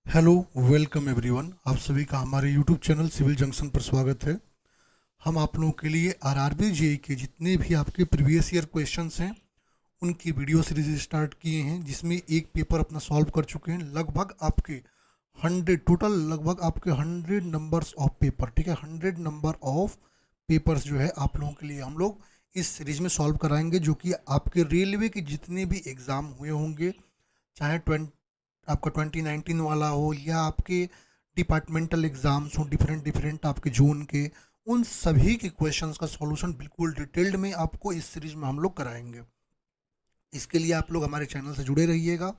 Hello, welcome everyone. आप सभी का हमारे यूट्यूब चैनल सिविल जंक्शन पर स्वागत है। हम आप लोगों के लिए आरआरबी जेईई के जितने भी आपके प्रीवियस ईयर क्वेश्चंस हैं उनकी वीडियो सीरीज स्टार्ट किए हैं, जिसमें एक पेपर अपना सॉल्व कर चुके हैं। लगभग आपके 100 टोटल, लगभग आपके 100 नंबर्स ऑफ पेपर, ठीक है, 100 नंबर ऑफ पेपर्स जो है आप लोगों के लिए हम लोग इस सीरीज में सॉल्व कराएंगे, जो कि आपके रेलवे के जितने भी एग्ज़ाम हुए होंगे, चाहे आपका 2019 वाला हो या आपके डिपार्टमेंटल एग्जाम्स हो, डिफरेंट डिफरेंट आपके जोन के, उन सभी के क्वेश्चंस का सॉल्यूशन बिल्कुल डिटेल्ड में आपको इस सीरीज में हम लोग कराएंगे। इसके लिए आप लोग हमारे चैनल से जुड़े रहिएगा।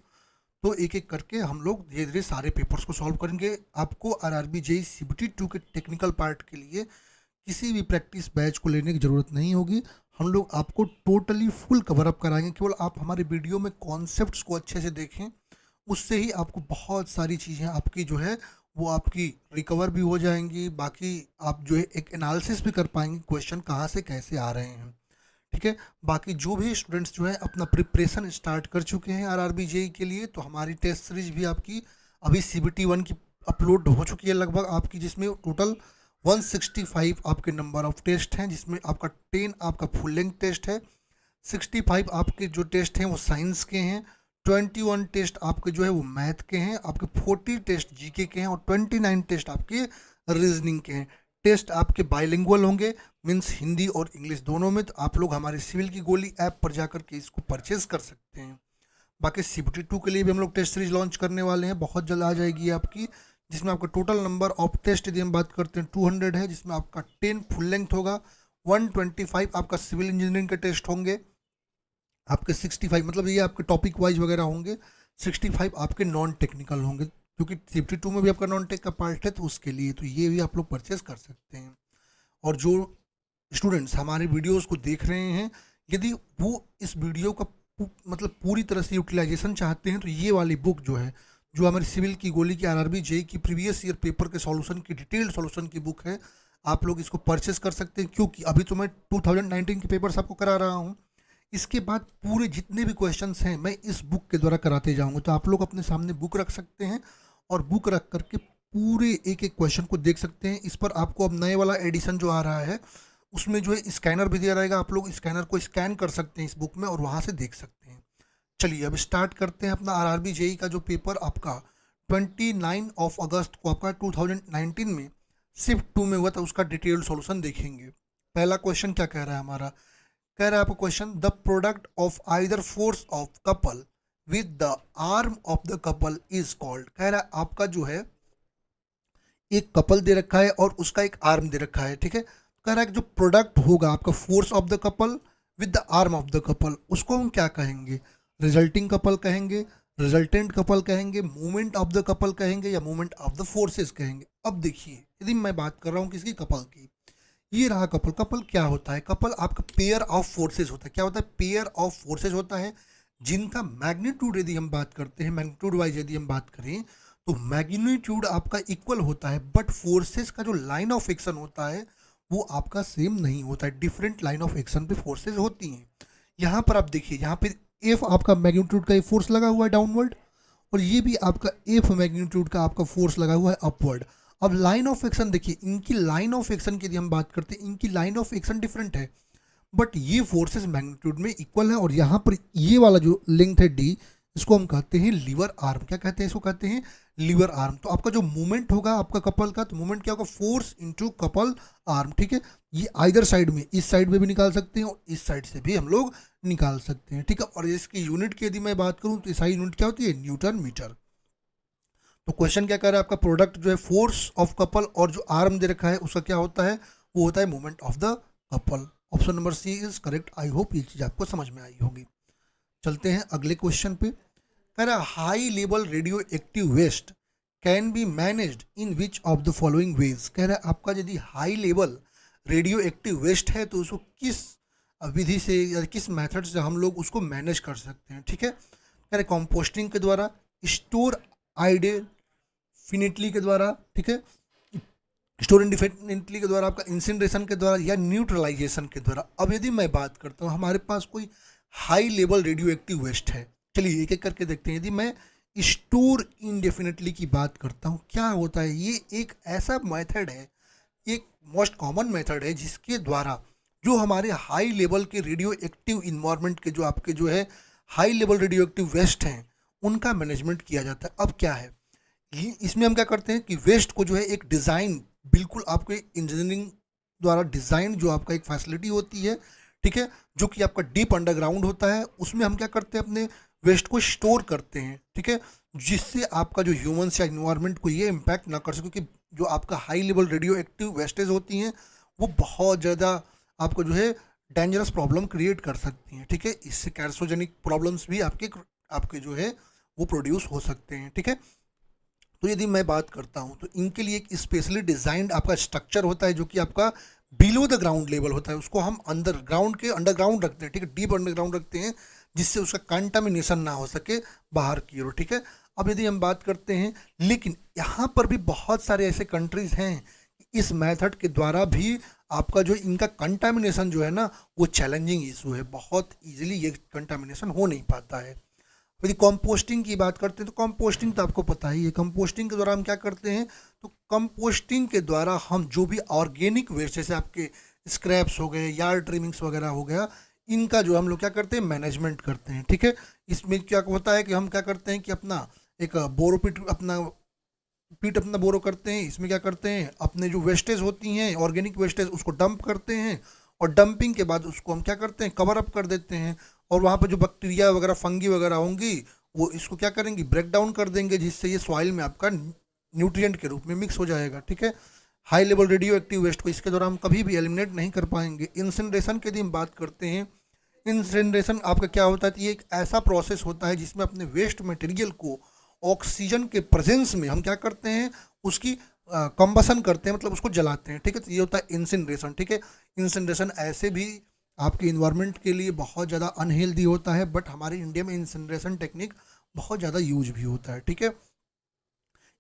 तो एक एक करके हम लोग धीरे धीरे सारे पेपर्स को सॉल्व करेंगे। आपको आरआरबी जेईई सीबीटी 2 के टेक्निकल पार्ट के लिए किसी भी प्रैक्टिस बैच को लेने की ज़रूरत नहीं होगी। हम लोग आपको टोटली फुल कवर अप कराएंगे। केवल आप हमारे वीडियो में कॉन्सेप्ट्स को अच्छे से देखें, उससे ही आपको बहुत सारी चीज़ें आपकी जो है वो आपकी रिकवर भी हो जाएंगी। बाकी आप जो है एक एनालिसिस भी कर पाएंगे क्वेश्चन कहाँ से कैसे आ रहे हैं, ठीक है। बाकी जो भी स्टूडेंट्स जो है अपना प्रिपरेशन स्टार्ट कर चुके हैं आरआरबी जेईई के लिए, तो हमारी टेस्ट सीरीज भी आपकी अभी सीबीटी 1 की अपलोड हो चुकी है लगभग आपकी, जिसमें टोटल 165 आपके नंबर ऑफ टेस्ट हैं, जिसमें आपका 10 आपका फुल लेंथ टेस्ट है, 65 आपके जो टेस्ट हैं वो साइंस के हैं, 21 टेस्ट आपके जो है वो मैथ के हैं, आपके 40 टेस्ट जीके के हैं और 29 टेस्ट आपके रीजनिंग के हैं। टेस्ट आपके बाइलिंगुअल होंगे, मीन्स हिंदी और इंग्लिश दोनों में। तो आप लोग हमारे सिविल की गोली ऐप पर जाकर के इसको परचेज कर सकते हैं। बाकी सीबीटी 2 के लिए भी हम लोग टेस्ट सीरीज लॉन्च करने वाले हैं, बहुत जल्द आ जाएगी आपकी, जिसमें आपका टोटल नंबर ऑफ टेस्ट यदि हम बात करते हैं 200 है, जिसमें आपका 10 फुल लेंथ होगा, 125 आपका सिविल इंजीनियरिंग के टेस्ट होंगे, आपके 65 मतलब ये आपके टॉपिक वाइज वगैरह होंगे, 65 आपके नॉन टेक्निकल होंगे, क्योंकि सीबीटी 2 में भी आपका नॉन टेक का पार्ट है, तो उसके लिए तो ये भी आप लोग परचेज कर सकते हैं। और जो स्टूडेंट्स हमारे वीडियोस को देख रहे हैं, यदि वो इस वीडियो का मतलब पूरी तरह से यूटिलाइजेशन चाहते हैं, तो ये वाली बुक जो है, जो हमारी सिविल की गोली की आरआरबी जेईई की प्रीवियस ईयर पेपर के सॉल्यूशन की डिटेल्ड सॉल्यूशन की बुक है, आप लोग इसको परचेस कर सकते हैं। क्योंकि अभी तो मैं 2019 के पेपर्स आपको करा रहा हूँ, इसके बाद पूरे जितने भी क्वेश्चंस हैं मैं इस बुक के द्वारा कराते जाऊँगा। तो आप लोग अपने सामने बुक रख सकते हैं और बुक रख करके पूरे एक एक क्वेश्चन को देख सकते हैं। इस पर आपको अब नए वाला एडिशन जो आ रहा है, उसमें जो है स्कैनर भी दिया रहेगा, आप लोग स्कैनर को स्कैन कर सकते हैं इस बुक में और वहाँ से देख सकते हैं। चलिए अब स्टार्ट करते हैं अपना आरआरबी जेईई का जो पेपर आपका 29 ऑफ अगस्त को आपका 2019 में शिफ्ट 2 में हुआ था, उसका डिटेल्ड सॉल्यूशन देखेंगे। पहला क्वेश्चन क्या कह रहा है हमारा, कह रहा है आपका question, the product of either force of couple with the arm of the couple is called. कह रहा है आपका जो है एक कपल दे रखा है और उसका एक आर्म दे रखा है, ठीक है। कह रहा है कि जो प्रोडक्ट होगा आपका force of the couple with the arm of the couple, उसको हम क्या कहेंगे, रिजल्टिंग कपल कहेंगे, रिजल्टेंट कपल कहेंगे, मूवमेंट ऑफ द कपल कहेंगे, या मूवमेंट ऑफ द फोर्सेस कहेंगे। अब देखिए, यदि मैं बात कर रहा हूँ किसी कपल की, ये रहा कपल। कपल क्या होता है, कपल आपका पेयर ऑफ फोर्सेस होता है। क्या होता है, पेयर ऑफ फोर्सेस होता है, जिनका मैग्नीट्यूड यदि हम बात करते हैं, मैग्नीट्यूड वाइज यदि हम बात करें, तो मैग्नीट्यूड आपका इक्वल होता है, बट फोर्सेस का जो लाइन ऑफ एक्शन होता है वो आपका सेम नहीं होता है, डिफरेंट लाइन ऑफ एक्शन पे फोर्सेस होती हैं। यहाँ पर आप देखिए, यहाँ पे एफ आपका मैग्नीट्यूड का फोर्स लगा हुआ है डाउनवर्ड, और ये भी आपका एफ मैग्नीट्यूड का आपका फोर्स लगा हुआ है अपवर्ड। अब लाइन ऑफ एक्शन देखिए, इनकी लाइन ऑफ एक्शन की यदि हम बात करते हैं, इनकी लाइन ऑफ एक्शन डिफरेंट है, बट ये फोर्सेस मैग्नीट्यूड में इक्वल है। और यहाँ पर ये वाला जो लेंथ है डी, इसको हम कहते हैं लीवर आर्म। क्या कहते हैं, इसको कहते हैं लीवर आर्म। तो आपका जो मूवमेंट होगा आपका कपल का, तो मूवमेंट क्या होगा, फोर्स इनटू कपल आर्म, ठीक है। ये आइदर साइड में, इस साइड में भी निकाल सकते हैं और इस साइड से भी हम लोग निकाल सकते हैं, ठीक है। और इसकी यूनिट की यदि मैं बात करूँ तो इसकी यूनिट क्या होती है, न्यूटन मीटर। तो क्वेश्चन क्या कर रहा है, आपका प्रोडक्ट जो है फोर्स ऑफ कपल और जो आर्म दे रखा है उसका क्या होता है, वो होता है movement of the couple. Option number C is correct. I hope ये चीज़ आपको समझ में आई होगी। चलते हैं अगले क्वेश्चन पे। कह रहा है high level radioactive waste can be managed in which of the following ways. कह रहा है आपका यदि high level radioactive waste है तो उसको किस विधि से या किस मेथड से हम लोग उसको मैनेज कर सकते हैं, ठीक है। कह रहे कंपोस्टिंग के द्वारा, स्टोर आइडेफिनिटली के द्वारा, ठीक है, स्टोर इंडिफिनिटली के द्वारा, आपका इंसिनरेशन के द्वारा, या न्यूट्रलाइजेशन के द्वारा। अब यदि मैं बात करता हूँ हमारे पास कोई high level radioactive waste है, चलिए एक एक करके देखते हैं। यदि मैं स्टोर इंडेफिनेटली की बात करता हूँ, क्या होता है, ये एक ऐसा मेथड है, एक मोस्ट कॉमन मेथड है जिसके द्वारा जो हमारे हाई लेवल के रेडियो एक्टिव इन्वायरमेंट के जो आपके जो है high level radioactive waste हैं उनका मैनेजमेंट किया जाता है। अब क्या है, इसमें हम क्या करते हैं कि वेस्ट को जो है एक डिज़ाइन, बिल्कुल आपके इंजीनियरिंग द्वारा डिज़ाइन जो आपका एक फैसिलिटी होती है, ठीक है, जो कि आपका डीप अंडरग्राउंड होता है, उसमें हम क्या करते हैं अपने वेस्ट को स्टोर करते हैं, ठीक है, जिससे आपका जो ह्यूमन्स या इन्वायरमेंट को ये इम्पैक्ट ना कर सके, क्योंकि जो आपका high level radio active wastage होती हैं वो बहुत ज़्यादा आपको जो है डेंजरस प्रॉब्लम क्रिएट कर सकती हैं, ठीक है, इससे कैंसरोजेनिक प्रॉब्लम्स भी आपके आपके जो है वो प्रोड्यूस हो सकते हैं, ठीक है। तो यदि मैं बात करता हूँ तो इनके लिए एक स्पेशली डिजाइंड आपका स्ट्रक्चर होता है जो कि आपका बिलो द ग्राउंड लेवल होता है, उसको हम अंडरग्राउंड के अंडरग्राउंड रखते हैं, ठीक है, डीप अंडरग्राउंड रखते हैं जिससे उसका कंटामिनेशन ना हो सके बाहर की ओर, ठीक है। अब यदि हम बात करते हैं, लेकिन यहाँ पर भी बहुत सारे ऐसे कंट्रीज हैं इस मेथड के द्वारा भी आपका जो इनका कंटामिनेशन जो है ना वो चैलेंजिंग इशू है, बहुत इजीली ये कंटामिनेशन हो नहीं पाता है। यदि कंपोस्टिंग की बात करते हैं तो कंपोस्टिंग तो आपको पता ही है, कंपोस्टिंग के द्वारा हम क्या करते हैं, तो कंपोस्टिंग के द्वारा हम जो भी ऑर्गेनिक वेस्ट जैसे आपके स्क्रैप्स हो गए, यार्ड ट्रिमिंग्स वगैरह हो गया, इनका जो हम लोग क्या करते हैं मैनेजमेंट करते हैं, ठीक है। इसमें क्या होता है कि हम क्या करते हैं कि अपना एक पीट अपना बोरो करते हैं, इसमें क्या करते हैं अपने जो वेस्टेज होती हैं ऑर्गेनिक वेस्टेज उसको डंप करते हैं, और डंपिंग के बाद उसको हम क्या करते हैं कवर अप कर देते हैं, और वहाँ पर जो बैक्टीरिया वगैरह फंगी वगैरह होंगी वो इसको क्या करेंगी ब्रेक डाउन कर देंगे, जिससे ये सॉइल में आपका न्यूट्रिएंट के रूप में मिक्स हो जाएगा, ठीक है। High level radioactive waste को इसके द्वारा हम कभी भी एलिमिनेट नहीं कर पाएंगे। इंसिनरेशन की यदि हम बात करते हैं, इंसिनरेशन आपका क्या होता है, ये एक ऐसा प्रोसेस होता है जिसमें अपने वेस्ट मटेरियल को ऑक्सीजन के प्रेजेंस में हम क्या करते हैं उसकी कंबसन करते हैं, मतलब उसको जलाते हैं, ठीक है, तो ये होता है इंसिनरेशन, ठीक है। इंसिनरेशन ऐसे भी आपके इन्वायरमेंट के लिए बहुत ज़्यादा अनहेल्दी होता है, बट हमारे इंडिया में इंसिनरेशन टेक्निक बहुत ज़्यादा यूज भी होता है, ठीक है।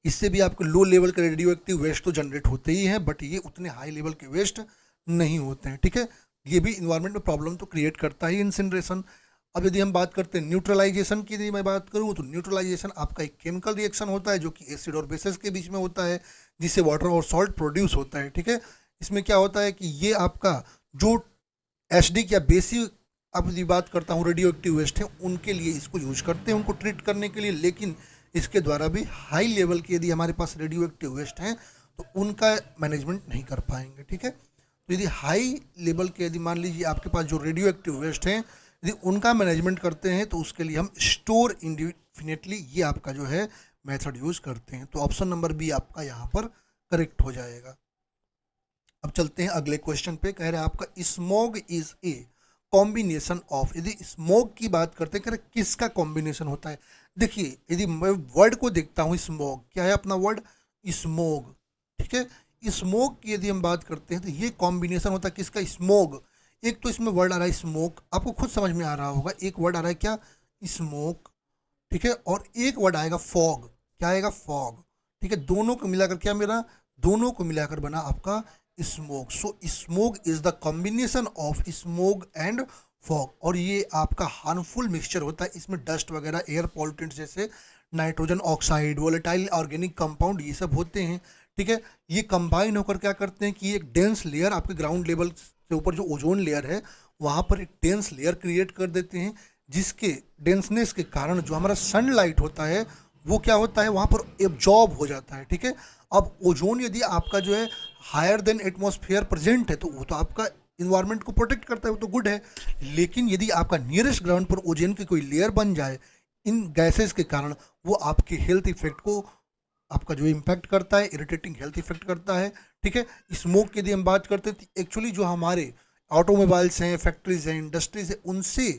इससे भी आपके लो लेवल के रेडियो एक्टिव वेस्ट तो जनरेट होते ही हैं, बट ये उतने हाई लेवल के वेस्ट नहीं होते हैं, ठीक है। ये भी इन्वायरमेंट में प्रॉब्लम तो क्रिएट करता है इंसिनरेशन। अब यदि हम बात करते हैं न्यूट्रलाइजेशन की, यदि मैं बात करूँ तो न्यूट्रलाइजेशन आपका एक केमिकल रिएक्शन होता है जो कि एसिड और बेसिस के बीच में होता है, जिससे वाटर और सॉल्ट प्रोड्यूस होता है, ठीक है। इसमें क्या होता है कि ये आपका जो एसिडिक या बेसिक, अब यदि बात करता हूँ रेडियो एक्टिव वेस्ट है उनके लिए इसको यूज करते हैं उनको ट्रीट करने के लिए, लेकिन इसके द्वारा भी हाई लेवल के यदि हमारे पास रेडियो एक्टिव वेस्ट हैं तो उनका मैनेजमेंट नहीं कर पाएंगे, ठीक है। तो यदि हाई लेवल के यदि मान लीजिए आपके पास जो रेडियो एक्टिव वेस्ट हैं यदि उनका मैनेजमेंट करते हैं तो उसके लिए हम स्टोर इंडिफिनिटली ये आपका जो है मेथड यूज करते हैं। तो ऑप्शन नंबर बी आपका यहाँ पर करेक्ट हो जाएगा। अब चलते हैं अगले क्वेश्चन पे, कह रहे हैं आपका smog is a combination of, यदि स्मोग की बात करते हैं कह रहे किसका कॉम्बिनेशन होता है। देखिए यदि मैं वर्ड को देखता हूँ स्मोग क्या है अपना वर्ड स्मोग, ठीक है। स्मोग की यदि हम बात करते हैं तो ये कॉम्बिनेशन होता है किसका, स्मोग। एक तो इसमें वर्ड आ रहा है स्मोक, आपको खुद समझ में आ रहा होगा, एक वर्ड आ रहा है क्या स्मोक, ठीक है, और एक वर्ड आएगा फॉग, क्या आएगा फॉग, ठीक है। दोनों को मिलाकर क्या मेरा, दोनों को मिलाकर बना आपका smoke. So smoke is the combination of smoke and fog, और ये आपका हार्मफुल मिक्सचर होता है, इसमें डस्ट वगैरह एयर पॉल्यूटेंट्स जैसे nitrogen oxide volatile organic compound ये सब होते हैं, ठीक है। ये कंबाइन होकर क्या करते हैं कि एक डेंस लेयर आपके ग्राउंड लेवल के ऊपर जो ओजोन लेयर है वहाँ पर एक डेंस लेयर क्रिएट कर देते हैं, जिसके डेंसनेस के कारण जो हमारा सनलाइट होता है वो क्या होता है वहाँ पर एब्जॉर्ब हो जाता है, ठीक है। अब ओजोन यदि आपका जो है हायर देन एटमॉस्फेयर प्रेजेंट है तो वो तो आपका इन्वायरमेंट को प्रोटेक्ट करता है, वो तो गुड है, लेकिन यदि आपका नियरेस्ट ग्राउंड पर ओजोन की कोई लेयर बन जाए इन गैसेस के कारण वो आपके हेल्थ इफेक्ट को आपका जो इम्पैक्ट करता है, इरिटेटिंग हेल्थ इफेक्ट करता है, ठीक है। स्मोक की यदि हम बात करते हैं तो एक्चुअली जो हमारे ऑटोमोबाइल्स हैं, फैक्ट्रीज हैं, इंडस्ट्रीज है, उनसे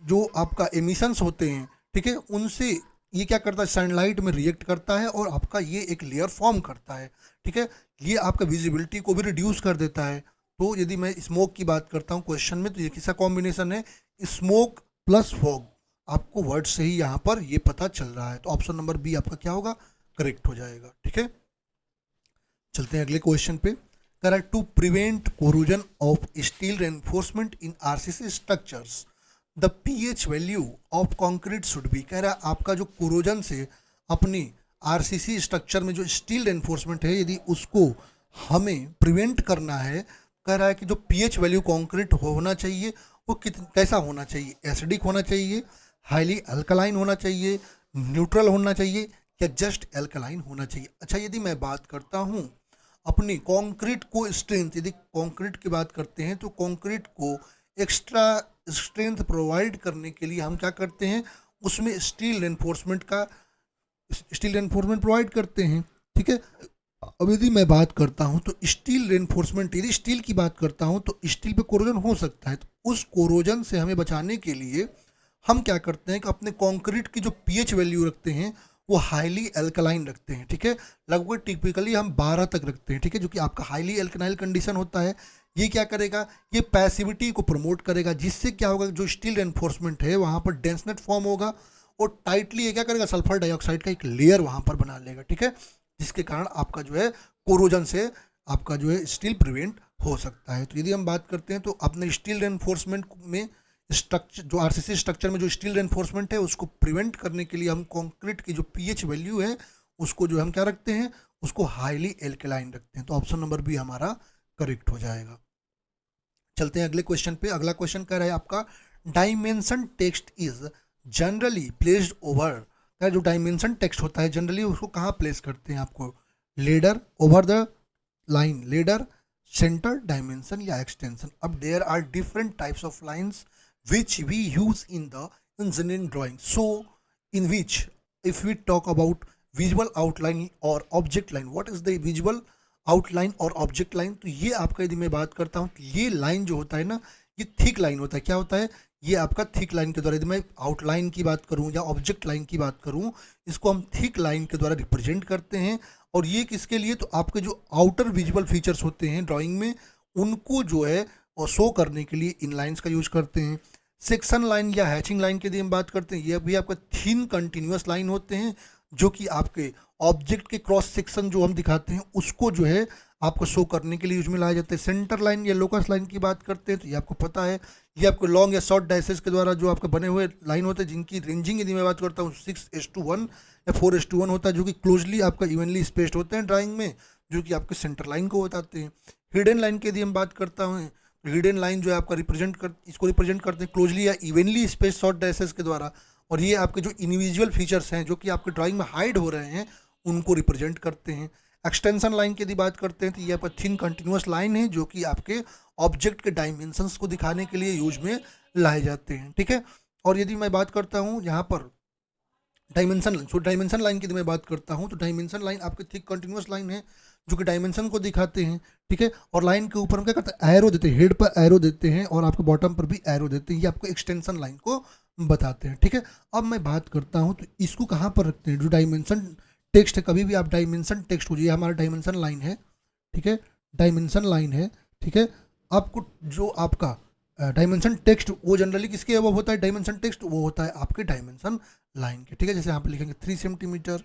जो आपका एमिशंस होते हैं, ठीक है, उनसे ये क्या करता है सनलाइट में रिएक्ट करता है और आपका ये एक लेयर फॉर्म करता है, ठीक है। ये आपका विजिबिलिटी को भी रिड्यूस कर देता है। तो यदि मैं स्मोक की बात करता हूँ क्वेश्चन में तो ये किसका कॉम्बिनेशन है, स्मोक प्लस फॉग, आपको वर्ड से ही यहाँ पर ये पता चल रहा है, तो ऑप्शन नंबर बी आपका क्या होगा करेक्ट हो जाएगा, ठीक है। चलते हैं अगले क्वेश्चन पे, कह रहा है to prevent corrosion of steel reinforcement in RCC structures the pH value of concrete should be, कह रहा है आपका जो कोरोजन से अपनी आरसीसी स्ट्रक्चर में जो स्टील रेनफोर्समेंट है, यदि उसको हमें प्रिवेंट करना है, कह रहा है कि जो पीएच वैल्यू कंक्रीट होना चाहिए वो कैसा होना चाहिए, एसिडिक होना चाहिए, हाईली अल्कलाइन होना चाहिए, न्यूट्रल होना चाहिए, या जस्ट एल्कलाइन होना चाहिए। अच्छा, यदि मैं बात करता हूँ अपनी कंक्रीट को स्ट्रेंथ, यदि कंक्रीट की बात करते हैं तो कंक्रीट को एक्स्ट्रा स्ट्रेंथ प्रोवाइड करने के लिए हम क्या करते हैं, उसमें स्टील रेनफोर्समेंट प्रोवाइड करते हैं। ठीक है, अब यदि मैं बात करता हूं तो स्टील रेनफोर्समेंट, यदि स्टील की बात करता हूं तो स्टील पे कोरोजन हो सकता है, तो उस कोरोजन से हमें बचाने के लिए हम क्या करते हैं कि अपने कंक्रीट की जो पीएच वैल्यू रखते हैं वो हाईली अल्कलाइन रखते हैं। ठीक है, लगभग टिपिकली हम 12 तक रखते हैं। ठीक है, जो कि आपका हाईली अल्कलाइन कंडीशन होता है, ये क्या करेगा, ये पैसिविटी को प्रमोट करेगा, जिससे क्या होगा, जो स्टील रेनफोर्समेंट है वहाँ पर डेंसनेट फॉर्म होगा और टाइटली ये क्या करेगा, सल्फर डाइऑक्साइड का एक लेयर वहाँ पर बना लेगा। ठीक है, जिसके कारण आपका जो है कोरोजन से आपका जो है स्टील प्रिवेंट हो सकता है। तो यदि हम बात करते हैं तो अपने स्टील रेनफोर्समेंट में स्ट्रक्चर, जो आरसीसी स्ट्रक्चर में जो स्टील रेनफोर्समेंट है उसको प्रिवेंट करने के लिए हम कंक्रीट की जो पीएच वैल्यू है उसको जो हम क्या रखते हैं, उसको हाईली एल्कलाइन रखते हैं। तो ऑप्शन नंबर बी हमारा करेक्ट हो जाएगा। चलते हैं अगले क्वेश्चन पे। अगला क्वेश्चन कह रहा है आपका, dimension text is generally placed over, जो डायमेंशन टेक्स्ट होता है जनरली उसको कहाँ प्लेस करते हैं आपको, leader, over the line, leader, centre, dimension या एक्सटेंशन। अब there are different types of lines which we use in the engineering drawing, so in which if we talk about visual outline और object line, what is the visual outline और object line. तो ये आपका यदि मैं बात करता हूँ, ये लाइन जो होता है ना, ये थिक लाइन होता है। क्या होता है, ये आपका थिक लाइन के द्वारा, यदि मैं आउटलाइन की बात करूं या ऑब्जेक्ट लाइन की बात करूं, इसको हम थिक लाइन के द्वारा रिप्रेजेंट करते हैं। और ये किसके लिए, तो आपके जो आउटर विजुअल फीचर्स होते हैं ड्राइंग में, उनको जो है और शो करने के लिए इन लाइन्स का यूज करते हैं। सेक्शन लाइन या हैचिंग लाइन की यदि हम बात करते हैं, ये भी आपका थिन कंटिन्यूस लाइन होते हैं, जो कि आपके ऑब्जेक्ट के क्रॉस सेक्शन जो हम दिखाते हैं उसको जो है आपको शो करने के लिए यूज में लाया जाता है। सेंटर लाइन या लोकस लाइन की बात करते हैं तो ये आपको पता है, ये आपको लॉन्ग या शॉर्ट डैशेस के द्वारा जो आपके बने हुए लाइन होते हैं, जिनकी रेंजिंग यदि मैं बात करता हूँ 6:1 या 4:1 होता है, जो कि क्लोजली आपका इवनली स्पेस्ड होते हैं ड्राइंग में, जो कि आपके सेंटर लाइन को बताते हैं। हिडन लाइन की यदि हम बात करता हूँ, हिडन लाइन जो है आपका इसको रिप्रेजेंट करते हैं क्लोजली या इवनली स्पेस्ड शॉर्ट डैशेस के द्वारा, और ये आपके जो इंडिविजुअल फीचर्स हैं जो कि आपके ड्राइंग में हाइड हो रहे हैं उनको रिप्रेजेंट करते हैं। एक्सटेंशन लाइन की यदि बात करते हैं तो ये आपका थिन कंटिन्यूस लाइन है, जो कि आपके ऑब्जेक्ट के डायमेंशंस को दिखाने के लिए यूज में लाए जाते हैं। ठीक है, और यदि मैं बात करता हूँ यहाँ पर dimension line, so dimension line की यदि मैं बात करता हूँ तो डायमेंशन लाइन आपके थिक कंटिन्यूस लाइन है जो कि डायमेंशन को दिखाते हैं। ठीक है, और लाइन के ऊपर हम क्या करते हैं, एरो देते हैं, हेड पर एरो देते हैं और आपके बॉटम पर भी एरो देते हैं, ये आपको एक्सटेंशन लाइन को बताते हैं। ठीक है, अब मैं बात करता हूँ तो इसको कहाँ पर रखते हैं, जो डायमेंशन टेक्स्ट है, कभी भी आप डायमेंशन टेक्स्ट हो, ये हमारा डायमेंशन लाइन है। ठीक है, डायमेंशन लाइन है। ठीक है, आपको जो आपका डायमेंशन टेक्स्ट वो जनरली किसके अब होता है, डायमेंशन टेक्स्ट वो होता है आपके डायमेंशन लाइन के। ठीक है, जैसे यहाँ पे लिखेंगे 3 सेंटीमीटर,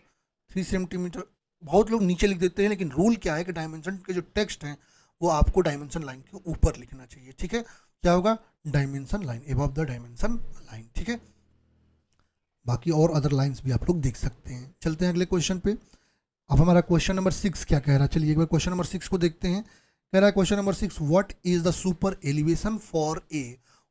3 सेंटीमीटर, बहुत लोग नीचे लिख देते हैं, लेकिन रूल क्या है कि डायमेंशन के जो टेक्स्ट हैं वो आपको डायमेंशन लाइन के ऊपर लिखना चाहिए। ठीक है, क्या होगा, dimension line, above the dimension line. ठीक है, बाकी और अदर लाइंस भी आप लोग देख सकते हैं। चलते हैं अगले क्वेश्चन पे। अब हमारा क्वेश्चन नंबर 6 क्या कह रहा है, चलिए एक बार क्वेश्चन नंबर 6 को देखते हैं। कह रहा है question number 6, what is the super elevation for a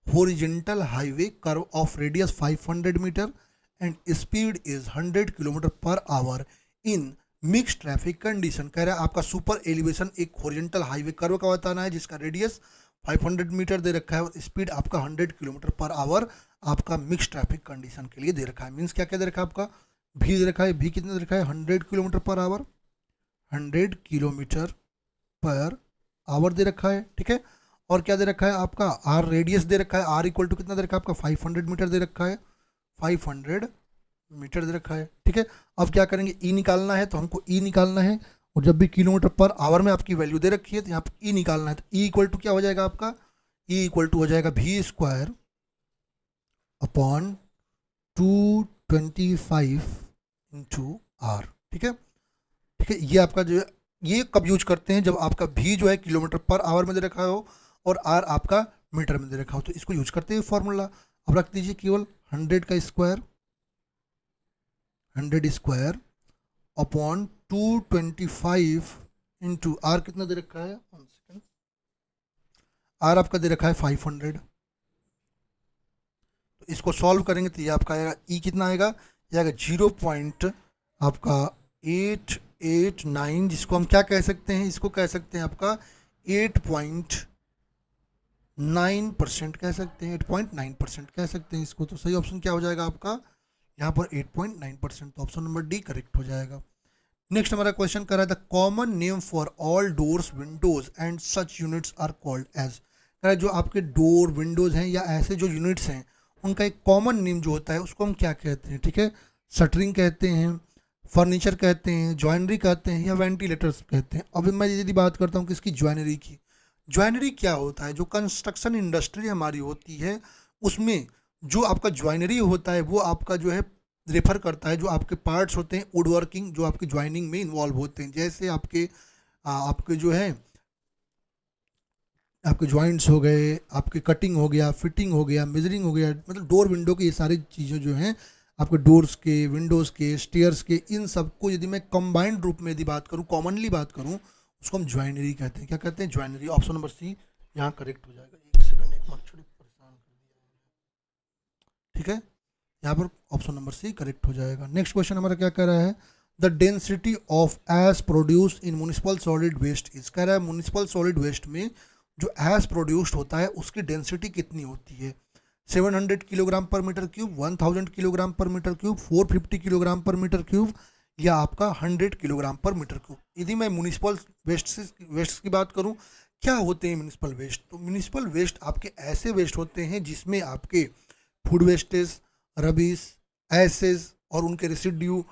horizontal highway curve of radius 500 metre and speed is 100 kilometre per hour in mix traffic condition. कह रहा है आपका सुपर एलिवेशन एक हॉरिजॉन्टल हाईवे कर्व का बताना है, जिसका रेडियस 500 मीटर दे रखा है और स्पीड आपका 100 किलोमीटर पर आवर आपका मिक्स ट्रैफिक कंडीशन के लिए दे रखा है। मीन्स क्या क्या दे रखा है, आपका भी दे रखा है, भी कितना दे रखा है, 100 kilometre per hour, 100 kilometre per hour दे रखा है। ठीक है, और क्या दे रखा है आपका, आर रेडियस दे रखा है, आर इक्वल टू कितना दे रखा है आपका 500 मीटर दे रखा है, 500 मीटर दे रखा है। ठीक है, अब क्या करेंगे, ई निकालना है, तो हमको ई निकालना है, और जब भी किलोमीटर पर आवर में आपकी वैल्यू दे रखी है तो यहाँ पर ई निकालना है, तो ई इक्वल टू क्या हो जाएगा आपका, ई इक्वल टू हो जाएगा v² अपॉन 225 इंटू आर। ठीक है, ठीक है, ये आपका जो है, ये कब यूज करते हैं, जब आपका भी जो है किलोमीटर पर आवर में दे रखा हो और आर आपका मीटर में दे रखा हो, तो इसको यूज करते हैं फॉर्मूला। अब रख दीजिए केवल 100 का square 100 square upon 225 into R कितना दे रखा है, 1 सेकेंड, आर आपका दे रखा है 500। तो इसको सॉल्व करेंगे तो ये आपका आएगा ई कितना आएगा, ये आएगा 0. आपका 889, जिसको हम क्या कह सकते हैं, इसको कह सकते हैं आपका 8.9% कह सकते हैं, 8.9% कह सकते हैं इसको। तो सही ऑप्शन क्या हो जाएगा आपका यहाँ पर 8.9%, तो ऑप्शन नंबर डी करेक्ट हो जाएगा। नेक्स्ट हमारा क्वेश्चन कर रहा था common name for all doors windows and such units are called as. कह रहा है जो आपके डोर विंडोज हैं या ऐसे जो यूनिट्स हैं उनका एक कॉमन नेम जो होता है उसको हम क्या कहते हैं, ठीक है, शटरिंग कहते हैं, फर्नीचर कहते हैं, ज्वाइनरी कहते हैं या वेंटिलेटर्स कहते हैं। अब मैं यदि बात करता हूँ किसकी, ज्वाइनरी की। ज्वाइनरी क्या होता है, जो कंस्ट्रक्शन इंडस्ट्री हमारी होती है उसमें जो आपका ज्वाइनरी होता है वो आपका जो है रेफर करता है जो आपके पार्ट्स होते हैं वुड वर्किंग जो आपकी ज्वाइनिंग में इन्वॉल्व होते हैं, जैसे आपके जो है आपके जॉइंट्स हो गए, आपके कटिंग हो गया, फिटिंग हो गया, मेजरिंग हो गया, मतलब डोर विंडो की ये सारी चीज़ें जो हैं आपके डोर्स के, विंडोज़ के, स्टेयर्स के, इन सबको यदि मैं कंबाइंड रूप में यदि बात करूँ, कॉमनली बात करूँ, उसको हम ज्वाइनरी कहते हैं। क्या कहते हैं, ज्वाइनरी। ऑप्शन नंबर सी यहाँ करेक्ट हो जाएगा। एक सेकंड, एक मच्छर परेशान कर दिया, ठीक है, यहाँ पर ऑप्शन नंबर सी करेक्ट हो जाएगा। नेक्स्ट क्वेश्चन हमारा क्या कह रहा है, the density of as produced in municipal solid waste is. कह रहा है म्युनिसिपल सॉलिड वेस्ट में जो एस प्रोड्यूस्ड होता है उसकी डेंसिटी कितनी होती है, 700 किलोग्राम पर मीटर क्यूब, 1000 किलोग्राम पर मीटर क्यूब, 450 किलोग्राम पर मीटर क्यूब या आपका 100 किलोग्राम पर मीटर क्यूब। यदि मैं म्युनिसिपल वेस्ट की बात करूं, क्या होते हैं म्युनिसिपल वेस्ट, तो म्युनिसिपल वेस्ट आपके ऐसे वेस्ट होते हैं जिसमें आपके फूड वेस्टेज, रबीज, एसेज और उनके रेसिड्यू,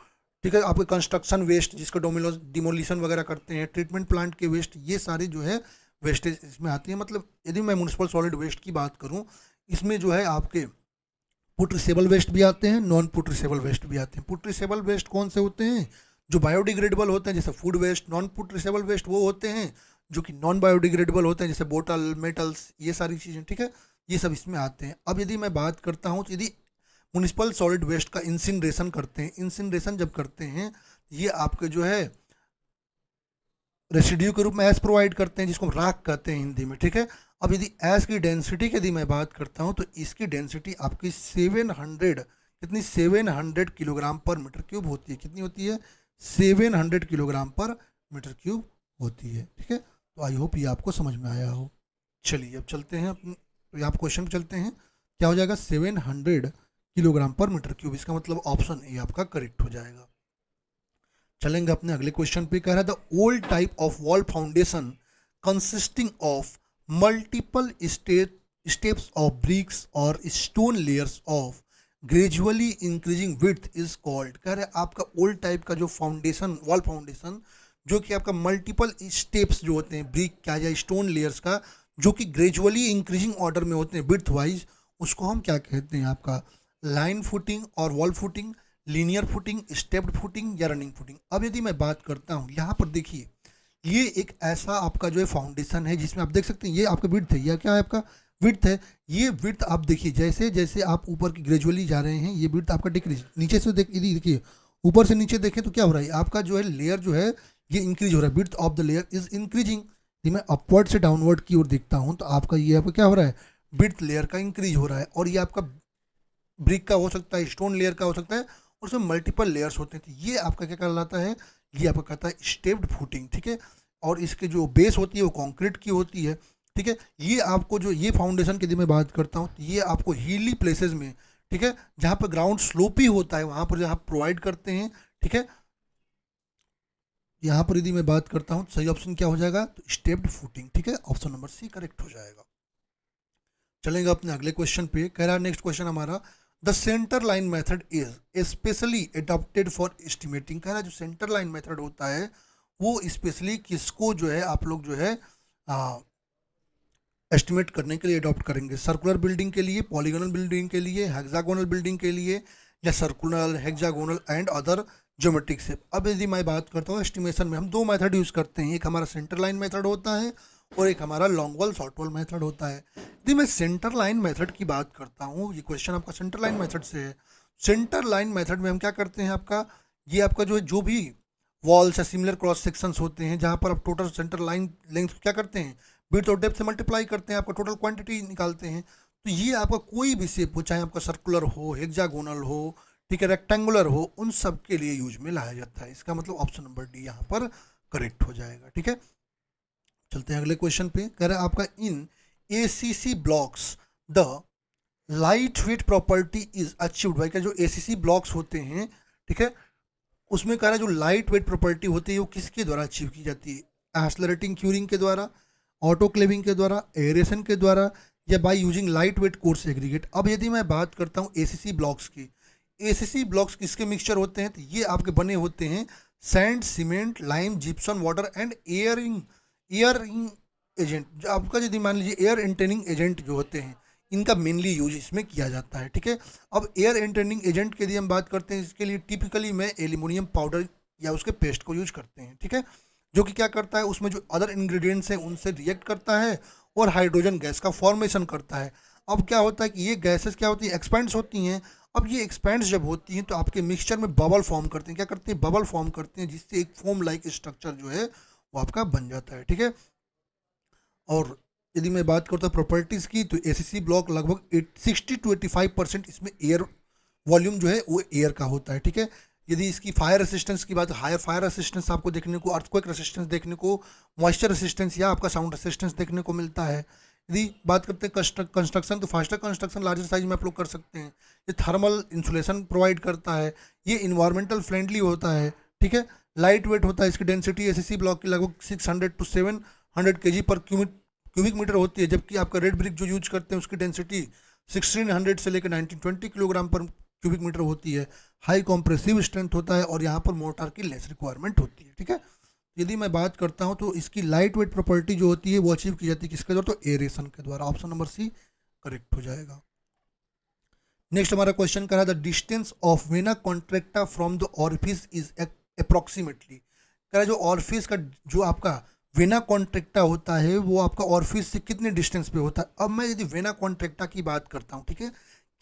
ठीक है, आपके कंस्ट्रक्शन वेस्ट जिसका डिमोलिशन वगैरह करते हैं, ट्रीटमेंट प्लांट के वेस्ट, ये सारे जो है वेस्टेज इसमें आती है। मतलब यदि मैं म्युनिसिपल सॉलिड वेस्ट की बात करूं, इसमें जो है आपके पुट्रिसेबल वेस्ट भी आते हैं, नॉन पुट्रिसेबल वेस्ट भी आते हैं। पुट्रिसेबल वेस्ट कौन से होते हैं, जो बायोडिग्रेडेबल होते हैं जैसे फूड वेस्ट। नॉन पुट्रिसेबल वेस्ट वो होते हैं जो कि नॉन बायोडिग्रेडेबल होते हैं जैसे बोतल, मेटल्स, ये सारी चीज़ें, ठीक है, ये सब इसमें आते हैं। अब यदि मैं बात करता हूँ, यदि म्युनिसिपल सॉलिड वेस्ट का इंसिनरेशन करते हैं, इंसिनरेशन जब करते हैं ये आपके जो है रेसिड्यू के रूप में एस प्रोवाइड करते हैं जिसको हम राख कहते हैं हिंदी में, ठीक है। अब यदि एस की डेंसिटी की यदि मैं बात करता हूं तो इसकी डेंसिटी आपकी 700 कितनी 700 किलोग्राम पर मीटर क्यूब होती है। कितनी होती है, 700 किलोग्राम पर मीटर क्यूब होती है, ठीक है। तो आई होप ये आपको समझ में आया हो। चलिए अब चलते हैं तो आप क्वेश्चन पे चलते हैं। क्या हो जाएगा, 700 किलोग्राम पर मीटर क्यूब, इसका मतलब ऑप्शन ए आपका करेक्ट हो जाएगा। चलेंगे अपने अगले क्वेश्चन पे। कह रहा है the old type of wall foundation consisting of multiple steps of bricks और stone layers of gradually increasing width is called. कह रहे हैं आपका ओल्ड टाइप का जो फाउंडेशन, वॉल फाउंडेशन, जो कि आपका मल्टीपल स्टेप्स जो होते हैं ब्रिक का या स्टोन लेयर्स का, जो कि ग्रेजुअली इंक्रीजिंग ऑर्डर में होते हैं विड्थ वाइज, उसको हम क्या कहते हैं, आपका लाइन फुटिंग और wall footing, linear footing, stepped footing या रनिंग फुटिंग। अब यदि मैं बात करता हूँ यहाँ पर देखिए, ये एक ऐसा आपका जो है फाउंडेशन है जिसमें आप देख सकते हैं ये आपका विड्थ है, यह क्या है आपका विड्थ है। ये विड्थ आप देखिए जैसे जैसे आप ऊपर की ग्रेजुअली जा रहे हैं ये विड्थ आपका डिक्रीज, नीचे से देखिए ऊपर से नीचे देखें तो क्या हो रहा है, आपका जो है लेयर जो है ये इंक्रीज हो रहा है, width of the layer is increasing. यदि मैं अपवर्ड से डाउनवर्ड की ओर देखता हूँ तो आपका ये आपका क्या हो रहा है, विड्थ लेयर का इंक्रीज हो रहा है। और ये आपका ब्रिक का हो सकता है, स्टोन लेयर का हो सकता है, उसमें मल्टीपल लेयर्स होते हैं। तो ये आपका क्या कहलाता है, ये आपका कहता है स्टेप्ड फुटिंग, ठीक है। और इसके जो बेस होती है वो कंक्रीट की होती है, ठीक है। ये आपको जो ये फाउंडेशन की यदि मैं बात करता हूँ तो ये आपको हिली प्लेसेस में, ठीक है, जहाँ पर ग्राउंड स्लोपी होता है वहाँ पर जहाँ प्रोवाइड करते हैं, ठीक है। यहाँ पर यदि मैं बात करता हूँ तो सही ऑप्शन क्या हो जाएगा, तो स्टेप्ड फुटिंग, ठीक है, ऑप्शन नंबर सी करेक्ट हो जाएगा। चलेंगे अपने अगले क्वेश्चन पे। कह रहा है नेक्स्ट क्वेश्चन हमारा, the centre line method is specially adopted for estimating. कह रहा है जो सेंटर लाइन मेथड होता है वो स्पेशली किसको जो है आप लोग जो है एस्टिमेट करने के लिए अडॉप्ट करेंगे, सर्कुलर बिल्डिंग के लिए, पॉलीगोनल बिल्डिंग के लिए, हेक्सागोनल बिल्डिंग के लिए, या circular, hexagonal and other geometric shape. अब यदि मैं बात करता हूँ एस्टिमेशन में हम दो मेथड यूज़ करते हैं, एक हमारा सेंटर लाइन मेथड होता है और एक हमारा long wall short wall method होता है। यदि मैं सेंटर लाइन मेथड की बात करता हूँ, ये क्वेश्चन आपका सेंटर लाइन मेथड से है, सेंटर लाइन मेथड में हम क्या करते हैं, आपका ये आपका जो भी वॉल्स या सिमिलर क्रॉस सेक्शंस होते हैं जहाँ पर आप टोटल सेंटर लाइन लेंथ क्या करते हैं, विड्थ और डेप्थ से मल्टीप्लाई करते हैं, आपका टोटल क्वांटिटी निकालते हैं। तो ये आपका कोई भी शेप हो, चाहे आपका सर्कुलर हो, हेक्सागोनल हो, ठीक है, रेक्टेंगुलर हो, उन सब के लिए यूज में लाया जाता है। इसका मतलब ऑप्शन नंबर डी यहाँ पर करेक्ट हो जाएगा। ठीक है, चलते हैं अगले क्वेश्चन पे। कह रहा है आपका इन ACC blocks the light weight property is achieved by, क्या जो ACC ब्लॉक्स होते हैं, ठीक है, उसमें कह रहा है जो लाइट वेट प्रॉपर्टी होती है वो किसके द्वारा अचीव की जाती है, एक्सलरेटिंग क्यूरिंग के द्वारा, ऑटोक्लेविंग के द्वारा, एरेशन के द्वारा, या by using light weight coarse aggregate. अब यदि मैं बात करता हूँ ACC ब्लॉक्स की, ACC ब्लॉक्स किसके मिक्सचर होते हैं, तो ये आपके बने होते हैं sand, cement, lime, gypsum, water and airing agent. आपका यदि मान लीजिए एयर एंटेनिंग एजेंट जो होते हैं, इनका मेनली यूज इसमें किया जाता है। ठीक है, अब एयर एंटेनिंग एजेंट के लिए हम बात करते हैं, इसके लिए टिपिकली में एल्यूमिनियम पाउडर या उसके पेस्ट को यूज करते हैं। ठीक है, जो कि क्या करता है, उसमें जो अदर इंग्रेडिएंट्स हैं उनसे रिएक्ट करता है और हाइड्रोजन गैस का फॉर्मेशन करता है। अब क्या होता है कि ये गैसेस क्या होती है, एक्सपेंड्स होती हैं। अब ये एक्सपेंड्स जब होती हैं तो आपके मिक्सचर में बबल फॉर्म करते हैं, क्या करते हैं, बबल फॉर्म करते हैं, जिससे एक फोम लाइक स्ट्रक्चर जो है वो आपका बन जाता है। ठीक है, और यदि मैं बात करता हूँ प्रॉपर्टीज़ की, तो ACC ब्लॉक लगभग 60 to 85% इसमें एयर वॉल्यूम जो है वो एयर का होता है। ठीक है, यदि इसकी फायर रेसिस्टेंस की बात, हायर फायर रेसिस्टेंस आपको देखने को, अर्थक्वेक रेसिस्टेंस देखने को, मॉइस्चर रेसिस्टेंस या आपका साउंड रेसिस्टेंस देखने को मिलता है। यदि बात करते हैं कंस्ट्रक्शन, तो फास्टर कंस्ट्रक्शन लार्जर साइज में आप लोग कर सकते हैं। ये थर्मल इंसुलेशन प्रोवाइड करता है, ये इन्वायरमेंटल फ्रेंडली होता है। ठीक है, लाइट वेट होता है, इसकी डेंसिटी ACC ब्लॉक की लगभग 600 to 700 kg पर क्यूबिक मीटर होती है, जबकि आपका रेड ब्रिक जो यूज करते हैं उसकी डेंसिटी 1600 से लेकर 1920 किलोग्राम पर क्यूबिक मीटर होती है। हाई कॉम्प्रेसिव स्ट्रेंथ होता है और यहाँ पर मोर्टार की लेस रिक्वायरमेंट होती है। ठीक है, यदि मैं बात करता हूँ तो इसकी लाइट वेट प्रॉपर्टी जो होती है वो अचीव की जाती है किसके द्वारा, तो एरेशन के द्वारा। ऑप्शन नंबर सी करेक्ट हो जाएगा। नेक्स्ट हमारा क्वेश्चन कह रहा है the distance of vena contracta from the orifice is approximately. कह रहा है जो ऑरिफिस का जो आपका वेना कॉन्ट्रैक्टा होता है वो आपका ऑरिफिस से कितने डिस्टेंस पे होता है। अब मैं यदि वेना कॉन्ट्रैक्टा की बात करता हूँ, ठीक है,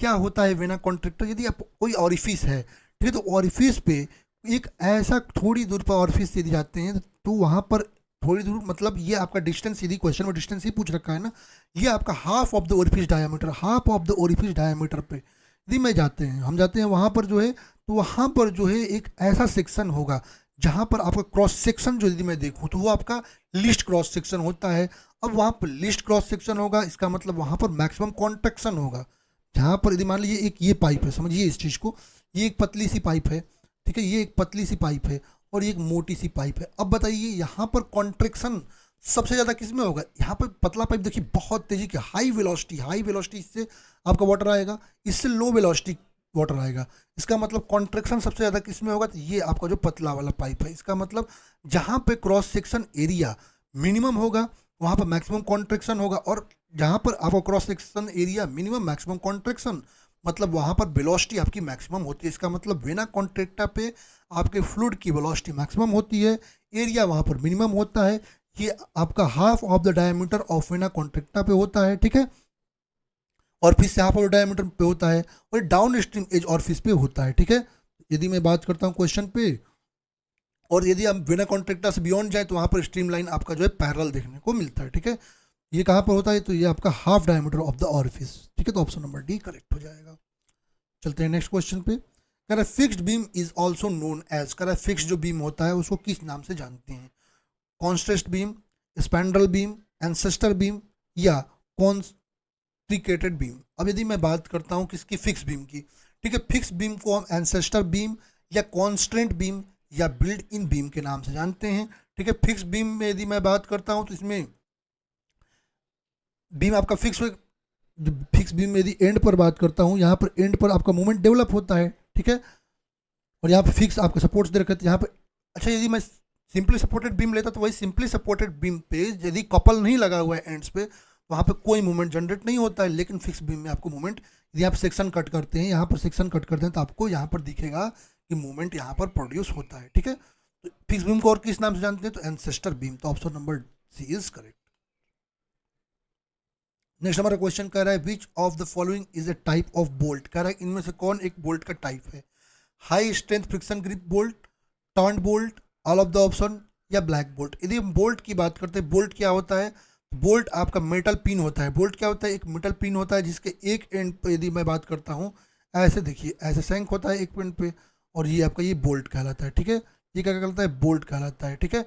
क्या होता है वेना कॉन्ट्रैक्टा, यदि आप कोई ऑरिफिस है, ठीक है, तो ऑरिफिस पे एक ऐसा थोड़ी दूर पर ऑरिफिस यदि जाते हैं तो वहाँ पर थोड़ी दूर, मतलब ये आपका डिस्टेंस, यदि क्वेश्चन में डिस्टेंस ही पूछ रखा है ना, ये आपका half of the orifice diameter, half of the orifice diameter पे यदि मैं जाते हैं, हम जाते हैं वहाँ पर जो है, तो वहाँ पर जो है एक ऐसा सेक्शन होगा जहाँ पर आपका क्रॉस सेक्शन जो यदि मैं देखूँ तो वो आपका लिस्ट क्रॉस सेक्शन होता है। अब वहाँ पर लिस्ट क्रॉस सेक्शन होगा, इसका मतलब वहाँ पर मैक्सिमम कॉन्ट्रैक्शन होगा। जहाँ पर यदि मान लीजिए एक ये पाइप है, समझिए इस चीज़ को, ये एक पतली सी पाइप है, ठीक है, ये एक पतली सी पाइप है और ये एक मोटी सी पाइप है। अब बताइए यहाँ पर कॉन्ट्रैक्शन सबसे ज़्यादा किस में होगा, यहाँ पर पतला पाइप देखिए बहुत तेज़ी की हाई वेलोसिटी इससे आपका वाटर आएगा, इससे लो वेलोसिटी वाटर आएगा। इसका मतलब कॉन्ट्रैक्शन सबसे ज़्यादा किस में होगा, तो ये आपका जो पतला वाला पाइप है। इसका मतलब जहाँ पे क्रॉस सेक्शन एरिया मिनिमम होगा वहाँ पर मैक्सिमम कॉन्ट्रैक्शन होगा, और जहाँ पर आपका cross section area minimum maximum contraction, मतलब वहाँ पर वेलोसिटी आपकी मैक्सिमम होती है। इसका मतलब वेना कॉन्ट्रैक्टा पे आपके फ्लूइड की वेलोसिटी मैक्सिमम होती है, एरिया वहाँ पर मिनिमम होता है। ये आपका half of the diameter of vena contracta पे होता है, ठीक है, और फिर से हाफ ऑफ द डायमीटर पे होता है, और डाउन स्ट्रीम एज और फिस पे होता है। ठीक है, यदि मैं बात करता हूँ क्वेश्चन पे, और यदि हम वेना कॉन्ट्रैक्टा से बियॉन्ड जाए तो वहाँ पर स्ट्रीम लाइन आपका जो है पैरेलल देखने को मिलता है। ठीक है, ये कहाँ पर होता है, तो ये आपका half diameter of the orifice. ठीक है, तो ऑप्शन नंबर डी करेक्ट हो जाएगा। चलते हैं नेक्स्ट क्वेश्चन पे। कह रहा है fixed beam is also known as, कह रहा है फिक्स्ड जो बीम होता है उसको किस नाम से जानते हैं, कॉन्स्ट्रेस्ट बीम, स्पैंड्रल बीम, एंसेस्टर बीम या कॉन्स्ट्रिकेटेड बीम। अब यदि मैं बात करता हूँ किसकी, फिक्स बीम की, ठीक है, फिक्स बीम को हम एंसेस्टर बीम या कॉन्स्ट्रेंट बीम या बिल्ड इन बीम के नाम से जानते हैं। ठीक है, फिक्स बीम में यदि मैं बात करता हूँ तो इसमें बीम आपका फिक्स बीम में यदि एंड पर बात करता हूँ, यहाँ पर एंड पर आपका मूवमेंट डेवलप होता है, ठीक है, और यहाँ पर फिक्स आपका सपोर्ट्स दे रखे थे यहाँ पर। अच्छा, यदि मैं सिंपली सपोर्टेड बीम लेता तो वही सिंपली सपोर्टेड बीम पे यदि कपल नहीं लगा हुआ है एंड्स पे, वहाँ पे कोई मूवमेंट जनरेट नहीं होता है। लेकिन फिक्स बीम में आपको मूवमेंट, यदि आप सेक्शन कट करते हैं, यहाँ पर सेक्शन कट करते हैं तो आपको यहाँ पर दिखेगा कि मूवमेंट यहाँ पर प्रोड्यूस होता है। ठीक है, तो फिक्स बीम को और किस नाम से जानते हैं, तो एंसेस्टर बीम। तो option number C is correct. Next हमारा क्वेश्चन कह रहा है which of the following is a type of bolt, कह रहा है इनमें से कौन एक बोल्ट का टाइप है। High strength friction grip bolt, turn bolt, all of the option या ब्लैक बोल्ट। यदि हम बोल्ट की बात करते हैं, बोल्ट क्या होता है, बोल्ट आपका मेटल पिन होता है। बोल्ट क्या होता है, एक मेटल पिन होता है जिसके एक एंड पे यदि मैं बात करता हूँ, ऐसे देखिए ऐसे सैंक होता है एक एंड पे, और ये आपका ये बोल्ट कहलाता है, ठीक है। ये क्या कहलाता है, बोल्ट कहलाता है, ठीक है।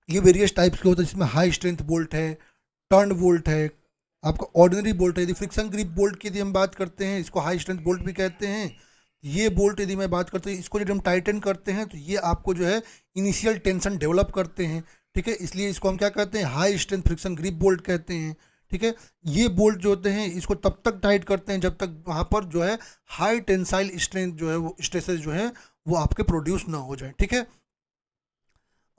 ये वेरियस टाइप्स के होते हैं जिसमें हाई स्ट्रेंथ बोल्ट है, टर्न बोल्ट है, आपका ऑर्डिनरी बोल्ट है। यदि फ्रिक्शन ग्रिप बोल्ट की यदि हम बात करते हैं, इसको हाई स्ट्रेंथ बोल्ट भी कहते हैं। ये बोल्ट यदि मैं बात करते हैं, इसको यदि हम टाइटन करते हैं तो ये आपको जो है इनिशियल टेंशन डेवलप करते हैं, ठीक है। इसलिए इसको हम क्या कहते हैं, high strength friction grip bolt कहते हैं, ठीक है। ये बोल्ट जो होते हैं इसको तब तक टाइट करते हैं जब तक वहाँ पर जो है हाई टेंसाइल स्ट्रेंथ जो है वो स्ट्रेसेस जो है वो आपके प्रोड्यूस ना हो जाए, ठीक है।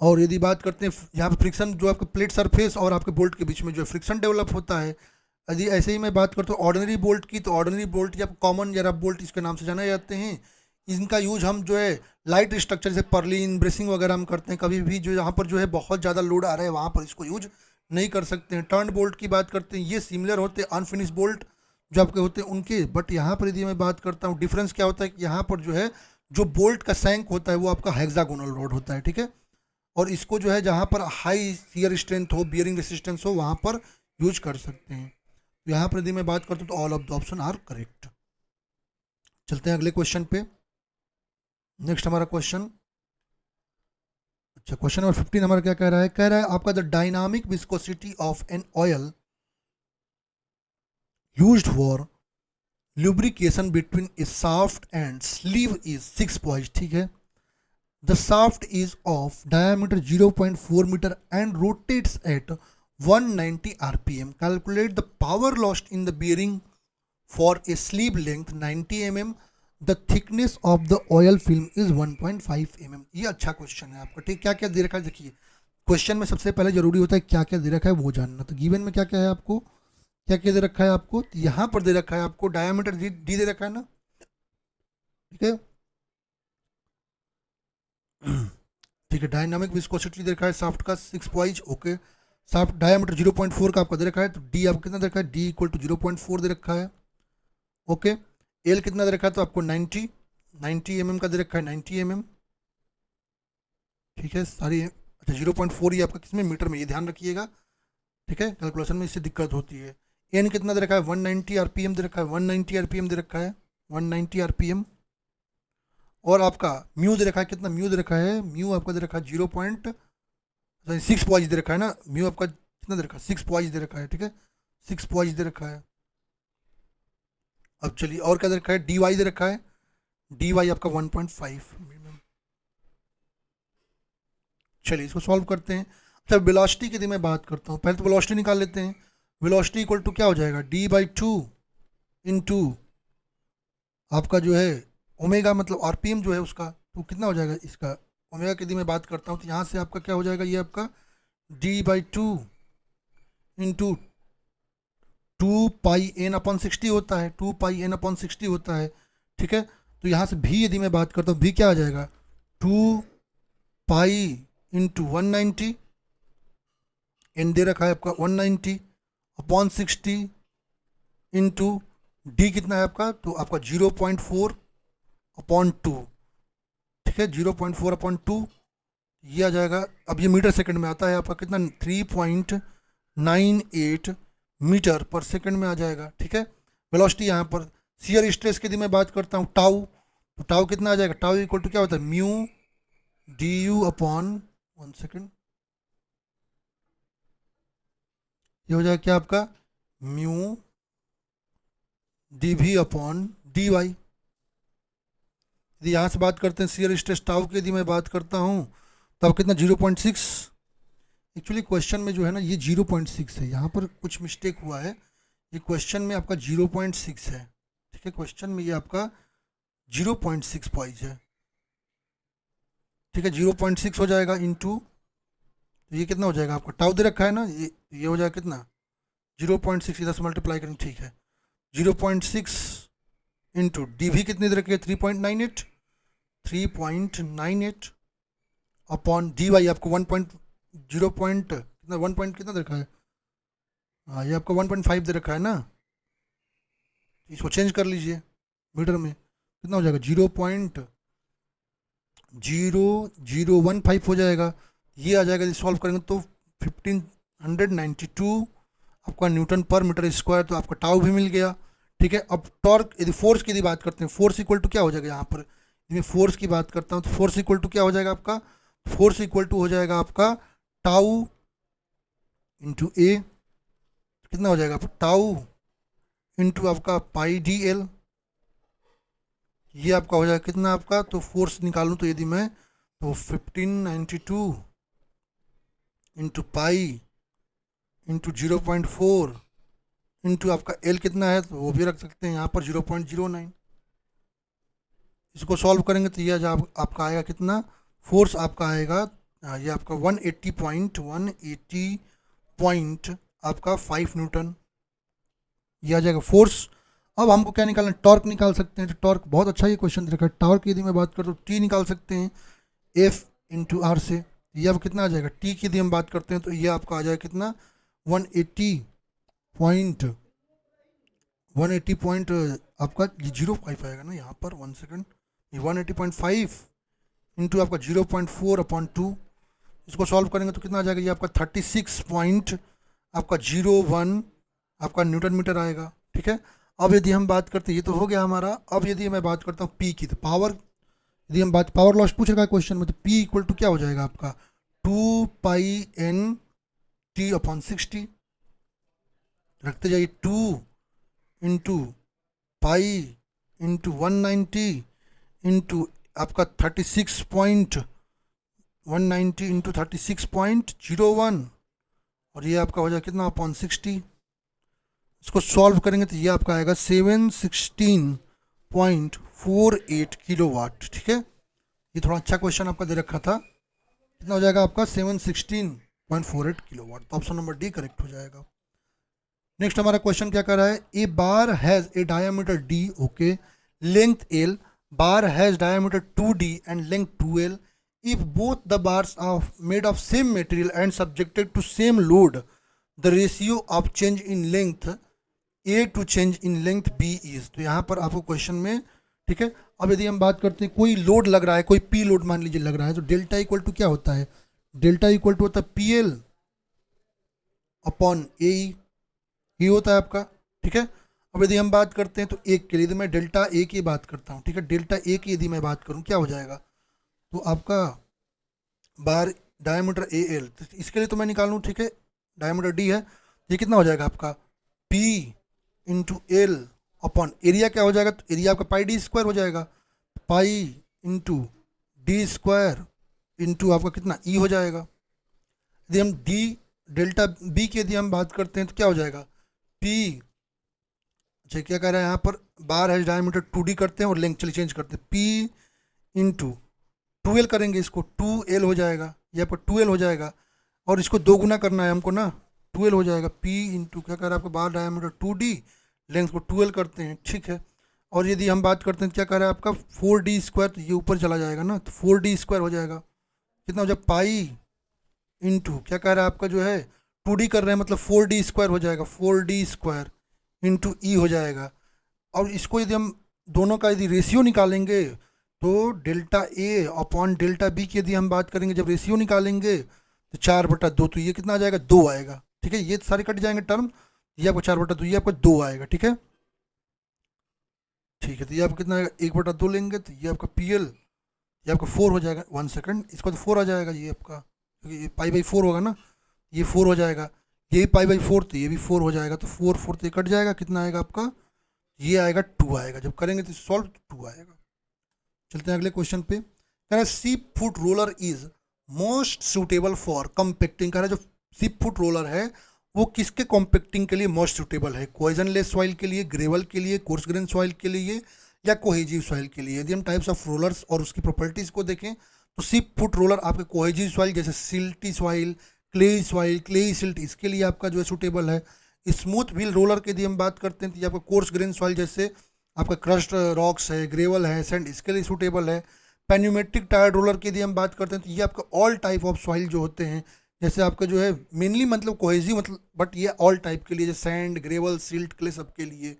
और यदि बात करते हैं यहाँ पे फ्रिक्शन जो आपके प्लेट सरफेस और आपके बोल्ट के बीच में जो फ्रिक्शन डेवलप होता है, यदि ऐसे ही मैं बात करता हूँ ऑर्डिनरी बोल्ट की, तो ऑर्डिनरी बोल्ट या कॉमन या रफ बोल्ट इसके नाम से जाने जाते हैं। इनका यूज हम जो है लाइट स्ट्रक्चर जैसे पर्लिन ब्रेसिंग वगैरह हम करते हैं, कभी भी जो यहाँ पर जो है बहुत ज़्यादा लोड आ रहा है वहाँ पर इसको यूज नहीं कर सकते हैं। टर्न बोल्ट की बात करते हैं, ये सिमिलर होते हैं अनफिनिश बोल्ट जो आपके होते हैं उनके, बट यहाँ पर यदि मैं बात करता हूँ डिफरेंस क्या होता है कि यहाँ पर जो है जो बोल्ट का सैंक होता है वो आपका हेक्सागोनल रोड होता है, ठीक है। और इसको जो है जहाँ पर हाई शियर स्ट्रेंथ हो, बियरिंग रेसिस्टेंस हो, वहाँ पर यूज कर सकते हैं। तो यहाँ पर यदि मैं बात करता हूँ तो all of the option are correct. चलते हैं अगले क्वेश्चन पे। नेक्स्ट हमारा क्वेश्चन, अच्छा क्वेश्चन नंबर 15 हमारा क्या कह रहा है, कह रहा है आपका the dynamic viscosity of an oil used for lubrication between a shaft and sleeve is 6 points, ठीक है। The shaft is of diameter 0.4 meter and rotates at 190 rpm. Calculate the power lost in the bearing for a sleeve length 90 mm. The thickness of the oil film is 1.5 mm. ये अच्छा question है आपका, ठीक। क्या क्या दे रखा है देखिए, क्वेश्चन में सबसे पहले जरूरी होता है क्या क्या दे रखा है वो जानना। तो गिवन में क्या क्या है आपको, क्या क्या दे रखा है आपको, तो यहाँ पर दे रखा है आपको डायमीटर डी दे रखा है ना, ठीक है। ठीक है, डायनामिक विस्कोसिटी दे रखा है शाफ्ट का 6 पॉइंट, ओके। शाफ्ट डायमीटर 0.4 का आपका दे रखा है, तो डी आपको कितना दे रखा है, डी इक्वल टू 0.4 दे रखा है, ओके। एल कितना दे रखा है, तो आपको 90 एम का दे रखा है, 90 mm, ठीक है। सारी अच्छा 0.4 ये आपका किसमें, मीटर में, ये ध्यान रखिएगा, ठीक है। कैलकुलेशन में इससे दिक्कत होती है। एन कितना दे रखा है, 190 आरपीएम दे रखा है, 190 आरपीएम दे रखा है, 190 आरपीएम। और आपका म्यू दे रखा है, कितना म्यू दे रखा है, म्यू आपका दे रखा है 0.6 पॉइंट दे रखा है ना, म्यू आपका कितना दे रखा है, 6 पॉइंट दे रखा है, ठीक है, 6 पॉइंट दे रखा है। अब चलिए और क्या दे रखा है, डी वाई दे रखा है, डी वाई आपका 1.5। चलिए इसको सॉल्व करते हैं। अच्छा वेलोसिटी की यदि मैं बात करता हूँ, पहले तो वेलोसिटी निकाल लेते हैं। वेलोसिटी इक्वल टू क्या हो जाएगा, d/2 इंटू आपका जो है ओमेगा, मतलब आरपीएम जो है उसका, तो कितना हो जाएगा इसका, ओमेगा की यदि मैं बात करता हूँ तो यहाँ से आपका क्या हो जाएगा, ये आपका d/2 इंटू 2πn/60 होता है, 2πn/60 होता है, ठीक है। तो यहाँ से भी यदि मैं बात करता हूँ, भी क्या आ जाएगा, 2π इंटू 190, एन दे रखा है आपका 190/60 इंटू डी कितना है आपका, तो आपका 0.4/2, ठीक है, 0.4/2 ये आ जाएगा। अब ये मीटर सेकंड में आता है आपका कितना, 3.98 मीटर पर सेकंड में आ जाएगा, ठीक है। वेलोसिटी यहाँ पर शियर स्ट्रेस की यदि मैं बात करता हूँ टाउ, तो टाउ कितना आ जाएगा, टाउ इक्वल टू क्या होता है, mu D U upon 1 second, ये हो जाएगा क्या आपका, mu D V upon D Y. यदि यहाँ से बात करते हैं शियर स्ट्रेस टाउ की यदि मैं बात करता हूँ तो अब कितना 0.6, एक्चुअली क्वेश्चन में जो है ना ये 0.6 है, यहाँ पर कुछ मिस्टेक हुआ है, ये क्वेश्चन में आपका 0.6 है, ठीक है। क्वेश्चन में ये आपका 0.6 पॉइंट है, ठीक है। 0.6 हो जाएगा इंटू, तो ये कितना हो जाएगा आपका, टाउ दे रखा है ना, ये हो जाएगा कितना 0.6, इधर से मल्टीप्लाई करेंगे, ठीक है। 0.6 इंटू डी भी कितने दे रखे, 3.98 अपॉन डी वाई आपको 1 पॉइंट 0 पॉइंट कितना 1 पॉइंट कितना दे रखा है, हाँ ये आपका 1.5 दे रखा है ना, इसको चेंज कर लीजिए मीटर में, कितना हो जाएगा 0.0015 हो जाएगा। ये आ जाएगा, सॉल्व करेंगे तो 1592 आपका न्यूटन पर मीटर स्क्वायर, तो आपका टाउ भी मिल गया। ठीक है, अब टॉर्क, यदि फोर्स की यदि बात करते हैं, फोर्स इक्वल टू क्या हो जाएगा यहाँ पर, यदि फोर्स की बात करता हूँ तो फोर्स इक्वल टू क्या हो जाएगा आपका, फोर्स इक्वल टू हो जाएगा आपका टाउ इंटू ए, कितना हो जाएगा आपका टाउ इंटू आपका पाई डी एल, ये आपका हो जाएगा कितना आपका, तो फोर्स निकालूँ तो यदि मैं, तो 1592 इंटू पाई इंटू 0.4 इंटू आपका एल कितना है, तो वो भी रख सकते हैं यहाँ पर 0.09। इसको सॉल्व करेंगे तो ये आपका आएगा कितना, फोर्स आपका आएगा, ये आपका 180 पॉइंट आपका 5 न्यूटन, ये आ जाएगा फोर्स। अब हमको क्या निकालना है, टॉर्क निकाल सकते हैं। तो टॉर्क, बहुत अच्छा ये क्वेश्चन दे रखा है। टॉर्क की यदि मैं बात करूँ तो टी निकाल सकते हैं एफ इंटू आर से, ये अब कितना आ जाएगा, टी की यदि हम बात करते हैं तो ये आपका आ जाएगा कितना 180 पॉइंट आपका 0.5 आएगा ना यहाँ पर, 1 सेकेंड, ये 180.5 इंटू आपका 0.4/2, इसको सॉल्व करेंगे तो कितना आ जाएगा, ये आपका 36 पॉइंट आपका 01 आपका न्यूटन मीटर आएगा। ठीक है, अब यदि हम बात करते हैं, ये तो हो गया हमारा। अब यदि मैं बात करता हूँ पी की, तो पावर, यदि हम बात पावर लॉस पूछ रखा है क्वेश्चन में, तो पी इक्वल टू क्या हो जाएगा आपका 2πN/T/60, रखते जाइए 2 इंटू पाई इंटू 190 इंटू आपका 36.190 इंटू 36.01, और ये आपका हो जाएगा कितना अपॉन 60। इसको सॉल्व करेंगे तो ये आपका आएगा 716.48 किलोवाट। ठीक है, ये थोड़ा अच्छा क्वेश्चन आपका दे रखा था, कितना हो जाएगा आपका 716.48 किलोवाट, तो ऑप्शन नंबर डी करेक्ट हो जाएगा। नेक्स्ट हमारा क्वेश्चन क्या कर रहा है, a bar has a diameter D, okay, length L, bar has diameter 2d and length 2l, if both the bars are made of same material and subjected to same load, the ratio of change in length a to change in length b is, तो यहाँ पर आपको question में, ठीक है, अब यदि हम बात करते हैं कोई लोड लग रहा है, कोई पी लोड मान लीजिए लग रहा है, तो डेल्टा इक्वल टू क्या होता है, डेल्टा इक्वल टू होता है पी एल अपॉन ए, ये होता है आपका। ठीक है, अब यदि हम बात करते हैं तो एक के लिए, यदि मैं डेल्टा ए की बात करता हूँ, ठीक है, डेल्टा ए की यदि मैं बात करूँ क्या हो जाएगा, तो आपका बार डायमीटर ए एल, तो इसके लिए तो मैं निकालूँ, ठीक है, डायमीटर डी है, ये कितना हो जाएगा आपका P into L upon area क्या हो जाएगा, तो एरिया आपका पाई डी स्क्वायर हो जाएगा, pi into D square into आपका कितना ई हो जाएगा। यदि हम डी डेल्टा बी की यदि हम बात करते हैं तो क्या हो जाएगा पी, अच्छा क्या कह रहा है यहाँ पर, बार है डायमीटर 2d करते हैं और लेंथ चलिए चेंज करते हैं, पी इंटू 2l करेंगे, इसको 2l हो जाएगा, ये आपका 2l हो जाएगा, और इसको दो गुना करना है हमको ना, 2l हो जाएगा, p इंटू क्या कह रहा है आपका बार डायमीटर 2d, लेंथ को 2l करते हैं। ठीक है, और यदि हम बात करते हैं क्या कह रहा है आपका 4d स्क्वायर, तो ये ऊपर चला जाएगा ना, तो 4d स्क्वायर हो जाएगा, कितना हो जाएगा पाई इंटू क्या कह रहा है आपका जो है 2d कर रहे हैं मतलब 4d स्क्वायर हो जाएगा, 4d स्क्वायर इंटू ई हो जाएगा। और इसको यदि हम दोनों का यदि रेशियो निकालेंगे तो delta A upon delta B की यदि हम बात करेंगे, जब रेशियो निकालेंगे तो 4/2, तो ये कितना आ जाएगा 2 आएगा। ठीक है, ये सारे कट जाएंगे टर्म, ये आपको 4/2, ये आपको 2 आएगा। ठीक है, ठीक है, तो ये आपको कितना आएगा 1/2 लेंगे तो ये आपका पी एल, ये आपका 4 हो जाएगा, 1 सेकंड, इसको तो 4 आ जाएगा, ये आपका क्योंकि ये π/4 होगा ना, ये 4 हो जाएगा, ये π/4 तो ये भी 4 हो जाएगा, तो 4 तो ये कट जाएगा, कितना आएगा आपका, ये आएगा 2 आएगा, जब करेंगे तो सॉल्व 2 आएगा। चलते हैं अगले क्वेश्चन पे, कह रहा है सीप foot roller is most suitable for compacting, कह रहा है जो सीप फुट रोलर है वो किसके कॉम्पैक्टिंग के लिए मोस्ट सुटेबल है, कोहेजनलेस सॉइल के लिए, ग्रेवल के लिए, कोर्स ग्रेन सॉइल के लिए, या कोहेजिव सॉइल के लिए। यदि हम टाइप्स ऑफ रोलर्स और उसकी प्रॉपर्टीज़ को देखें तो सीप फुट रोलर आपके कोहेजिव सॉइल जैसे सिल्टी सॉइल, क्ले सिल्ट, इसके लिए आपका जो है सूटेबल है। स्मूथ व्हील रोलर की यदि हम बात करते हैं तो ये आपका कोर्स ग्रेन सॉइल जैसे आपका क्रस्ट रॉक्स है, ग्रेवल है, सैंड, इसके लिए सूटेबल है। पेन्यूमेट्रिक टायर रोलर की यदि हम बात करते हैं तो ये आपका ऑल टाइप ऑफ सॉइल जो होते हैं, जैसे आपका जो है मेनली मतलब कोहेसिव मतलब, बट ये ऑल टाइप के लिए, जैसे सैंड, ग्रेवल, सिल्ट, क्ले सबके लिए।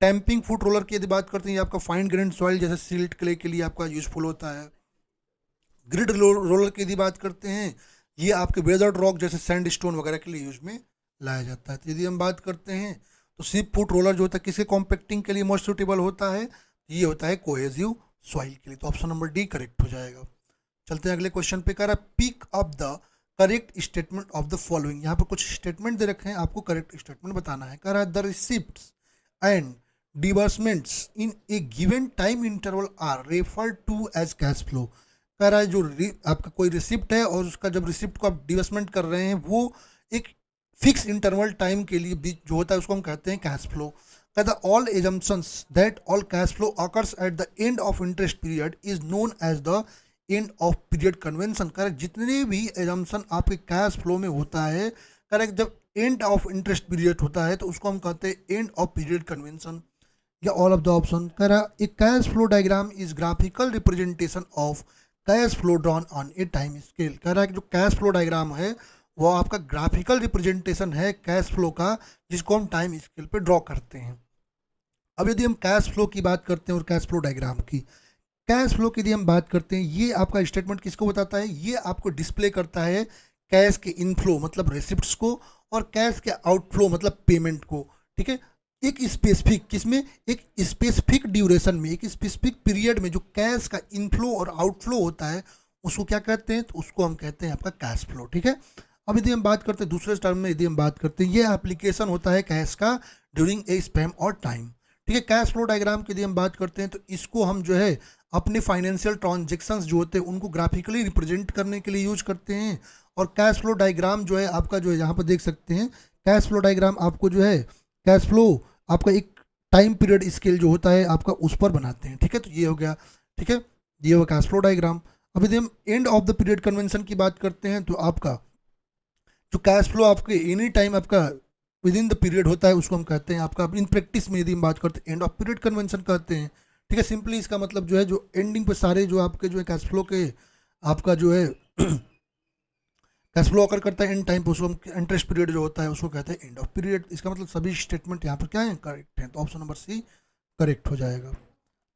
टैंपिंग फुट रोलर की यदि बात करते हैं, ये आपका फाइन ग्रेन सॉइल जैसे सिल्ट, क्ले के लिए आपका यूजफुल होता है। ग्रिड रोलर की यदि बात करते हैं, ये आपके वेदर्ड रॉक जैसे सैंड स्टोन वगैरह के लिए यूज में लाया जाता है। तो यदि हम बात करते हैं तो सिप फुट रोलर जो होता है किसके कॉम्पैक्टिंग के लिए मोस्ट सुटेबल होता है, ये होता है कोहेसिव सॉइल के लिए। तो ऑप्शन नंबर डी करेक्ट हो जाएगा। चलते हैं अगले क्वेश्चन पे। कह रहा है pick up the correct statement of the following. यहाँ पर कुछ स्टेटमेंट दे रखे हैं, आपको करेक्ट स्टेटमेंट बताना है। कह रहा है the receipts and disbursements in a given time interval are referred to as cash flow. कह रहा है जो आपका कोई रिसिप्ट है और उसका जब रिसिप्ट को आप डिबर्समेंट कर रहे हैं वो एक फिक्स इंटरवल टाइम के लिए बीच जो होता है उसको हम कहते हैं कैश फ्लो। कहता है all assumptions that all cash flow occurs at the end of interest period is known as the end of period convention. Correct, जितने भी एजम्पशन आपके कैश फ्लो में होता है, करेक्ट, जब एंड ऑफ इंटरेस्ट पीरियड होता है तो उसको हम कहते हैं एंड ऑफ पीरियड कन्वेंशन, या ऑल ऑफ द ऑप्शन। कह रहा a cash flow diagram is graphical representation of cash flow drawn on a time scale. कह रहा है कि जो कैश फ्लो डायग्राम है वो आपका ग्राफिकल रिप्रेजेंटेशन है कैश फ्लो का, जिसको हम टाइम स्केल पे ड्रॉ करते हैं। अब यदि हम कैश फ्लो की बात करते हैं और कैश फ्लो डायग्राम की, कैश फ्लो की यदि हम बात करते हैं, ये आपका स्टेटमेंट किसको बताता है, ये आपको डिस्प्ले करता है कैश के इनफ्लो मतलब रिसिप्ट्स को और कैश के आउटफ्लो मतलब पेमेंट को। ठीक है, एक स्पेसिफिक किसमें, एक स्पेसिफिक ड्यूरेशन में, एक स्पेसिफिक पीरियड में जो कैश का इनफ्लो और आउटफ्लो होता है उसको क्या कहते हैं, तो उसको हम कहते हैं आपका कैश फ्लो। ठीक है, अब यदि हम बात करते हैं दूसरे टर्म में, यदि हम बात करते हैं, ये एप्लीकेशन होता है कैश का ड्यूरिंग ए स्पैम और टाइम। ठीक है, कैश फ्लो डायग्राम की यदि हम बात करते हैं तो इसको हम जो है अपने फाइनेंशियल ट्रांजेक्शन्स जो होते हैं उनको ग्राफिकली रिप्रेजेंट करने के लिए यूज करते हैं। और कैश फ्लो डायग्राम जो है आपका जो है यहाँ पर देख सकते हैं, कैश फ्लो डायग्राम आपको जो है कैश फ्लो आपका एक टाइम पीरियड स्केल जो होता है आपका उस पर बनाते हैं। ठीक है, तो ये हो गया। ठीक है, ये हो कैश फ्लो डायग्राम। अब यदि हम end of the period convention की बात करते हैं तो आपका जो कैश फ्लो आपके एनी टाइम आपका विद इन द पीरियड होता है उसको हम कहते हैं आपका, इन प्रैक्टिस में यदि हम बात करते हैं एंड ऑफ पीरियड कन्वेंशन कहते हैं। ठीक है, सिंपली इसका मतलब जो है जो एंडिंग पे सारे जो आपके जो है कैश फ्लो के आपका जो है कैश फ्लो अकर करता है एंड टाइम पे, उसको हम इंटरेस्ट पीरियड जो होता है उसको कहते हैं एंड ऑफ पीरियड। इसका मतलब सभी स्टेटमेंट यहाँ पर क्या है, करेक्ट है। तो ऑप्शन नंबर सी करेक्ट हो जाएगा।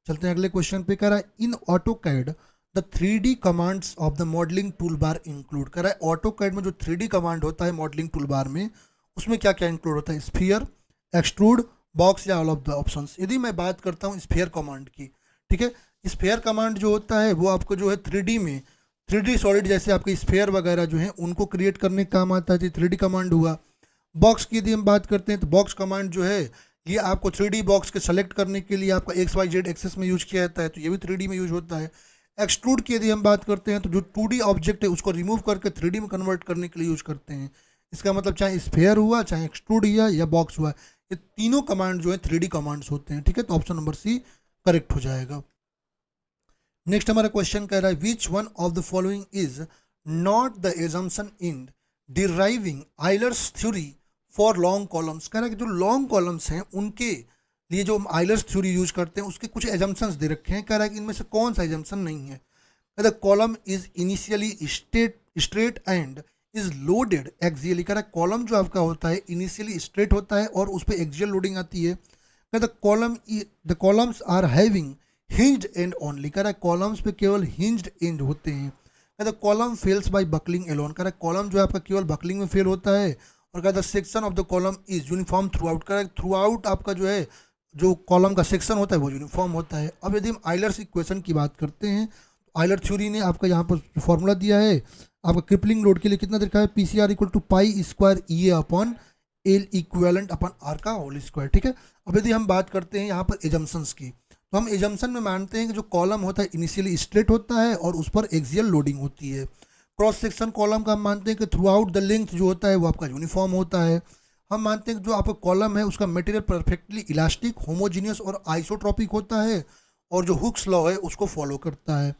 चलते हैं अगले क्वेश्चन पे। कह रहा है in AutoCAD the 3D commands of the modelling tool bar include. कह रहा है ऑटो कैड में जो 3D कमांड होता है मॉडलिंग टूल बार में, उसमें क्या क्या इंक्लूड होता है, स्फीयर, एक्सट्रूड, बॉक्स या ऑल ऑफ द ऑप्शंस। यदि मैं बात करता हूँ स्फीयर कमांड की, ठीक है, स्फीयर कमांड जो होता है वो आपको जो है 3D में 3D सॉलिड जैसे आपके स्फीयर वगैरह जो है उनको क्रिएट करने का काम आता है, 3D कमांड हुआ। बॉक्स की यदि हम बात करते हैं तो बॉक्स कमांड जो है ये आपको 3D बॉक्स के सेलेक्ट करने के लिए आपका XYZ एक्सेस में यूज किया जाता है, तो ये भी 3D में यूज होता है। एक्सट्रूड की यदि हम बात करते हैं तो जो 2D ऑब्जेक्ट है उसको रिमूव करके 3D में कन्वर्ट करने के लिए यूज करते हैं। इसका मतलब चाहे स्फीयर हुआ, चाहे एक्सट्रूड हुआ या बॉक्स हुआ, ये तीनों कमांड जो है 3D कमांड्स होते हैं। ठीक है, तो ऑप्शन नंबर सी करेक्ट हो जाएगा। नेक्स्ट हमारा क्वेश्चन कह रहा है which one of the following is not the assumption in deriving Euler's theory for long columns. कह रहा है कि जो लॉन्ग कॉलम्स हैं उनके लिए जो हम आइलर्स थ्योरी यूज करते हैं उसके कुछ एजम्पशंस दे रखे हैं। कह रहा है कि इनमें से कौन सा एजम्पशन नहीं है। कहता है column is initially straight and is loaded axially. कह रहा है कॉलम जो आपका होता है इनिशियली स्ट्रेट होता है और उस पर एक्सियल लोडिंग आती है। कहता है column the columns are having hinged end only. कह रहा है कॉलम्स पे केवल हिंज्ड एंड होते हैं। कहता है column fails by buckling alone. कह रहा है कॉलम जो है आपका केवल बकलिंग में फेल होता है। और कहता है section of the column is uniform through out. कह रहा है थ्रू आउट आपका जो है जो कॉलम का सेक्शन होता है वो यूनिफॉर्म होता है। अब यदि हम आइलर्स इक्वेशन की बात करते हैं, आइलर थ्योरी ने आपका यहाँ पर फॉर्मूला दिया है आपका क्रिपलिंग लोड के लिए कितना दिखा है, PCR equal to pi square EA upon L equivalent upon R का होल स्क्वायर। ठीक है, अब यदि हम बात करते हैं यहाँ पर एजम्पशंस की, तो हम एजम्पशन में मानते हैं कि जो कॉलम होता है इनिशियली स्ट्रेट होता है और उस पर एक्सियल लोडिंग होती है। क्रॉस सेक्शन कॉलम का हम मानते हैं कि थ्रू आउट द लेंथ जो होता है वो आपका यूनिफॉर्म होता है। हम मानते हैं कि जो आपका कॉलम है उसका मटेरियल परफेक्टली इलास्टिक, होमोजीनियस और आइसोट्रॉपिक होता है और जो हुक्स लॉ है उसको फॉलो करता है।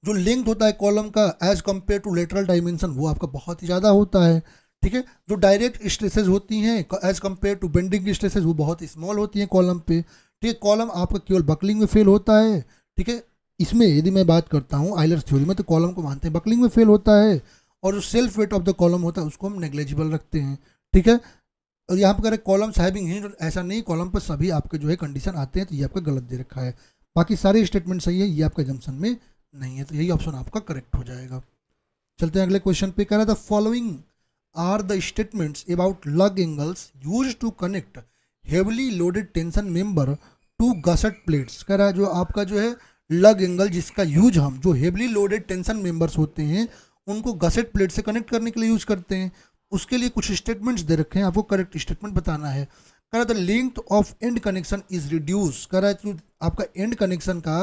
जो लेंथ होता है कॉलम का as compare to lateral dimension वो आपका बहुत ही ज़्यादा होता है। ठीक है, जो डायरेक्ट स्ट्रेसेस होती हैं as compare to bending stresses वो बहुत स्मॉल होती हैं कॉलम पे। ठीक है, कॉलम आपका केवल बकलिंग में फेल होता है। ठीक है, इसमें यदि मैं बात करता हूँ आइलर्स थ्योरी में तो कॉलम को मानते हैं बकलिंग में फेल होता है और जो self weight of the column होता है उसको हम नेग्लेजिबल रखते हैं, ठीक है। और यहाँ पर करें कॉलम्स हैविंग हिंज, ऐसा नहीं, कॉलम पर सभी आपके जो है कंडीशन आते हैं, तो ये आपका गलत दे रखा है। बाकी सारे स्टेटमेंट सही है, ये आपका जंक्शन में नहीं है, तो यही ऑप्शन आपका करेक्ट हो जाएगा। चलते हैं अगले क्वेश्चन पे। कह रहा था following are the statements about lug angles use to connect heavily loaded tension member to gusset plates. कह रहा है जो आपका जो है लग एंगल जिसका यूज हम जो हेवली लोडेड टेंशन मेंबर्स होते हैं उनको गसेट प्लेट से कनेक्ट करने के लिए यूज करते हैं, उसके लिए कुछ स्टेटमेंट्स दे रखे हैं, आपको करेक्ट स्टेटमेंट बताना है। कह रहा था length of and connection is reduce. कह रहा है जो आपका एंड कनेक्शन का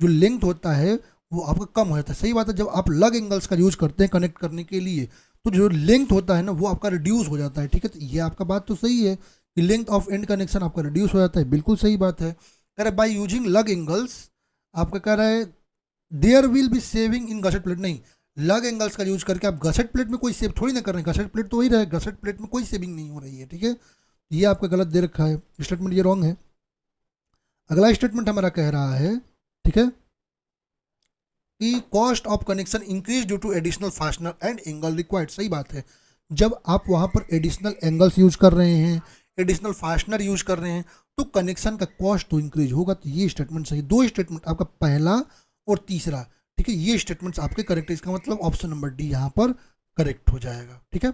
जो लेंथ होता है वो आपका कम हो जाता है। सही बात है, जब आप लग एंगल्स का यूज करते हैं कनेक्ट करने के लिए तो जो लेंथ होता है ना वो आपका रिड्यूस हो जाता है, ठीक है। तो ये आपका बात तो सही है कि लेंथ ऑफ एंड कनेक्शन आपका रिड्यूस हो जाता है, बिल्कुल सही बात है। कह रहा है बाई यूजिंग लग एंगल्स, आपका कह रहा है there will be saving in gusset plate. नहीं, लग एंगल्स का यूज करके आप गसेट प्लेट में कोई सेव थोड़ी ना कर रहे हैं, गसेट प्लेट तो वही रहे, गसेट प्लेट में कोई सेविंग नहीं हो रही है, ठीक है। ये आपका गलत दे रखा है, स्टेटमेंट ये रॉन्ग है। अगला स्टेटमेंट हमारा कह रहा है, ठीक है, कि cost of connection increase due to additional fastener and angle required. सही बात है, जब आप वहाँ पर एडिशनल एंगल्स यूज कर रहे हैं, एडिशनल फास्टनर यूज कर रहे हैं तो कनेक्शन का कॉस्ट तो इंक्रीज होगा। तो ये स्टेटमेंट सही, दो स्टेटमेंट आपका पहला और तीसरा, ठीक है, ये स्टेटमेंट्स आपके करेक्ट है। इसका मतलब ऑप्शन नंबर डी यहाँ पर करेक्ट हो जाएगा, ठीक है।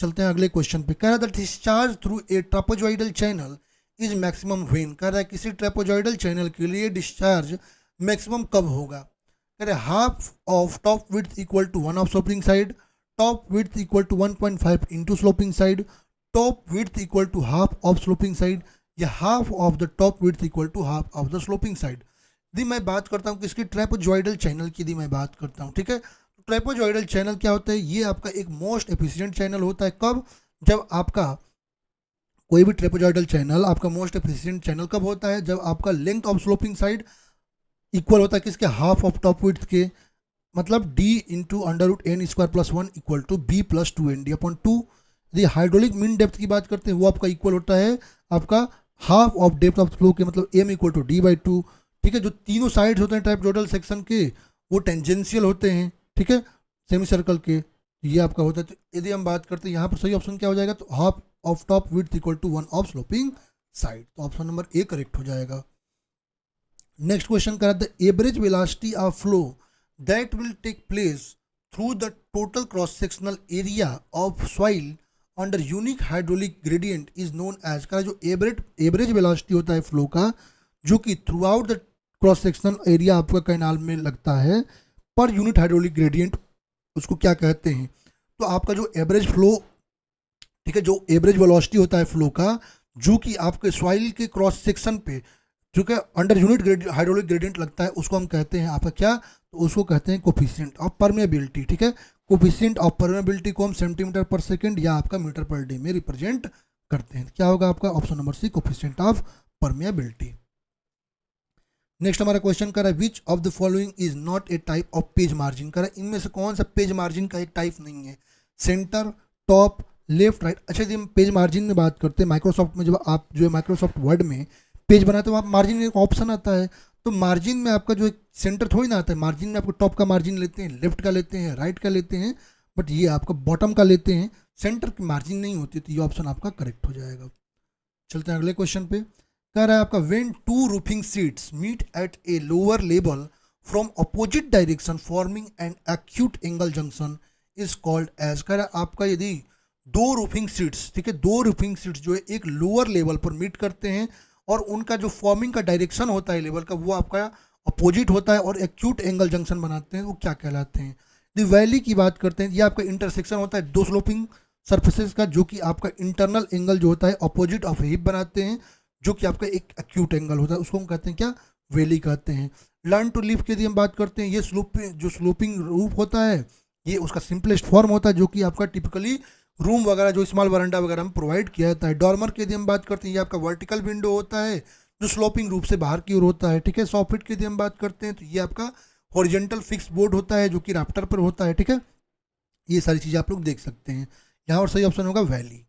चलते हैं अगले क्वेश्चन पे। कह रहा था discharge through a trapezoidal channel is maximum when. कह रहा है किसी ट्रापेजॉइडल चैनल के लिए डिस्चार्ज मैक्सिमम कब होगा। कह रहे half of top width equal to 1 of sloping side, top width equal to 1.5 into sloping side, top width equal to half of sloping side, या half of the top width equal to half of the sloping side. यदि मैं बात करता हूँ किसकी, trapezoidal channel की यदि मैं बात करता हूँ, ठीक है। ट्रेपेजॉइडल चैनल क्या होता है, ये आपका एक मोस्ट एफिशिएंट चैनल होता है। कब, जब आपका कोई भी ट्रेपेजॉइडल चैनल आपका मोस्ट एफिशिएंट चैनल कब होता है, जब आपका length of sloping side equal होता है किसके, हाफ ऑफ टॉप विड्थ के, मतलब d into under root N square plus 1 equal to B plus 2nd/2। यदि हाइड्रोलिक मीन डेप्थ की बात करते हैं वो आपका इक्वल होता है आपका half of depth of flow के, मतलब m इक्वल टू d/2, ठीक है। जो तीनों साइड्स होते हैं ट्रापेजॉइडल सेक्शन के वो टेंजेंशियल होते हैं, ठीक है, सेमी सर्कल के, ये आपका होता है। तो यदि हम बात करते हैं यहाँ पर सही ऑप्शन क्या हो जाएगा, तो half of top width equal to 1 of sloping side, तो ऑप्शन नंबर ए करेक्ट हो जाएगा। नेक्स्ट क्वेश्चन करा the average velocity of flow that will take place through the total cross sectional area of soil under unique hydraulic gradient is known as. का जो average velocity होता है flow का जो कि through out the cross sectional area आपका canal में लगता है पर यूनिट हाइड्रोलिक ग्रेडियंट, उसको क्या कहते हैं। तो आपका जो एवरेज फ्लो, ठीक है, जो एवरेज वेलोसिटी होता है फ्लो का जो कि आपके सॉइल के क्रॉस सेक्शन पे जो कि अंडर यूनिट हाइड्रोलिक ग्रेडियंट लगता है उसको हम कहते हैं आपका क्या, तो उसको कहते हैं कोफिशिएंट ऑफ परमेबिलिटी, ठीक है। कोफिशिएंट ऑफ परमेबिलिटी को हम सेंटीमीटर पर सेकंड या आपका मीटर पर डे में रिप्रेजेंट करते हैं। क्या होगा आपका option number C, coefficient of permeability. Next हमारा क्वेश्चन कर रहा है which of the following is not a type of page margin. कर रहा है इनमें से कौन सा पेज मार्जिन का एक टाइप नहीं है, सेंटर, टॉप, लेफ्ट, राइट। अच्छा यदि हम पेज मार्जिन में बात करते हैं, माइक्रोसॉफ्ट में जब आप जो है माइक्रोसॉफ्ट वर्ड में पेज बनाते हो वहाँ मार्जिन में एक ऑप्शन आता है, तो मार्जिन में आपका जो एक सेंटर थोड़ी ना आता है, मार्जिन में आपको टॉप का मार्जिन लेते हैं, लेफ्ट का लेते हैं, राइट का लेते हैं, बट ये आपका बॉटम का लेते हैं, सेंटर की मार्जिन नहीं होती, तो ये ऑप्शन आपका करेक्ट हो जाएगा। चलते हैं अगले क्वेश्चन पे। कह रहा है आपका when two roofing sheets meet at a lower level from opposite direction forming an acute angle junction is called as. कह रहा है आपका यदि दो रूफिंग शीट्स, ठीक है, दो रूफिंग शीट्स जो है एक लोअर लेवल पर मीट करते हैं और उनका जो फॉर्मिंग का डायरेक्शन होता है लेवल का वो आपका अपोजिट होता है और एक्यूट एंगल जंक्शन बनाते हैं, वो क्या कहलाते हैं। दी वैली की बात करते हैं, ये आपका इंटरसेक्शन होता है दो स्लोपिंग सर्फेसेस का जो कि आपका इंटरनल एंगल जो होता है अपोजिट ऑफ हिप बनाते हैं, जो कि आपका एक एक्यूट एंगल होता है, उसको हम कहते हैं क्या, वैली कहते हैं। लर्न टू लिव की यदि हम बात करते हैं, ये स्लोपिंग रूफ होता है, ये उसका सिंपलेस्ट फॉर्म होता है जो कि आपका टिपिकली रूम वगैरह जो स्मॉल वरांडा वगैरह में प्रोवाइड किया जाता है। डॉर्मर की यदि हम बात करते हैं, ये आपका वर्टिकल विंडो होता है जो स्लोपिंग रूप से बाहर की ओर होता है, ठीक है। सॉफिट की यदि हम बात करते हैं तो ये आपका हॉरिजॉन्टल फिक्स बोर्ड होता है जो कि राफ्टर पर होता है, ठीक है। ये सारी चीज़ें आप लोग देख सकते हैं यहाँ, और सही ऑप्शन होगा वैली।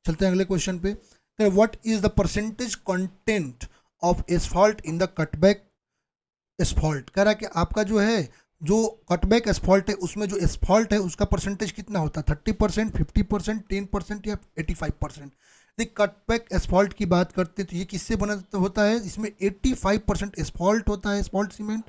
चलते हैं अगले क्वेश्चन पे। What is the percentage content of asphalt in the cutback asphalt. कह रहा है कि आपका जो है जो कटबैक एस्फॉल्ट है उसमें जो एस्फॉल्ट है उसका परसेंटेज कितना होता है, 30%, 50%, 10% या 85%। देखिए कटबैक एस्फॉल्ट की बात करते हैं तो ये किससे बना होता है, इसमें 85% एस्फॉल्ट होता है, एस्फॉल्ट सीमेंट,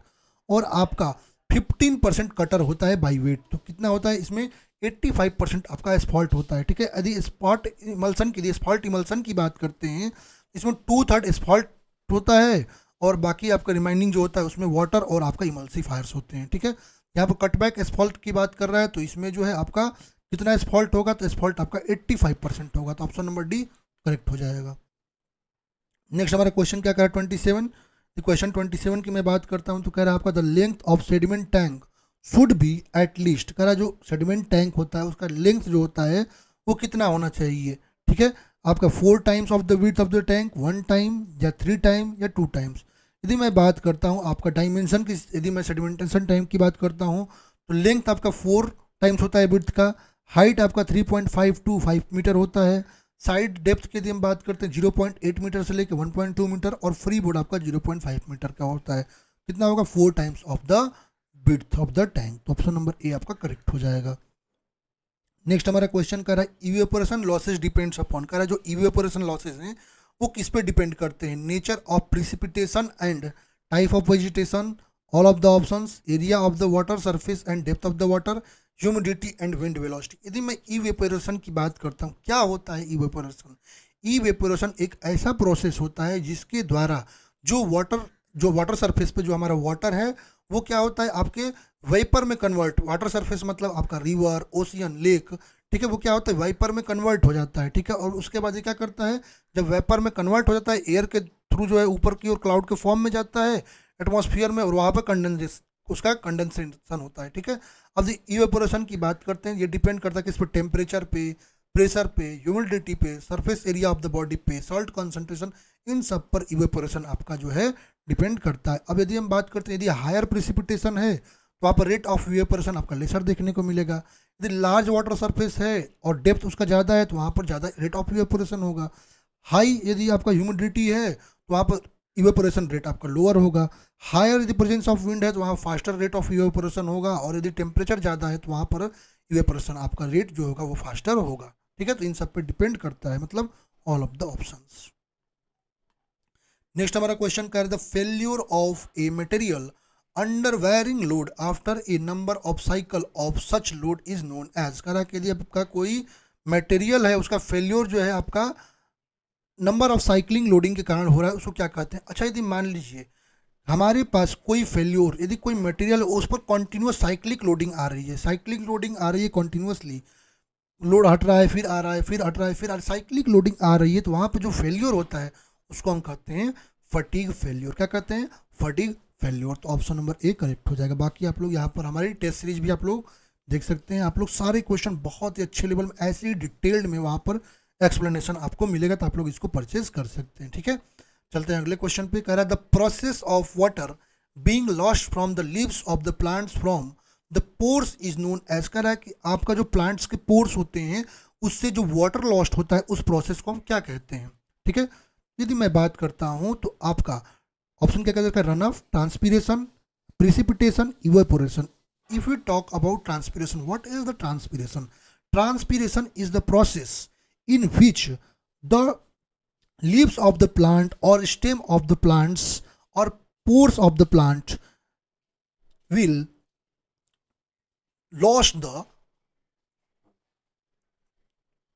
और आपका 15% कटर होता है बाई वेट। तो कितना होता है इसमें, 85% आपका एस्फॉल्ट होता है। ठीक है, यदि स्पॉट इमल्सन की, एस्फॉल्ट इमल्सन की बात करते हैं, इसमें 2/3 एस्फॉल्ट होता है और बाकी आपका रिमाइंडिंग जो होता है उसमें वाटर और आपका इमल्सीफायर्स होते हैं। ठीक है, यहाँ पर कटबैक एस्फॉल्ट की बात कर रहा है तो इसमें जो है आपका कितना एस्फॉल्ट होगा, तो एस्फॉल्ट आपका 85% होगा, तो ऑप्शन नंबर डी करेक्ट हो जाएगा। नेक्स्ट हमारा क्वेश्चन क्या कह रहा है, 27। क्वेश्चन 27 की मैं बात करता हूँ तो कह रहा है आपका the length of sediment tank should be at least, कह रहा है जो सेडिमेंट टैंक होता है उसका लेंथ जो होता है वो कितना होना चाहिए। ठीक है, आपका 4 times of the width of the tank, 1 time या 3 टाइम या 2 टाइम्स। यदि मैं बात करता हूँ आपका डायमेंशन की, यदि मैं सेडिमेंटेशन टैंक की बात करता हूँ तो लेंथ आपका 4 टाइम्स होता है विड्थ का, हाइट आपका 3.525 मीटर होता है, साइड डेप्थ की यदि हम बात करते हैं 0.8 मीटर से लेकर 1.2 मीटर, और फ्री बोर्ड आपका 0.5 मीटर का होता है। कितना होगा, 4 times of the width of the tank. तो ऑप्शन नंबर ए आपका करेक्ट हो जाएगा। नेक्स्ट हमारा क्वेश्चन कर रहा है इवेपोरेशन लॉसेज डिपेंड्स अपॉन, कर रहा है जो इवेपोरेशन लॉसेज हैं वो किस पे डिपेंड करते हैं, nature of precipitation and type of vegetation, all of the options, area of the water surface and depth of the water, humidity and wind velocity. यदि मैं इवेपोरेशन की बात करता हूँ, क्या होता है इवेपोरेशन, इवेपोरेशन एक ऐसा प्रोसेस होता है जिसके द्वारा जो वाटर सरफेस पे जो हमारा वाटर है वो क्या होता है आपके वेपर में कन्वर्ट, वाटर सरफेस मतलब आपका रिवर, ओशियन, लेक, ठीक है, वो क्या होता है वेपर में कन्वर्ट हो जाता है। ठीक है, और उसके बाद ये क्या करता है, जब वेपर में कन्वर्ट हो जाता है एयर के थ्रू जो है ऊपर की ओर क्लाउड के फॉर्म में जाता है एटमॉस्फेयर में, और वहाँ पर उसका कंडेंसेशन होता है। ठीक है, अब इवेपोरेशन की बात करते हैं, ये डिपेंड करता है कि इस पर टेम्परेचर पे, प्रेशर पे, ह्यूमिडिटी पे, surface area of the body पे, सॉल्ट कॉन्सेंट्रेशन, इन सब पर इवेपोरेशन आपका जो है डिपेंड करता है। अब यदि हम बात करते हैं यदि हायर प्रिसिपिटेशन है तो वहाँ पर रेट ऑफ इवेपोरेशन आपका लेसर देखने को मिलेगा, यदि लार्ज वाटर सरफेस है और डेप्थ उसका ज़्यादा है तो वहाँ पर ज़्यादा रेट ऑफ इवेपोरेशन होगा, हाई यदि आपका ह्यूमिडिटी है तो वहाँ पर इवेपोरेशन रेट आपका लोअर होगा, हायर यदि प्रेजेंस ऑफ विंड है तो वहाँ फास्टर रेट ऑफ इवेपोरेशन होगा, और यदि टेम्परेचर ज़्यादा है तो वहाँ पर इवेपोरेशन आपका रेट जो होगा वो फास्टर होगा। ठीक है, तो इन सब पे डिपेंड करता है, मतलब all of the options. Next हमारा क्वेश्चन कर the failure of a material under wearing load after a number of cycle of such load is known as, करा के लिए आपका कोई मटेरियल है उसका फेल्योर जो है आपका नंबर ऑफ साइकिलिंग लोडिंग के कारण हो रहा है उसको क्या कहते हैं। अच्छा, यदि मान लीजिए हमारे पास कोई फेल्योर, यदि कोई मटेरियल उस पर कॉन्टिन्यूस साइक्लिक लोडिंग आ रही है, साइक्लिक लोडिंग आ रही है कॉन्टिन्यूसली, लोड हट रहा है फिर आ रहा है फिर हट रहा है फिर साइक्लिक लोडिंग आ रही है, तो वहाँ पे जो फेल्योर होता है उसको हम कहते हैं फटीग फेल्योर। क्या कहते हैं, फटीग फेल्योर। तो ऑप्शन नंबर ए करेक्ट हो जाएगा। बाकी आप लोग यहाँ पर हमारी टेस्ट सीरीज भी आप लोग देख सकते हैं, आप लोग सारे क्वेश्चन बहुत ही अच्छे लेवल में ऐसे ही डिटेल्ड में वहाँ पर एक्सप्लेनेशन आपको मिलेगा, तो आप लोग इसको परचेज कर सकते हैं। ठीक है, चलते हैं अगले क्वेश्चन पे। कह रहा है the process of water being lost from the leaves of the plants from the pores is known as, कह रहा है कि आपका जो प्लांट्स के पोर्स होते हैं उससे जो वाटर लॉस्ट होता है उस प्रोसेस को हम क्या कहते हैं। ठीक है, यदि मैं बात करता हूं तो आपका ऑप्शन क्या कहता है, run of, transpiration, precipitation, evaporation. If you talk about transpiration, what is the transpiration, transpiration is the process in which the leaves of the plant or stem of the plants or pores of the plant will lose the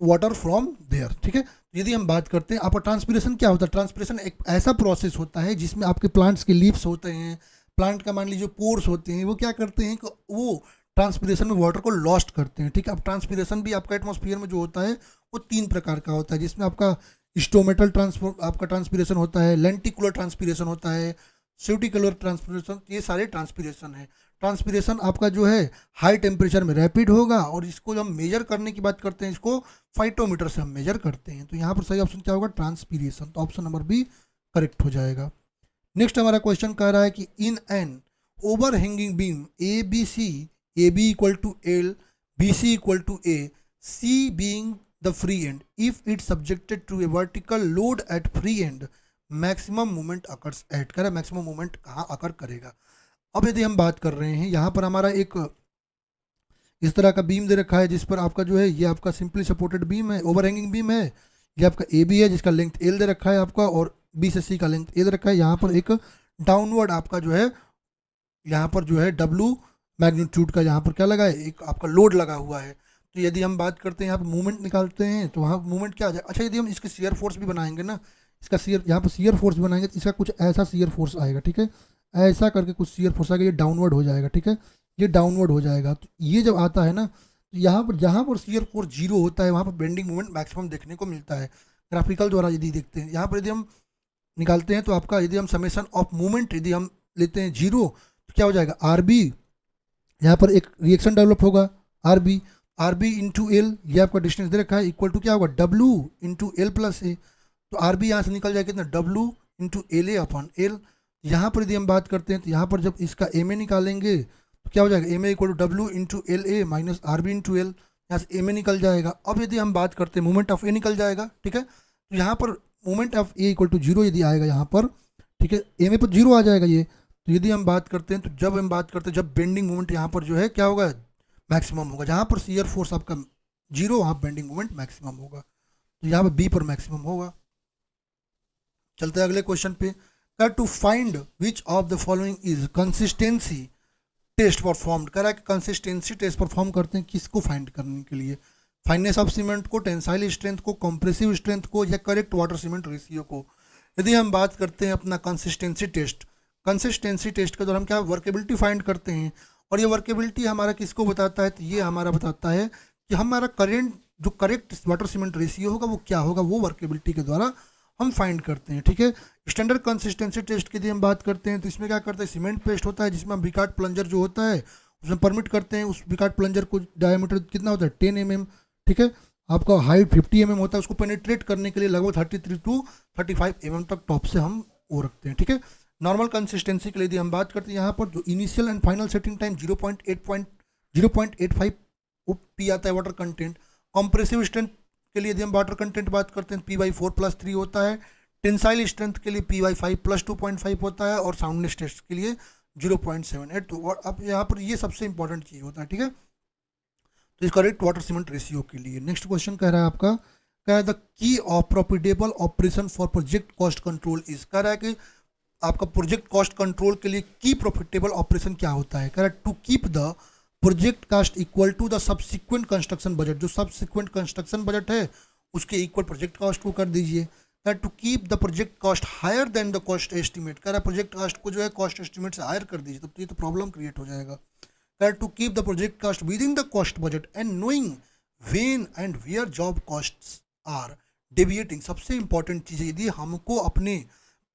water from there. ठीक है, यदि हम बात करते हैं आपका transpiration क्या होता है, ट्रांसपीरेशन एक ऐसा प्रोसेस होता है जिसमें आपके प्लांट्स के लीव्स होते हैं, प्लांट का मान लीजिए पोर्स होते हैं, वो क्या करते हैं कि वो ट्रांसपीरेशन में वाटर को लॉस्ट करते हैं। ठीक है, अब ट्रांसपीरेशन भी आपका एटमॉस्फेयर में जो होता है वो 3 प्रकार का होता है, जिसमें आपका स्टोमेटल आपका ट्रांसपीरेशन होता है, लेंटिकुलर ट्रांसपीरेशन होता है, स्यूटिकुलर ट्रांसपीरेशन, ये सारे ट्रांसपीरेशन है। ट्रांसपीरेशन आपका जो है हाई टेम्परेचर में रैपिड होगा, और इसको जब हम मेजर करने की बात करते हैं इसको फाइटोमीटर से हम मेजर करते हैं। तो यहाँ पर सही ऑप्शन क्या होगा, ट्रांसपीरेशन। तो ऑप्शन नंबर बी करेक्ट हो जाएगा। नेक्स्ट हमारा क्वेश्चन कह रहा है कि in an overhanging beam A B C, A B equal to L, B C equal to A, C being the free end, if it's subjected to a vertical load at free end maximum movement occurs at, कह रहा है maximum movement कहाँ अकर करेगा। अब यदि हम बात कर रहे हैं, यहाँ पर हमारा एक इस तरह का बीम दे रखा है जिस पर आपका जो है ये आपका सिंपली सपोर्टेड बीम है, ओवरहैंगिंग बीम है। ये आपका ए बी है जिसका लेंथ एल दे रखा है आपका, और बी से सी का लेंथ ए दे रखा है। यहाँ पर एक डाउनवर्ड आपका जो है, यहाँ पर जो है डब्लू मैग्नीट्यूड का यहाँ पर क्या लगा है, एक आपका लोड लगा हुआ है। तो यदि हम बात करते हैं यहाँ पर मूवमेंट निकालते हैं तो वहाँ मूवमेंट क्या आ जाए। अच्छा, यदि हम इसके शियर फोर्स भी बनाएंगे ना, इसका शियर यहाँ पर शियर फोर्स भी बनाएंगे तो इसका कुछ ऐसा शियर फोर्स आएगा, ठीक है, ऐसा करके कुछ शियर फोर्स आएगा, ये डाउनवर्ड हो जाएगा, ठीक है, ये डाउनवर्ड हो जाएगा। तो ये जब आता है ना, तो यहाँ पर जहाँ पर शियर फोर्स जीरो होता है वहाँ पर बेंडिंग मोमेंट मैक्सिमम देखने को मिलता है। ग्राफिकल द्वारा यदि देखते हैं, यहाँ पर यदि हम निकालते हैं तो आपका यदि हम समेशन ऑफ मूवमेंट यदि हम लेते हैं जीरो, तो क्या हो जाएगा, आर बी, यहाँ पर एक रिएक्शन डेवलप होगा, आर बी इंटू एल, ये आपका डिस्टेंस दे रखा है, इक्वल टू क्या होगा, डब्लू इंटू एल प्लस ए। तो आर बी यहाँ से निकल जाएगा कितना, डब्लू इंटू एल ए अपॉन एल। यहाँ पर यदि हम बात करते हैं तो यहाँ पर जब इसका एम ए निकालेंगे तो क्या हो जाएगा, M A equal to W into L A minus R B into L, यहाँ से एम ए निकल जाएगा। अब यदि हम बात करते हैं मोमेंट ऑफ ए निकल जाएगा, ठीक है, तो यहाँ पर moment of A equal to zero यदि आएगा यहाँ पर, ठीक है, एम ए पर जीरो आ जाएगा ये। तो यदि हम बात करते हैं तो जब हम बात करते हैं जब बेंडिंग मोमेंट यहाँ पर जो है क्या होगा, मैक्सिमम होगा। जहाँ पर शियर फोर्स आपका जीरो वहाँ बेंडिंग मोमेंट मैक्सिमम होगा, तो यहाँ पर बी पर मैक्सिमम होगा। चलते हैं अगले क्वेश्चन पे। To find which of the following is consistency test performed, कह रहा है कि कंसिस्टेंसी टेस्ट परफॉर्म करते हैं किसको फाइंड करने के लिए, फाइननेस ऑफ सीमेंट को, टेंसाइल स्ट्रेंथ को, कंप्रेसिव स्ट्रेंथ को, या करेक्ट वाटर सीमेंट रेशियो को। यदि हम बात करते हैं अपना कंसिस्टेंसी टेस्ट के दौरान हम क्या वर्केबिलिटी फाइंड करते हैं, और ये वर्केबिलिटी हमारा किसको बताता है, तो ये हमारा बताता है कि हमारा करेंट जो करेक्ट वाटर सीमेंट रेशियो होगा वो क्या होगा, वो वर्केबिलिटी के द्वारा हम फाइंड करते हैं, ठीक है। स्टैंडर्ड कंसिस्टेंसी टेस्ट की यदि हम बात करते हैं तो इसमें क्या करते हैं, सीमेंट पेस्ट होता है जिसमें हम बिकार्ड प्लंजर जो होता है उसमें परमिट करते हैं, उस बिकार्ड प्लंजर को डायमीटर कितना होता है 10 mm, ठीक है, आपका हाइट 50 mm होता है, उसको पेनिट्रेट करने के लिए लगभग 33 टू 35 mm तक टॉप से हम वो रखते हैं, ठीक है। नॉर्मल कंसिस्टेंसी के लिए यदि हम बात करते हैं यहाँ पर जो initial and final setting time 0.85 P आता है वाटर कंटेंट। कॉम्प्रेसिव स्ट्रेंथ के लिए यदि हम वाटर कंटेंट बात करते हैं P/4+3 होता है। टेंसाइल स्ट्रेंथ के लिए P/5+2.5 होता है, और साउंडनेस टेस्ट के लिए 0.78। तो अब यहाँ पर ये सबसे इंपॉर्टेंट चीज़ होता है, ठीक है, तो इस करेक्ट वाटर सीमेंट रेशियो के लिए। नेक्स्ट क्वेश्चन कह रहा है आपका, कह रहा है the key of profitable operation for project cost control is, कह रहा है कि आपका प्रोजेक्ट कॉस्ट कंट्रोल के लिए की प्रॉफिटेबल ऑपरेशन क्या होता है। कह रहा है to keep the project cost equal to the subsequent construction budget, जो सब्सिक्वेंट कंस्ट्रक्शन बजट है उसके इक्वल प्रोजेक्ट कॉस्ट को कर दीजिए। कह रहा है to keep the project cost higher than the cost estimate, कह रहा है प्रोजेक्ट कॉस्ट को जो है कॉस्ट एस्टिमेट से हायर कर दीजिए, तो ये तो प्रॉब्लम क्रिएट हो जाएगा। कह रहा है to keep the project cost within the cost budget and knowing when and where job costs are deviating. सबसे इंपॉर्टेंट चीज़ है, यदि हमको अपने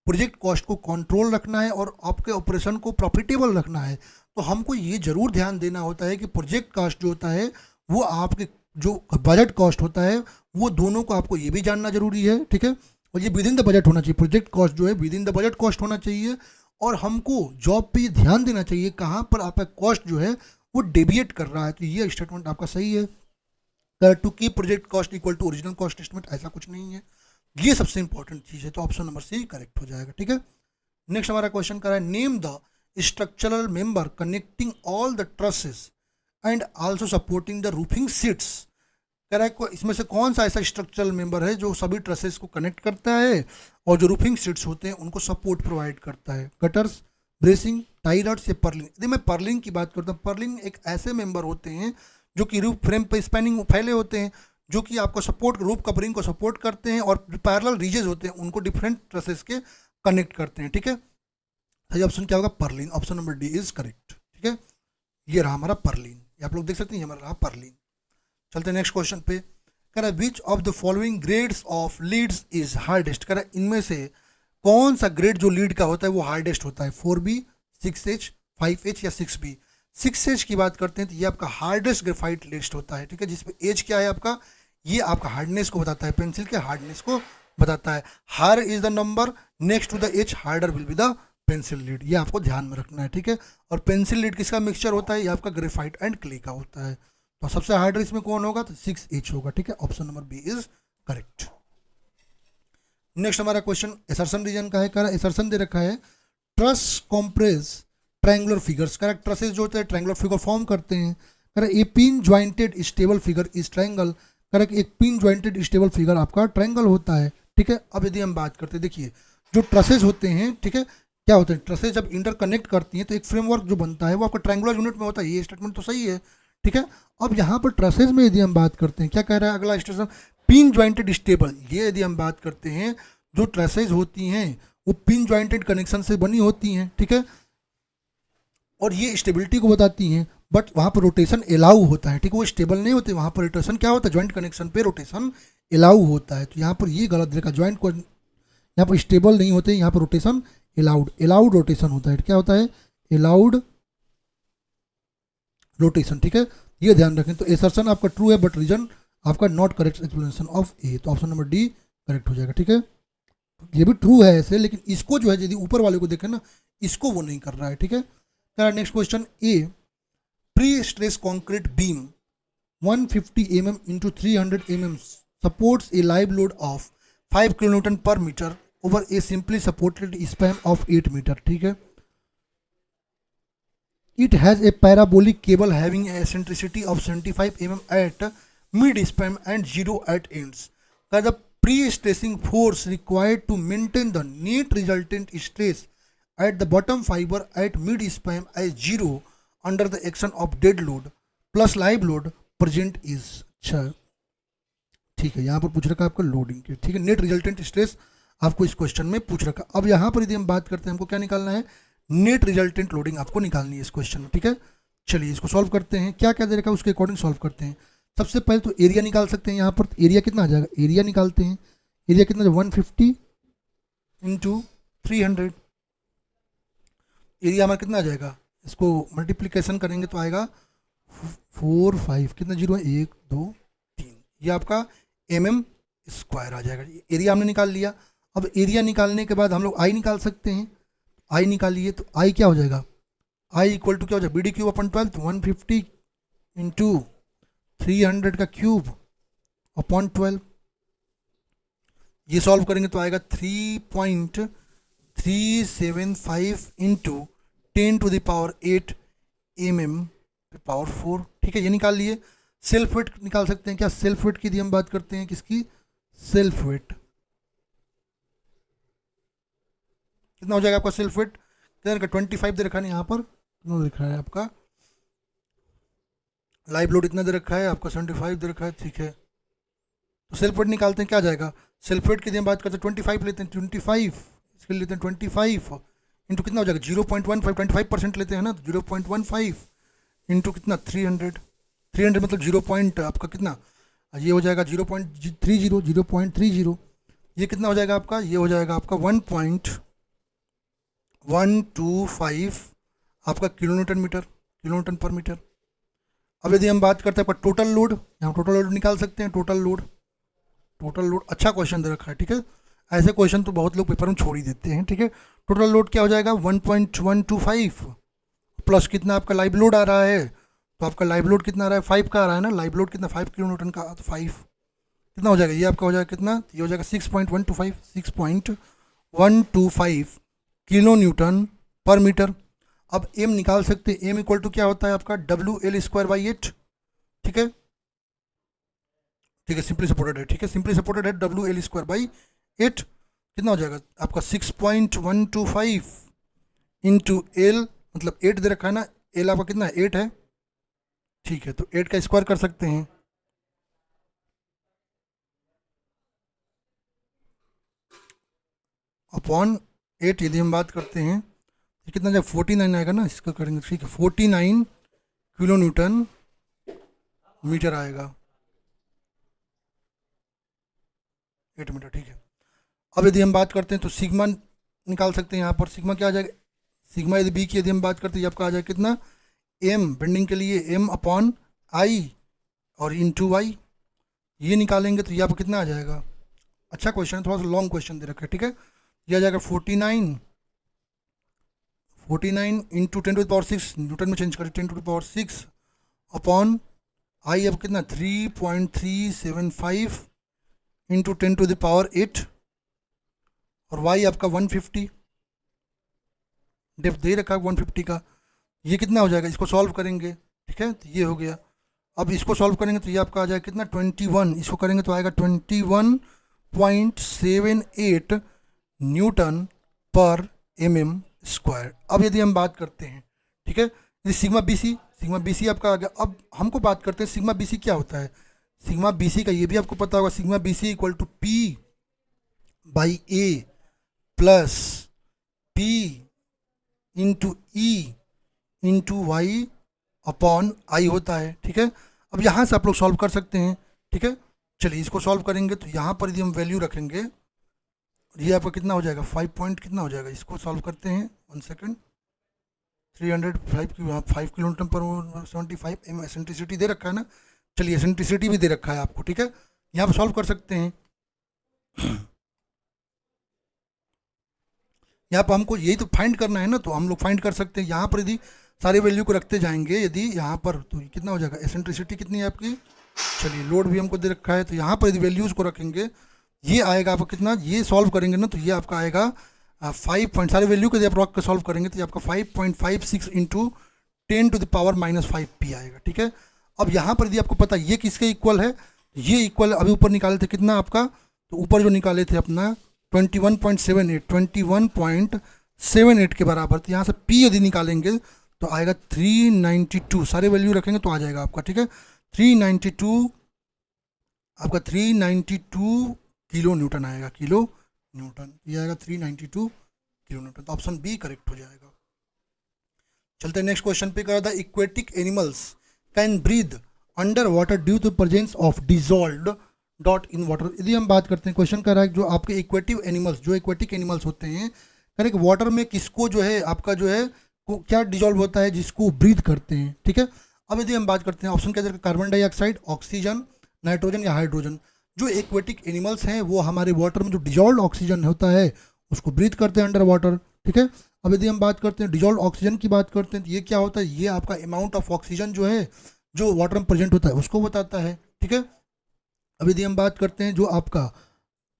प्रोजेक्ट कॉस्ट को कंट्रोल रखना है और आपके ऑपरेशन को प्रॉफिटेबल रखना है, तो हमको ये जरूर ध्यान देना होता है कि प्रोजेक्ट कॉस्ट जो होता है वो आपके जो बजट कॉस्ट होता है वो दोनों को आपको ये भी जानना जरूरी है, ठीक है, और ये विद इन द बजट होना चाहिए। प्रोजेक्ट कॉस्ट जो है with in the budget cost होना चाहिए, और हमको जॉब पे ध्यान देना चाहिए कहाँ पर आपका कॉस्ट जो है वो डेविएट कर रहा है। तो ये स्टेटमेंट आपका सही है। To keep project cost equal to original cost estimate, ऐसा कुछ नहीं है, ये सबसे इंपॉर्टेंट चीज़ है, तो ऑप्शन नंबर सी करेक्ट हो जाएगा, ठीक है। नेक्स्ट हमारा क्वेश्चन कर रहा है name the structural member connecting all the trusses and also supporting the roofing seats. कह रहा है इसमें से कौन सा ऐसा स्ट्रक्चरल मेंबर है जो सभी ट्रसेस को कनेक्ट करता है और जो रूफिंग सीट्स होते हैं उनको सपोर्ट प्रोवाइड करता है। कटर्स, ब्रेसिंग, टाई रॉड्स या पर्लिंग। यदि मैं पर्लिंग की बात करता हूँ, पर्लिंग एक ऐसे मेंबर होते हैं जो कि रूफ फ्रेम पर स्पैनिंग फैले होते हैं, जो कि आपको सपोर्ट रूफ कवरिंग को सपोर्ट करते हैं, और पैरेलल रीजेस होते हैं उनको डिफरेंट ट्रसेस के कनेक्ट करते हैं, ठीक है। सही ऑप्शन क्या होगा, Perlin. Option number D is correct, ठीक है। ये रहा हमारा पर्लिन, ये आप लोग देख सकते हैं, ये हमारा रहा पर्लिन। चलते हैं नेक्स्ट क्वेश्चन पे। कह रहा है which of the following grades of leads is hardest. कह रहा है इनमें से कौन सा ग्रेड जो लीड का होता है वो हार्डेस्ट होता है, 4B, 6H, 5H या 6B। 6H की बात करते हैं तो ये आपका हार्डेस्ट ग्रेफाइट लिस्ट होता है, ठीक है, जिसमें एज क्या है आपका, ये आपका हार्डनेस को बताता है, पेंसिल के हार्डनेस को बताता है। Higher is the number next to the H, harder will be the pencil lead, ये आपको ध्यान में रखना है, ठीक है। और पेंसिल लीड किसका मिक्सचर होता है, ये आपका ग्रेफाइट एंड क्ले का होता है। तो सबसे हार्डर इसमें कौन होगा, तो 6H होगा, ठीक है। Option number B is correct. Next हमारा क्वेश्चन एसर्शन रीजन का है। कह रहा है एसर्शन दे रखा है truss triangular figures. Correct, trusses जो होते हैं ट्रायंगुलर फिगर फॉर्म करते हैं। Correct, a pin jointed stable figure is triangle. Correct, एक पिन ज्वाइंटेड स्टेबल फिगर आपका ट्रायंगल होता है। ठीक है, अब यदि हम बात करते हैं, देखिए जो ट्रसेस होते हैं, ठीक है, क्या होते हैं, ट्रसेस जब इंटरकनेक्ट करती हैं तो एक फ्रेमवर्क जो बनता है वो आपका ट्रायंगुलर यूनिट में होता है। ये स्टेटमेंट तो सही है। ठीक है, अब यहाँ पर ट्रसेस में यदि हम बात करते हैं, क्या कह रहा है अगला स्टेशन, पिन ज्वाइंटेड स्टेबल। ये यदि हम बात करते हैं, जो ट्रसेस होती हैं वो पिन ज्वाइंटेड कनेक्शन से बनी होती हैं। ठीक है, और ये स्टेबिलिटी को बताती हैं, बट वहाँ पर रोटेशन अलाउ होता है। ठीक है, वो स्टेबल नहीं होते, वहाँ पर रोटेशन क्या होता है, ज्वाइंट कनेक्शन पे रोटेशन अलाउ होता है। तो यहाँ पर ये गलत देखा, ज्वाइंट को यहाँ पर स्टेबल नहीं होते, यहाँ पर रोटेशन अलाउड रोटेशन होता है। क्या होता है, अलाउड रोटेशन। ठीक है, ये ध्यान रखें। तो एसर्शन आपका ट्रू है बट रीजन आपका नॉट करेक्ट एक्सप्लेनेशन ऑफ ए, तो ऑप्शन नंबर डी करेक्ट हो जाएगा। ठीक है, ये भी ट्रू है ऐसे, लेकिन इसको जो है यदि ऊपर वाले को देखें ना, इसको वो नहीं कर रहा है। ठीक है, next question A, pre stress concrete beam 150 mm into 300 mm supports a live load of 5 kN per meter over a simply supported span of 8 meter. ठीक है, it has a parabolic cable having a eccentricity of 75 mm at mid span and 0 at ends. The pre-stressing force required to maintain the net resultant stress at the bottom fiber at mid span as 0 under the action of dead load plus live load present is. अच्छा ठीक है, यहाँ पर पूछ रखा है आपका loading के। ठीक है, नेट रिजल्टेंट स्ट्रेस आपको इस क्वेश्चन में पूछ रखा। अब यहाँ पर यदि हम बात करते हैं, हमको क्या निकालना है, नेट रिजल्टेंट लोडिंग आपको निकालनी है इस क्वेश्चन में। ठीक है, चलिए इसको सॉल्व करते हैं। क्या क्या दे रखा है उसके अकॉर्डिंग सॉल्व करते हैं। सबसे पहले तो एरिया निकाल सकते हैं। यहाँ पर एरिया कितना आ जाएगा, एरिया निकालते हैं। एरिया कितना, 150 इंटू 300। एरिया हमारा कितना आ जाएगा, इसको मल्टीप्लीकेशन करेंगे तो आएगा 4 5, कितना जीरो है, 1 2 3, ये आपका mm स्क्वायर आ जाएगा। एरिया हमने निकाल लिया। अब एरिया निकालने के बाद हम लोग आई निकाल सकते हैं। आई निकालिए तो आई क्या हो जाएगा, आई इक्वल टू क्या हो जाएगा, B D cube upon 12, 150 into 300 का क्यूब अपॉन 12। ये सॉल्व करेंगे तो आएगा 3.375 into 10 to the power 8 mm power 4। ठीक है, ये निकाल लिए। सेल्फ वेट निकाल सकते हैं क्या, सेल्फ वेट की यदि हम बात करते हैं, किसकी, सेल्फ वेट कितना हो जाएगा आपका, सेल्फ वेट कितना का 25 दे रखा है यहाँ पर, कितना दिख रहा है आपका, लाइव लोड इतना दे रखा है आपका, 75 दे रखा है। ठीक है, तो सेल्फ वेट निकालते हैं, क्या जाएगा, सेल्फ वेट की यदि हम बात करते हैं 25 लेते हैं, 25 इसके लिए लेते हैं 25 इंटू कितना हो जाएगा 0.15, 25% लेते हैं ना, तो 0.15 इंटू कितना 300 मतलब 0 पॉइंट आपका कितना, ये हो जाएगा 0.30, ये कितना हो जाएगा आपका, ये हो जाएगा आपका 1.125 आपका किलोन्यूटन पर मीटर। अब यदि हम बात करते हैं आपका टोटल लोड, यहाँ टोटल लोड निकाल सकते हैं। टोटल लोड अच्छा क्वेश्चन दे रखा है। ठीक है, ऐसे क्वेश्चन तो बहुत लोग पेपर में छोड़ ही देते हैं। ठीक है, टोटल लोड क्या हो जाएगा 1.125 प्लस कितना आपका लाइव लोड आ रहा है, तो आपका लाइव लोड कितना आ रहा है, 5 का आ रहा है ना, लाइव लोड कितना 5 किलो न्यूटन का, तो 5 कितना हो जाएगा, ये आपका हो जाएगा कितना, ये हो जाएगा 6.125 किलो न्यूटन पर मीटर। अब एम निकाल सकते हैं, एम इक्वल टू क्या होता है आपका WL²/8। ठीक है, सिंपली सपोर्टेड है। ठीक है, सिंपली सपोर्टेड है WL²/8 कितना हो जाएगा आपका 6.125 इंटू एल, मतलब 8 दे रखा है ना, एल आपका कितना है 8 है। ठीक है, तो 8 का स्क्वायर कर सकते हैं, अपॉन 8 यदि हम बात करते हैं तो कितना जब 49 आएगा ना, इसका करेंगे। ठीक है, 49 किलो न्यूटन मीटर आएगा 8 मीटर। ठीक है, अब यदि हम बात करते हैं तो सिग्मा निकाल सकते हैं। यहाँ पर सिग्मा क्या आ जाएगा, सिग्मा यदि बी की यदि हम बात करते हैं, आपका आ जाएगा कितना, एम बेंडिंग के लिए एम अपॉन आई और इंटू वाई, ये निकालेंगे तो ये आपको कितना आ जाएगा। अच्छा क्वेश्चन है, थोड़ा सा लॉन्ग क्वेश्चन दे रखा है। ठीक है, ये आ जाएगा 49 इंटू 10⁶ न्यूटन में चेंज करें 10⁶ अपॉन आई अब कितना 3.375 इंटू 10⁸ और वाई आपका 150 डेप्थ दे रखा है 150 का, ये कितना हो जाएगा, इसको सॉल्व करेंगे, ठीक है, तो ये हो गया। अब इसको सॉल्व करेंगे तो ये आपका आ जाएगा कितना 21, इसको करेंगे तो आएगा 21.78 न्यूटन पर एम स्क्वायर। अब यदि हम बात करते हैं, ठीक है, ये सिग्मा बी सी आपका आ गया। अब हमको बात करते हैं सिग्मा बी सी क्या होता है। सिग्मा बी सी का ये भी आपको पता होगा, sigma B C equal to P by A plus P into E into Y upon I होता है, ठीक है। अब यहाँ से आप लोग सॉल्व कर सकते हैं, ठीक है। चलिए इसको सॉल्व करेंगे तो यहाँ पर यदि हम वैल्यू रखेंगे, ये आपका कितना हो जाएगा 5 पॉइंट कितना हो जाएगा, इसको सॉल्व करते हैं 1 सेकेंड। 305 की 5 किलोमीटर पर 75 एम एसेंट्रिसिटी दे रखा है ना। चलिए एसेंट्रिसिटी भी दे रखा है आपको, ठीक है, यहाँ पर सॉल्व कर सकते हैं। यहाँ पर हमको यही तो फाइंड करना है ना, तो हम लोग फाइंड कर सकते हैं। यहाँ पर यदि सारे वैल्यू को रखते जाएंगे यदि यहाँ पर, तो कितना हो जाएगा, एसेंट्रिसिटी कितनी है आपकी, चलिए लोड भी हमको दे रखा है, तो यहाँ पर यदि वैल्यूज़ को रखेंगे ये आएगा आपका कितना, ये सॉल्व करेंगे ना तो ये आपका आएगा 5 पॉइंट, सारे वैल्यू को यदि आप रख के सॉल्व करेंगे तो ये आपका 5.56 इंटू 10⁻⁻5 पी आएगा, ठीक है। अब यहाँ पर यदि आपको पता है ये किसके इक्वल है, ये इक्वल अभी ऊपर निकाले थे कितना आपका, तो ऊपर जो निकाले थे अपना 21.78 के बराबर, तो यहाँ से पी यदि निकालेंगे तो आएगा 392, सारे वैल्यू रखेंगे तो आ जाएगा आपका, ठीक है। 392 आपका 392 किलो न्यूटन आएगा, किलो न्यूटन, ये आएगा 392 किलो न्यूटन, तो ऑप्शन बी करेक्ट हो जाएगा। चलते हैं नेक्स्ट क्वेश्चन पे। करा the aquatic animals can breathe under water due to presence of dissolved dot in water. यदि हम बात करते हैं, क्वेश्चन कर रहा है जो आपके इक्वेटिव एनिमल्स, जो इक्वेटिक एनिमल्स होते हैं, करेक्ट, वाटर में किसको जो है आपका जो है को क्या डिजॉल्व होता है, जिसको ब्रीथ करते हैं, ठीक है। अब यदि हम बात करते हैं ऑप्शन क्या है, कार्बन डाइऑक्साइड, ऑक्सीजन, नाइट्रोजन या हाइड्रोजन। जो एक्वेटिक एनिमल्स हैं वो हमारे वाटर में जो डिजॉल्व ऑक्सीजन होता है उसको ब्रीथ करते हैं अंडर वाटर, ठीक है। अब यदि हम बात करते हैं डिजॉल्व ऑक्सीजन की बात करते हैं तो ये क्या होता है, ये आपका अमाउंट ऑफ ऑक्सीजन जो है जो वाटर में प्रेजेंट होता है उसको बताता है, ठीक है। अब यदि हम बात करते हैं जो आपका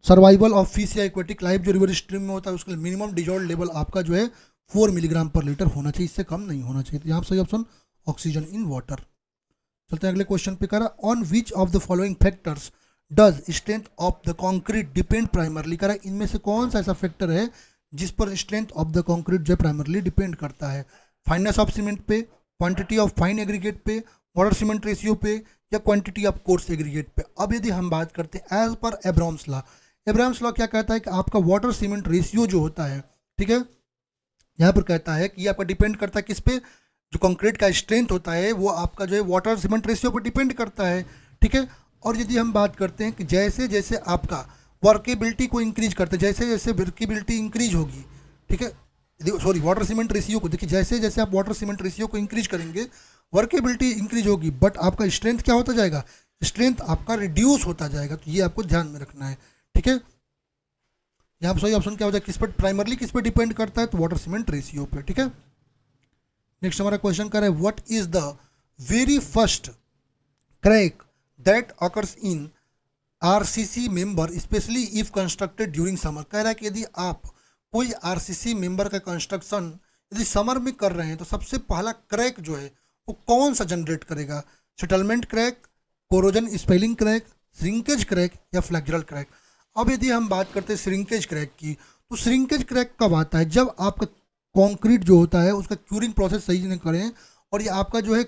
सर्वाइवल ऑफ फिश या एक्वेटिक लाइफ जो रिवर स्ट्रीम में होता है उसके लिए मिनिमम डिजॉल्व लेवल आपका जो है 4 मिलीग्राम पर लीटर होना चाहिए, इससे कम नहीं होना चाहिए। तो यहाँ सही ऑप्शन ऑक्सीजन इन वाटर। चलते हैं अगले क्वेश्चन पे। करा on which of the following factors does strength of the concrete depend primarily. करा इनमें से कौन सा ऐसा फैक्टर है जिस पर स्ट्रेंथ ऑफ द कॉन्क्रीट जो प्राइमरली डिपेंड करता है। फाइननेस ऑफ सीमेंट पे, क्वांटिटी ऑफ फाइन एग्रीगेट पे, वाटर सीमेंट रेशियो पे, या क्वांटिटी ऑफ कोर्स एग्रीगेट पे। अब यदि हम बात करते हैं as per Abrams law, Abrams law क्या कहता है कि आपका वाटर सीमेंट रेशियो जो होता है, ठीक है, यहाँ पर कहता है कि ये आपका डिपेंड करता है किस पे, जो कंक्रीट का स्ट्रेंथ होता है वो आपका जो है वाटर सीमेंट रेशियो पर डिपेंड करता है, ठीक है। और यदि हम बात करते हैं कि जैसे जैसे आपका वर्केबिलिटी को इंक्रीज करते हैं, जैसे जैसे वर्केबिलिटी इंक्रीज होगी, ठीक है, सॉरी वाटर सीमेंट रेशियो को देखिए, जैसे जैसे आप वाटर सीमेंट रेशियो को इंक्रीज करेंगे वर्केबिलिटी इंक्रीज होगी, बट आपका स्ट्रेंथ क्या होता जाएगा, स्ट्रेंथ आपका रिड्यूस होता जाएगा। तो ये आपको ध्यान में रखना है, ठीक है। यहाँ पर सही ऑप्शन क्या हो जाएगा, किस पर प्राइमरली किस पे डिपेंड करता है, तो वाटर सीमेंट रेशियो पे, ठीक है। नेक्स्ट हमारा क्वेश्चन कर रहा है what is the very first crack that occurs in RCC member specially if constructed during summer. कह रहा है कि यदि आप कोई आरसीसी मेंबर का कंस्ट्रक्शन यदि समर में कर रहे हैं तो सबसे पहला क्रैक जो है वो कौन सा जनरेट करेगा, settlement crack, corrosion spelling crack, shrinkage crack या फ्लेक्चरल क्रैक। अब यदि हम बात करते हैं श्रिंकेज क्रैक की, तो श्रिंकेज क्रैक कब आता है, जब आपका कंक्रीट जो होता है उसका क्यूरिंग प्रोसेस सही नहीं करें और ये आपका जो है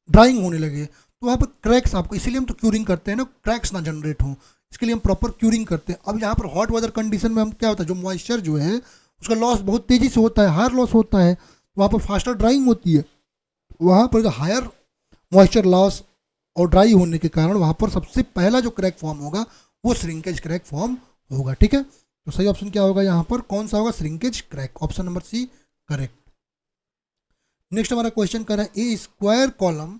ड्राइंग होने लगे, तो वहाँ पर क्रैक्स आपको, इसीलिए हम तो क्यूरिंग करते हैं ना, क्रैक्स ना जनरेट हों, इसके लिए हम प्रॉपर क्यूरिंग करते हैं। अब यहाँ पर हॉट वेदर कंडीशन में हम क्या होता है, जो मॉइस्चर जो है उसका लॉस बहुत तेज़ी से होता है, हायर लॉस होता है, वहाँ पर फास्टर ड्राइंग होती है, वहाँ पर जो हायर मॉइस्चर लॉस और ड्राई होने के कारण वहाँ पर सबसे पहला जो क्रैक फॉर्म होगा वो श्रिंकेज क्रैक फॉर्म होगा, ठीक है। तो सही ऑप्शन क्या होगा यहाँ पर, कौन सा होगा, shrinkage crack, option number C correct. Next हमारा क्वेश्चन कर रहा है a square column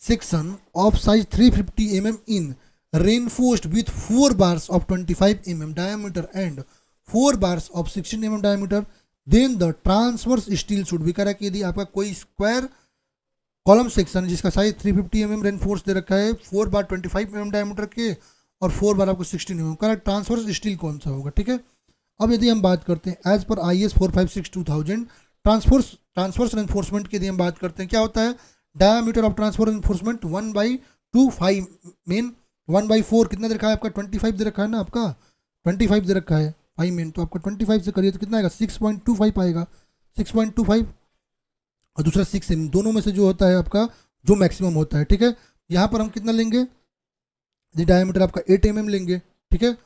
section of size 350 mm in reinforced with 4 bars of 25 mm diameter and 4 bars of 16 mm diameter, then the transverse steel should be। करा कि यदि आपका कोई square column section जिसका साइज 350 mm रेनफोर्स दे रखा है, 4 बार 25 mm diameter के और 4 बार आपको 16 mm, करा ट्रांसवर्स स्टील कौन सा होगा, ठीक है। अब यदि हम बात करते हैं as per IS 456/2000 transverse reinforcement की यदि हम बात करते हैं, क्या होता है, diameter of transverse reinforcement 1/2 main 1/4 कितना दे रखा है आपका, 25 दे रखा है ना, आपका 25 दे रखा है 5 मेन, तो आपका 25 से करिए तो कितना आएगा, 6.25 आएगा, 6.25 और दूसरा 6 एम, दोनों में से जो होता है आपका जो मैक्सिमम होता है, ठीक है। यहाँ पर हम कितना लेंगे, यदि डायमीटर आपका 8 mm लेंगे, ठीक है।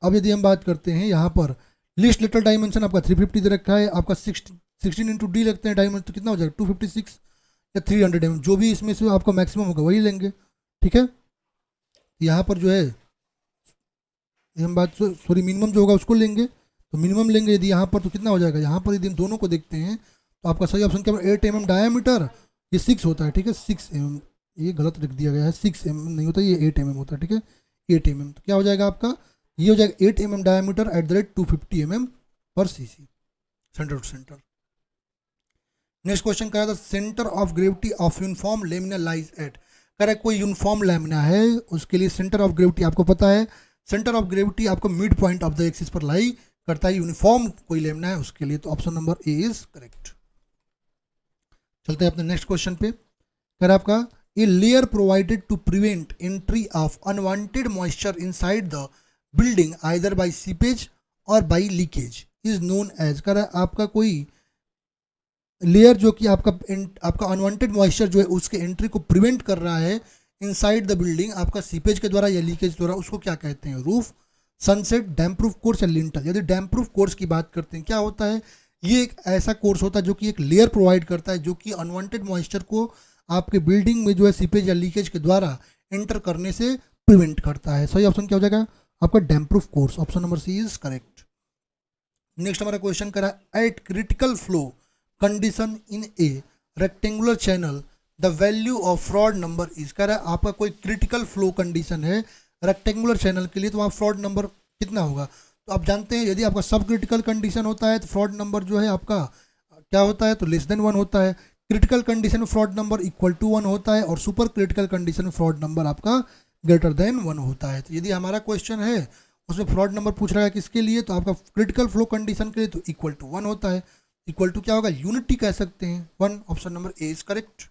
अब यदि हम बात करते हैं यहाँ पर लिस्ट लेटरल डायमेंशन आपका 350 दे रखा है, आपका 16 इंटू डी लगते हैं डायमेंशन, तो कितना हो जाएगा 256 या 300 mm, जो भी इसमें से आपका मैक्सिमम होगा वही लेंगे, ठीक है। यहाँ पर जो है हम बात सॉरी मिनिमम जो होगा उसको लेंगे, तो मिनिमम लेंगे यदि यहाँ पर, तो कितना हो जाएगा, यहाँ पर यदि हम दोनों को देखते हैं तो आपका सही ऑप्शन क्या है, 8 mm डायमीटर, ये 6 होता है, ठीक है, 6 mm, ये गलत लिख दिया गया है, 6 mm नहीं होता, ये 8 mm होता है, ठीक है, 8 mm, तो क्या हो जाएगा आपका, ये हो जाएगा 8 mm diameter at the rate 250 mm per cc, centre to centre. Next question कह रहा था centre of gravity of uniform lamina lies at, कह रहा है कोई यूनिफॉर्म लेमिना है, उसके लिए सेंटर ऑफ ग्रेविटी आपको पता है, सेंटर ऑफ ग्रेविटी आपको mid point of the axis पर लाई करता है, यूनिफॉर्म कोई लेमिना है उसके लिए, तो option number A is correct. चलते हैं अपने नेक्स्ट क्वेश्चन पे, कह रहा है आपका a layer provided to prevent entry of unwanted moisture inside the building either by seepage और by leakage is known as, कह रहा है आपका कोई लेयर जो कि आपका अनवांटेड मॉइस्चर जो है उसके एंट्री को प्रिवेंट कर रहा है इनसाइड द बिल्डिंग आपका सीपेज के द्वारा या लीकेज द्वारा, उसको क्या कहते हैं, रूफ, सनसेट, डैम्प प्रूफ कोर्स या लिंटर। यदि डैम्प प्रूफ कोर्स की बात करते हैं, क्या होता है, ये एक ऐसा कोर्स होता है जो कि एक लेयर प्रोवाइड करता है जो कि अनवांटेड मॉइस्चर को आपके बिल्डिंग में जो है सीपेज या लीकेज के द्वारा एंटर करने से प्रिवेंट करता है। सही ऑप्शन क्या हो जाएगा आपका damp proof course, option number C is correct. Next हमारा क्वेश्चन करा at critical flow condition in a rectangular channel the value of Froude number is, कह रहा है आपका कोई क्रिटिकल फ्लो कंडीशन है रेक्टेंगुलर चैनल के लिए, तो वहाँ फ्रॉड नंबर कितना होगा, तो आप जानते हैं यदि आपका सब क्रिटिकल कंडीशन होता है तो फ्रॉड नंबर जो है आपका क्या होता है, तो लेस देन 1 होता है, क्रिटिकल कंडीशन में फ्रॉड नंबर इक्वल टू 1 होता है, और सुपर क्रिटिकल कंडीशन में फ्रॉड नंबर आपका ग्रेटर देन 1 होता है। तो यदि हमारा क्वेश्चन है उसमें फ्रॉड नंबर पूछ रहा है किसके लिए, तो आपका क्रिटिकल फ्लो कंडीशन के लिए तो इक्वल टू 1 होता है, इक्वल टू क्या होगा, यूनिटी कह सकते हैं 1, option number A is correct.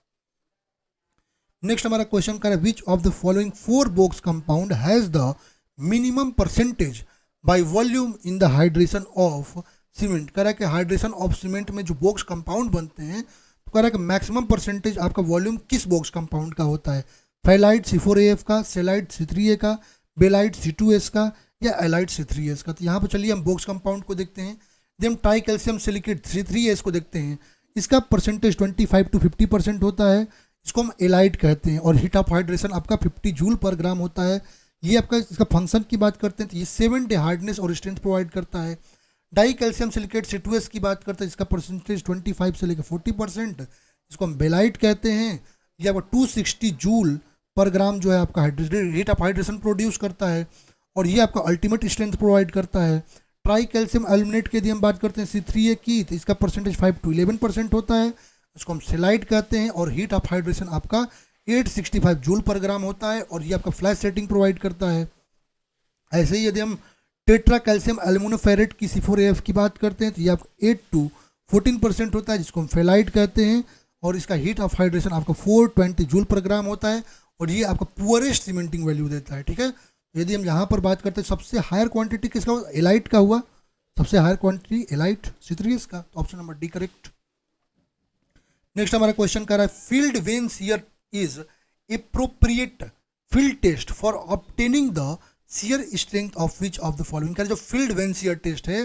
Next हमारा क्वेश्चन कर विच of the following 4 box compound has the minimum percentage by volume in the hydration of cement, कह रहा है कि हाइड्रेशन ऑफ सीमेंट में जो बोक्स कंपाउंड बनते हैं, तो कह रहा है कि मैक्सिमम परसेंटेज आपका वॉल्यूम किस बोक्स कंपाउंड का होता है, फेलाइट C4AF का, सेलाइट C3A का, बेलाइट C2S का या एलाइट C3S का। तो यहाँ पर चलिए हम बोक्स कंपाउंड को देखते हैं, यदि हम ट्राई कैल्शियम सिलिकेट C3S को देखते हैं, इसका परसेंटेज 25 to 50% होता है, इसको हम एलाइट कहते हैं, और हीट ऑफ हाइड्रेशन आपका 50 जूल पर ग्राम होता है। ये आपका इसका फंक्शन की बात करते हैं तो ये 7 डे हार्डनेस और स्ट्रेंथ प्रोवाइड करता है। डाई कैल्शियम सिलिकेट C2S की बात करते हैं, इसका परसेंटेज 25 से लेकर 40%, इसको हम बेलाइट कहते हैं, ये आपका 260 जूल पर ग्राम जो है आपका हीट ऑफ हाइड्रेशन प्रोड्यूस करता है, और ये आपका अल्टीमेट स्ट्रेंथ प्रोवाइड करता है। ट्राई कैल्शियम एल्यूमिनेट की यदि हम बात करते हैं C3A की, तो इसका परसेंटेज 5 to 11% होता है, इसको हम सेलाइट कहते हैं, और हीट ऑफ हाइड्रेशन आपका 865 जूल पर ग्राम होता है, और ये आपका फ्लैश सेटिंग प्रोवाइड करता है। ऐसे ही यदि हम टेट्रा कैल्शियम एल्यूमिनोफेरेट की C4AF की बात करते हैं, तो ये आपका 8 to 14% होता है, जिसको हम फेलाइट कहते हैं, और इसका हीट ऑफ हाइड्रेशन आपका 420 जूल पर ग्राम होता है, और ये आपका पुअरेस्ट सीमेंटिंग वैल्यू देता है। ठीक है, यदि हम यहाँ पर बात करते हैं सबसे हायर क्वांटिटी किसका हुआ, एलाइट का हुआ, सबसे हायर क्वांटिटी एलाइट C3S का, तो option number D correct. Next हमारा क्वेश्चन कर रहा है field vane shear is appropriate field test for obtaining the shear strength of which of the following. जो फील्ड वेन शियर टेस्ट है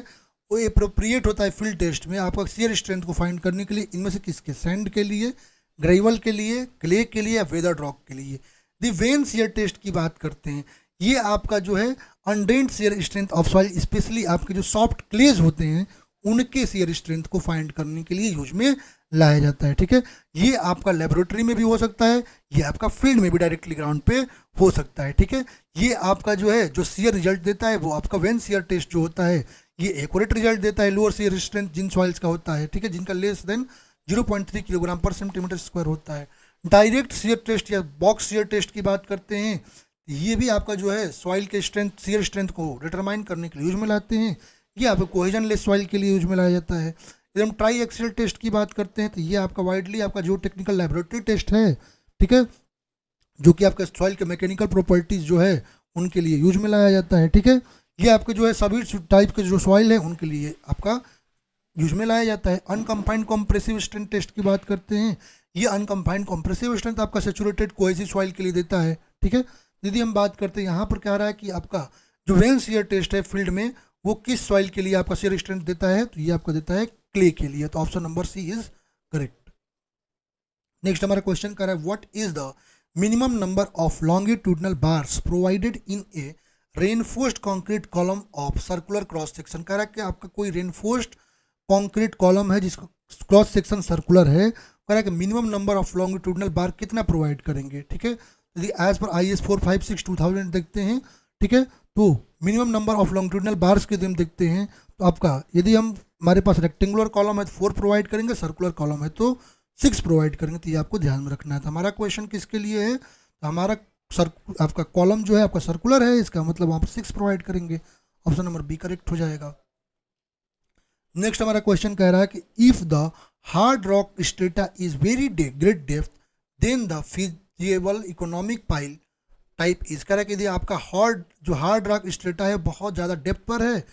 वो appropriate होता है फील्ड टेस्ट में आपका शियर स्ट्रेंथ को फाइंड करने के लिए, इनमें से किसके, सैंड के लिए, ग्रेवल के लिए, क्ले के लिए या वेदर रॉक के लिए। द वेन शियर टेस्ट की बात करते हैं, ये आपका जो है undrained shear strength of soil, specially आपके जो सॉफ्ट क्लेज होते हैं उनके शियर स्ट्रेंथ को फाइंड करने के लिए यूज में लाया जाता है। ठीक है, ये आपका लेबोरेटरी में भी हो सकता है, ये आपका फील्ड में भी डायरेक्टली ग्राउंड पे हो सकता है। ठीक है, ये आपका जो है जो शियर रिजल्ट देता है वो आपका वेन शियर टेस्ट जो होता है ये एक्यूरेट रिजल्ट देता है लोअर शियर स्ट्रेंथ जिन सॉइल्स का होता है, ठीक है, जिनका लेस देन 0.3 किलोग्राम पर सेंटीमीटर स्क्वायर होता है। डायरेक्ट शियर टेस्ट या बॉक्स शियर टेस्ट की बात करते हैं, ये भी आपका जो है सॉइल के स्ट्रेंथ, शियर स्ट्रेंथ को डिटरमाइन करने के लिए यूज में लाते हैं, ये आपको कोहेजन लेस सॉइल के लिए यूज में लाया जाता है। यदि हम ट्राई एक्सियल टेस्ट की बात करते हैं तो ये आपका वाइडली आपका जो टेक्निकल लैबोरेटरी टेस्ट है, ठीक है, जो कि आपका सॉइल के मैकेनिकल प्रॉपर्टीज जो है उनके लिए यूज में लाया जाता है, ठीक है। ये आपके जो है सभी टाइप के जो सॉइल है उनके लिए आपका यूज में लाया जाता है। अनकम्फाइंड कॉम्प्रेसिव स्ट्रेंथ टेस्ट की बात करते हैं, ये अनकम्फाइंड कॉम्प्रेसिव स्ट्रेंथ आपका सेचुरेटेड कोहेसिव सॉइल के लिए देता है, ठीक है। यदि हम बात करते हैं यहाँ पर क्या रहा है कि आपका जो वेन शियर टेस्ट है फील्ड में वो किस सॉइल के लिए आपका शियर स्ट्रेंथ देता है, तो ये आपका देता है क्ले के लिए, तो option number C is correct. Next हमारा क्वेश्चन कर रहा है what is the minimum number of longitudinal bars provided in a reinforced concrete column of circular cross section. कह रहा है कि आपका कोई रेनफोर्स्ड कॉन्क्रीट कॉलम है जिसका क्रॉस सेक्शन सर्कुलर है, कह रहा है कि मिनिमम नंबर ऑफ लॉन्गिट्यूडनल बार कितना प्रोवाइड करेंगे, ठीक है। यदि एज पर IS 456/2000 देखते हैं, ठीक है, तो minimum number of longitudinal bars के हम देखते हैं तो आपका यदि हम हमारे पास रेक्टेंगुलर कॉलम है तो 4 प्रोवाइड करेंगे, सर्कुलर कॉलम है तो 6 प्रोवाइड करेंगे, तो ये आपको ध्यान में रखना है। तो हमारा क्वेश्चन किसके लिए है, तो हमारा आपका कॉलम जो है आपका सर्कुलर है, इसका मतलब वहाँ पर 6 प्रोवाइड करेंगे, ऑप्शन नंबर बी करेक्ट हो जाएगा। नेक्स्ट हमारा क्वेश्चन कह रहा है कि if the hard rock strata is very great depth then the feasible economic pile type is. कह रहा है कि यदि आपका हार्ड रॉक स्ट्रेटा है बहुत ज़्यादा डेप्थ पर है,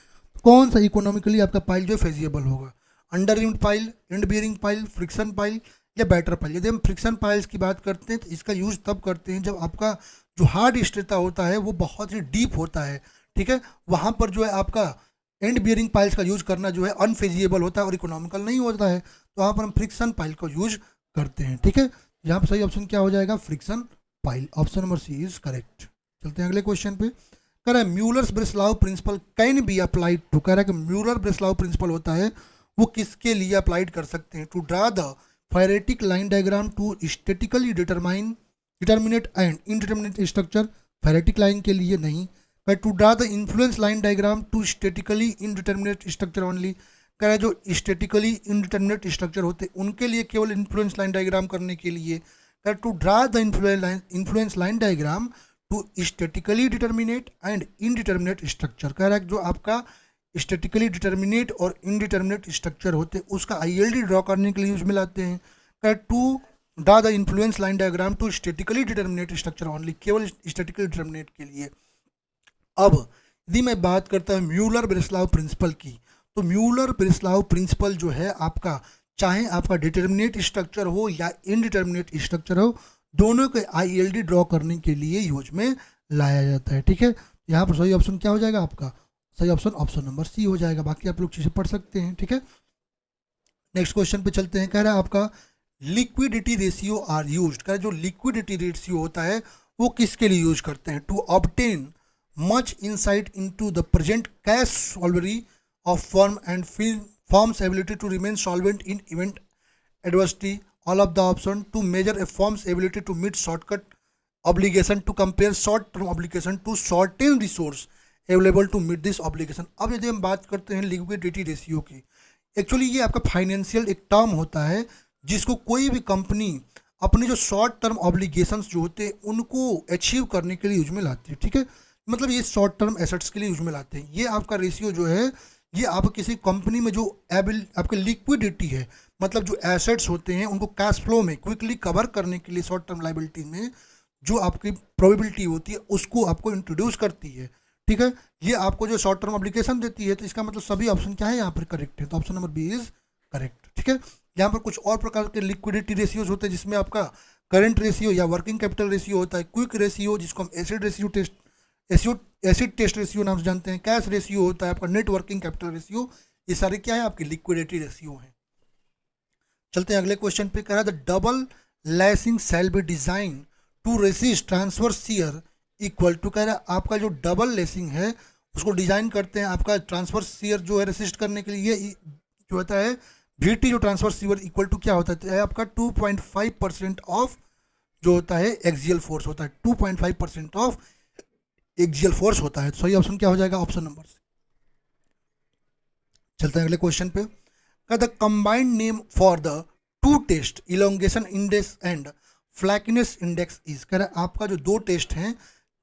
कौन सा इकोनॉमिकली आपका पाइल जो फेजिएबल होगा, under rimmed pile, and bearing pile, friction pile या बैटर पाइल। यदि हम फ्रिक्शन पाइल्स की बात करते हैं तो इसका यूज तब करते हैं जब आपका जो हार्ड स्ट्रेटा होता है वो बहुत ही डीप होता है, ठीक है, वहाँ पर जो है आपका एंड बियरिंग पाइल्स का यूज करना जो है अनफेजिएबल होता है और इकोनॉमिकल नहीं होता है, तो वहाँ पर हम फ्रिक्शन पाइल का यूज करते हैं, ठीक है। यहाँ पर सही ऑप्शन क्या हो जाएगा, friction pile, option number C is correct. चलते हैं अगले क्वेश्चन पे। कह रहा है Muller's Breslau principle can be applied to, कह रहा है कि म्यूलर ब्रेसलाउ प्रिंसिपल होता है वो किसके लिए अप्लाइड कर सकते हैं, टू ड्रा द फायरेटिक line diagram to statically determinate and indeterminate structure, फायरेटिक लाइन के लिए नहीं, to draw the influence line diagram to statically indeterminate structure only. कह रहा है जो स्टेटिकली इनडिटर्मिनेट स्ट्रक्चर होते हैं उनके लिए केवल इन्फ्लुएंस लाइन डायग्राम करने के लिए, to draw the influence line diagram to statically determinate and indeterminate structure. कह रहा है जो आपका स्टेटिकली डिटर्मिनेट और इनडिटर्मिनेट स्ट्रक्चर होते हैं उसका ILD ड्रॉ करने के लिए यूज में लाते हैं। कह to draw the influence line diagram to statically determinate structure only, केवल स्टेटिकली डिटर्मिनेट के लिए। अब यदि मैं बात करता हूँ म्यूलर ब्रेसलाउ प्रिंसिपल की, तो म्यूलर ब्रेसलाउ प्रिंसिपल जो है आपका चाहे आपका डिटर्मिनेट स्ट्रक्चर हो या इनडिटर्मिनेट स्ट्रक्चर हो, दोनों के ILD ड्रॉ करने के लिए यूज में लाया जाता है, ठीक है। यहाँ पर सही ऑप्शन क्या हो जाएगा आपका, सही ऑप्शन नंबर सी हो जाएगा, बाकी आप लोग चीज़ें पढ़ सकते हैं, ठीक है। नेक्स्ट क्वेश्चन पे चलते हैं। कह रहा है आपका लिक्विडिटी रेशियो आर यूज्ड, कह रहा है जो लिक्विडिटी रेशियो होता है वो किसके लिए यूज करते हैं, to obtain much insight into the present cash solvency of firm and firm's ability to remain solvent in event adversity, all of the option, to measure a firm's ability to meet shortcut obligation, to compare short term obligation to certain resource available to meet this obligation। अब यदि हम बात करते हैं liquidity ratio की, actually ये आपका financial एक टर्म होता है जिसको कोई भी कंपनी अपने जो शॉर्ट टर्म ऑब्लिगेशंस जो होते हैं उनको अचीव करने के लिए यूज में लाती है, ठीक है, मतलब ये शॉर्ट टर्म एसेट्स के लिए यूज में लाते हैं। ये आपका रेशियो जो है ये आप किसी कंपनी में जो आपके लिक्विडिटी है, मतलब जो एसेट्स होते हैं उनको कैश फ्लो में क्विकली कवर करने के लिए शॉर्ट टर्म लाइबिलिटी में जो आपकी प्रोबेबिलिटी होती है उसको आपको इंट्रोड्यूस करती है, ठीक है। ये आपको जो शॉर्ट टर्म एप्लीकेशन देती है, तो इसका मतलब सभी ऑप्शन क्या है यहाँ पर करेक्ट है, तो option number B is correct, ठीक है। यहाँ पर कुछ और प्रकार के लिक्विडिटी रेशियोज होते हैं जिसमें आपका करंट रेशियो या वर्किंग कैपिटल रेशियो होता है, क्विक रेशियो जिसको हम एसिड टेस्ट रेशियो नाम से जानते हैं, कैश रेशियो होता है आपका, नेट वर्किंग कैपिटल रेशियो, ये सारे क्या है आपके लिक्विडिटी रेशियो हैं। चलते हैं अगले क्वेश्चन पे। कह रहा है the double lacing shall be design to resist transverse shear equal to, कह रहा है आपका जो डबल लेसिंग है उसको डिजाइन करते हैं आपका ट्रांसवर्स शियर जो है रेसिस्ट करने के लिए, जो होता है VT जो ट्रांसवर्स शियर इक्वल टू क्या होता है आपका 2.5% ऑफ जो होता है एक्सियल फोर्स होता है, 2.5% ऑफ एक्सियल फोर्स होता है, तो सही ऑप्शन क्या हो जाएगा, ऑप्शन नंबर सी। चलते हैं अगले क्वेश्चन पे। The combined name for the two test elongation index and flakiness index is, कह रहा है आपका जो दो टेस्ट हैं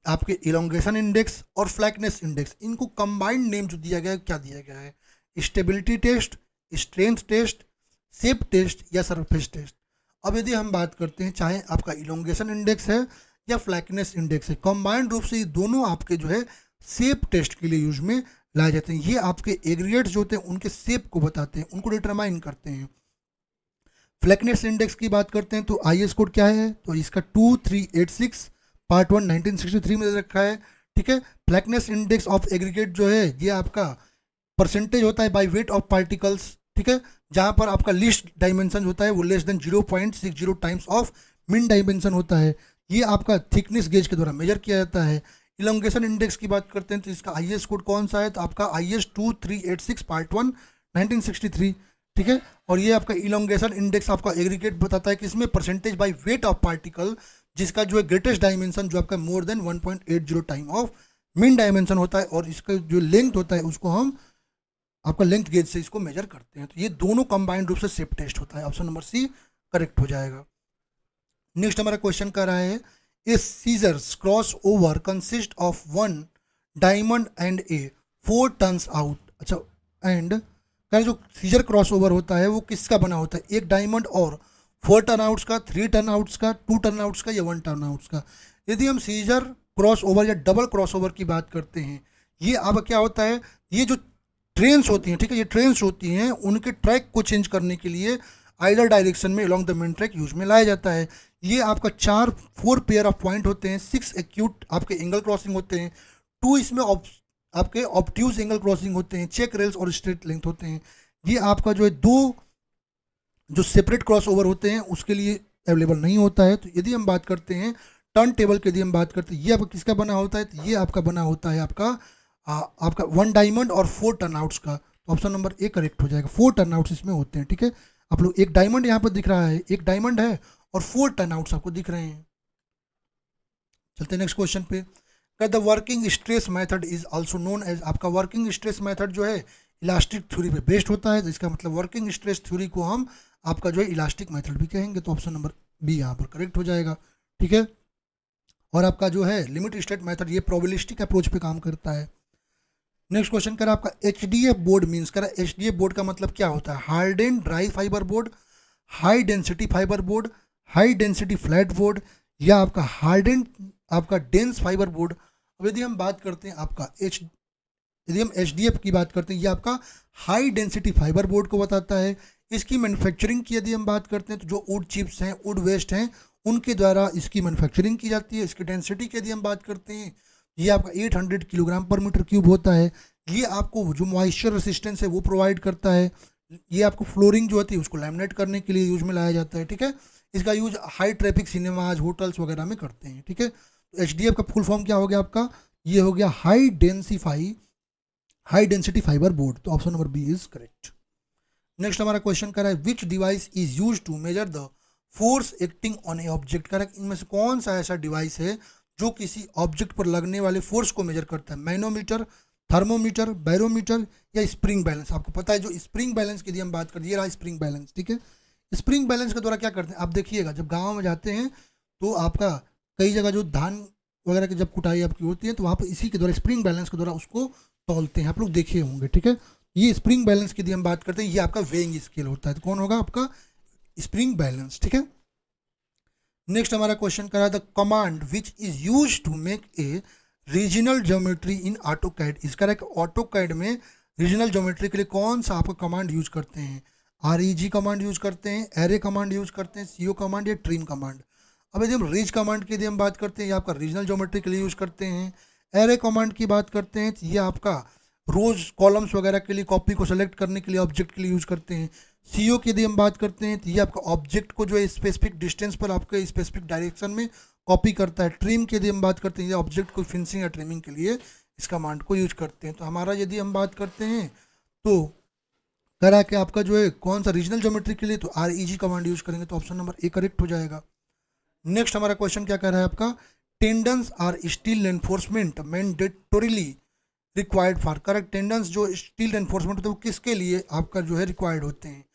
आपके इलोंगेशन इंडेक्स और फ्लैकनेस इंडेक्स, इनको कंबाइंड नेम जो दिया गया है क्या दिया गया है, stability test strength test, shape test या सरफेस टेस्ट। अब यदि हम बात करते हैं चाहे आपका इलोंगेशन इंडेक्स है या फ्लैकनेस इंडेक्स है, कंबाइंड रूप से ये दोनों आपके जो है शेप टेस्ट के लिए यूज में लाए जाते हैं। ये आपके एग्रीगेट्स जो होते हैं उनके शेप को बताते हैं, उनको डिटरमाइन करते हैं। फ्लैकनेस इंडेक्स की बात करते हैं तो IS कोड क्या है, तो इसका 2386 पार्ट 1 1963 में दे रखा है। ठीक है, फ्लैकनेस इंडेक्स ऑफ एग्रीगेट जो है ये आपका परसेंटेज होता है बाय वेट ऑफ पार्टिकल्स। ठीक है, जहाँ पर आपका लीस्ट डायमेंशन होता है वो लेस देन 0.60 टाइम्स ऑफ मिन डायमेंशन होता है। ये आपका थिकनेस गेज के द्वारा मेजर किया जाता है। इलोंगेशन इंडेक्स की बात करते हैं तो इसका IS कोड कौन सा है, तो आपका IS 2386 पार्ट 1 1963। ठीक है, और ये आपका इलोंगेशन इंडेक्स आपका एग्रीगेट बताता है कि इसमें percentage by weight of particle, जिसका जो है ग्रेटेस्ट डायमेंशन जो आपका मोर देन 1.80 टाइम ऑफ मिन डायमेंशन होता है, और इसका जो लेंथ होता है उसको हम आपका लेंथ गेज से इसको मेजर करते हैं। तो ये दोनों कंबाइंड रूप से शेप टेस्ट होता है। ऑप्शन नंबर सी करेक्ट हो जाएगा। नेक्स्ट हमारा क्वेश्चन कर रहा है a scissors cross over consist of 1 diamond and a 4 turns out. अच्छा, एंड जो सीजर क्रॉस ओवर होता है वो किसका बना होता है, एक डायमंड और 4 टर्न आउट्स का, 3 टर्न आउट्स का, 2 टर्न आउट्स का या 1 टर्न आउट्स का। यदि हम सीजर क्रॉस ओवर या डबल क्रॉस ओवर की बात करते हैं, ये अब क्या होता है, ये जो ट्रेन्स होती हैं, ठीक है, ये ट्रेन्स होती हैं, उनके ट्रैक को चेंज करने के लिए आइदर डायरेक्शन में along the main track use में लाया जाता है। ये आपका 4 पेयर ऑफ पॉइंट होते हैं, 6 एक्यूट आपके एंगल क्रॉसिंग होते हैं, 2 इसमें आपके ऑब्ट्यूज एंगल क्रॉसिंग होते हैं, चेक रेल्स और स्ट्रेट लेंथ होते हैं। ये आपका जो है 2 जो सेपरेट क्रॉस ओवर होते हैं उसके लिए अवेलेबल नहीं होता है। तो यदि हम बात करते हैं टर्न टेबल की, यदि हम बात करते हैं ये आपका किसका बना होता है, तो ये आपका बना होता है आपका 1 डायमंड और 4 टर्न आउट्स का। तो ऑप्शन नंबर ए करेक्ट हो जाएगा। 4 टर्न आउट्स इसमें होते हैं। ठीक है, आप लोग एक डायमंड यहाँ पर दिख रहा है, एक डायमंड है और 4 टर्न आउट्स आपको दिख रहे हैं। चलते हैं नेक्स्ट क्वेश्चन पे। The working stress method is also known as, आपका वर्किंग स्ट्रेस मेथड जो है इलास्टिक थ्योरी पे बेस्ड होता है, तो इसका मतलब वर्किंग स्ट्रेस थ्योरी को हम आपका जो है इलास्टिक मेथड भी कहेंगे। तो ऑप्शन नंबर बी यहाँ पर करेक्ट हो जाएगा। ठीक है, और आपका जो है लिमिट स्टेट मेथड ये प्रोबेबिलिस्टिक अप्रोच पे काम करता है। नेक्स्ट क्वेश्चन करा आपका HDF बोर्ड मीन्स करा, HDF बोर्ड का मतलब क्या होता है, harden dry fibre board, high density fibre board, high density flat board या आपका हार्डन आपका डेंस फाइबर बोर्ड। अब यदि हम बात करते हैं आपका यदि हम HDF की बात करते हैं, ये आपका हाई डेंसिटी फाइबर बोर्ड को बताता है। इसकी मैन्युफैक्चरिंग की यदि हम बात करते हैं तो जो वुड चिप्स हैं, वुड वेस्ट हैं, उनके द्वारा इसकी मैन्युफैक्चरिंग की जाती है। इसकी डेंसिटी की यदि हम बात करते हैं, ये आपका 800 किलोग्राम पर मीटर क्यूब होता है। ये आपको जो मॉइस्चर रेसिस्टेंस है वो प्रोवाइड करता है। ये आपको फ्लोरिंग जो होती है उसको लैमिनेट करने के लिए यूज में लाया जाता है। ठीक है, इसका use high traffic cinemas, hotels वगैरह में करते हैं। ठीक है, तो HDF का फुल फॉर्म क्या हो गया आपका, ये हो गया हाई डेंसिटी फाइबर बोर्ड। तो option number B is correct. Next हमारा क्वेश्चन कर रहा है which device is use to measure the force acting on a object. Correct, इनमें से कौन सा ऐसा डिवाइस है जो किसी ऑब्जेक्ट पर लगने वाले फोर्स को मेजर करता है, मैनोमीटर, थर्मोमीटर, बैरोमीटर या स्प्रिंग बैलेंस। आपको पता है जो स्प्रिंग बैलेंस की यदि हम बात करें, ये रहा स्प्रिंग बैलेंस। ठीक है, स्प्रिंग बैलेंस के द्वारा क्या करते हैं, आप देखिएगा जब गाँव में जाते हैं तो आपका कई जगह जो धान वगैरह की जब कुटाई आपकी होती है तो वहाँ पर इसी के द्वारा स्प्रिंग बैलेंस के द्वारा उसको तौलते हैं, आप लोग देखे होंगे। ठीक है, ये स्प्रिंग बैलेंस की यदि हम बात करते हैं ये आपका वेइंग स्केल होता है। तो कौन होगा आपका स्प्रिंग बैलेंस। ठीक है, नेक्स्ट हमारा क्वेश्चन करा the command which is use to make a regional geometry in AutoCAD. इसका ऑटोकैड में रीजनल ज्योमेट्री के लिए कौन सा आपका कमांड यूज करते हैं, REG कमांड यूज करते हैं, एरे कमांड यूज करते हैं, CO कमांड या ट्रिम कमांड। अब यदि हम रीज कमांड की यदि हम बात करते हैं ये आपका रीजनल ज्योमेट्री के लिए यूज करते हैं। एरे कमांड की बात करते हैं तो ये आपका रोज कॉलम्स वगैरह के लिए कॉपी को सेलेक्ट करने के लिए ऑब्जेक्ट के लिए यूज करते हैं। CO की यदि हम बात करते हैं तो ये आपका ऑब्जेक्ट को जो है स्पेसिफिक डिस्टेंस पर आपके स्पेसिफिक डायरेक्शन में कॉपी करता है। ट्रिम की यदि हम बात करते हैं ये ऑब्जेक्ट को फिनिशिंग या ट्रिमिंग के लिए इस कमांड को यूज करते हैं। तो हमारा यदि हम बात करते हैं तो करा कि आपका जो है कौन सा रीजनल ज्योमेट्री के लिए, तो REG कमांड यूज करेंगे। तो ऑप्शन नंबर ए करेक्ट हो जाएगा। नेक्स्ट हमारा क्वेश्चन क्या कह रहा है आपका tendons are steel enforcement mandatorily required for. Correct, tendons जो स्टील एनफोर्समेंट होता है वो किसके लिए आपका जो है रिक्वायर्ड होते हैं,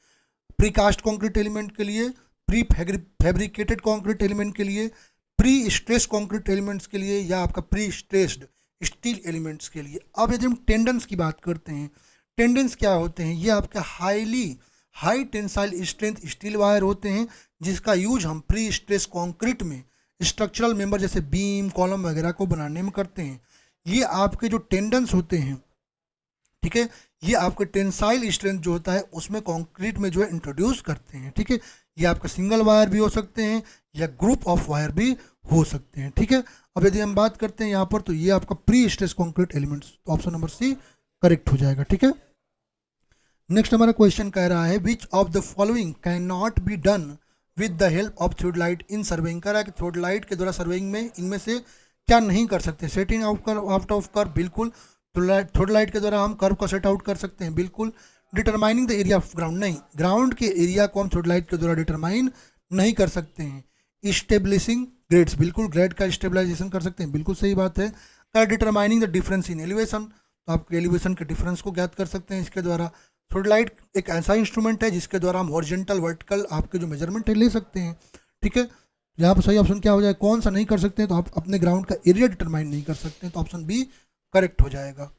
प्रीकास्ट कंक्रीट एलिमेंट के लिए, प्री फैब्रिकेटेड कंक्रीट एलिमेंट के लिए, प्री स्ट्रेस कंक्रीट एलिमेंट्स के लिए या आपका प्री स्ट्रेस्ड स्टील एलिमेंट्स के लिए। अब यदि हम टेंडेंस की बात करते हैं, टेंडेंस क्या होते हैं, ये आपके high tensile strength steel wire होते हैं, जिसका यूज हम प्री स्ट्रेस कंक्रीट में स्ट्रक्चरल मेंबर जैसे बीम कॉलम वगैरह को बनाने में करते हैं। ये आपके जो टेंडेंस होते हैं, ठीक है, ये आपके टेंसाइल स्ट्रेंथ जो होता है उसमें कंक्रीट में जो है इंट्रोड्यूस करते हैं। ठीक है, ये आपका सिंगल वायर भी हो सकते हैं या ग्रुप ऑफ वायर भी हो सकते हैं। ठीक है, अब यदि हम बात करते हैं यहाँ पर, तो ये आपका प्री स्ट्रेस कंक्रीट एलिमेंट्स, तो ऑप्शन नंबर सी करेक्ट हो जाएगा। ठीक है, नेक्स्ट हमारा क्वेश्चन कह रहा है which of the following can not be done with the help of theodolite in surveying. कह रहा है कि थ्रोडलाइट के द्वारा सर्वेइंग में इनमें से क्या नहीं कर सकते। सेटिंग आउट ऑफ कर्व, बिल्कुल। थ्रोडलाइट के द्वारा हम कर्व को सेट आउट कर सकते हैं, बिल्कुल। Determining the area of ground, नहीं, ग्राउंड के एरिया को हम थ्रोडलाइट के द्वारा डिटरमाइन नहीं कर सकते हैं। स्टेब्लिशिंग ग्रेड्स, बिल्कुल, ग्रेड का स्टेबलाइजेशन कर सकते हैं, बिल्कुल सही बात है। Determining the difference in elevation, तो आप एलिवेशन के डिफरेंस को ज्ञात कर सकते हैं इसके द्वारा। थ्रोडलाइट एक ऐसा इंस्ट्रूमेंट है जिसके द्वारा हम हॉरिजॉन्टल वर्टिकल आपके जो मेजरमेंट है ले सकते हैं। ठीक है, यहाँ पर सही ऑप्शन क्या हो जाए, कौन सा नहीं कर सकते हैं, तो आप अपने ग्राउंड का एरिया डिटरमाइन नहीं कर सकते हैं, तो ऑप्शन बी करेक्ट हो जाएगा।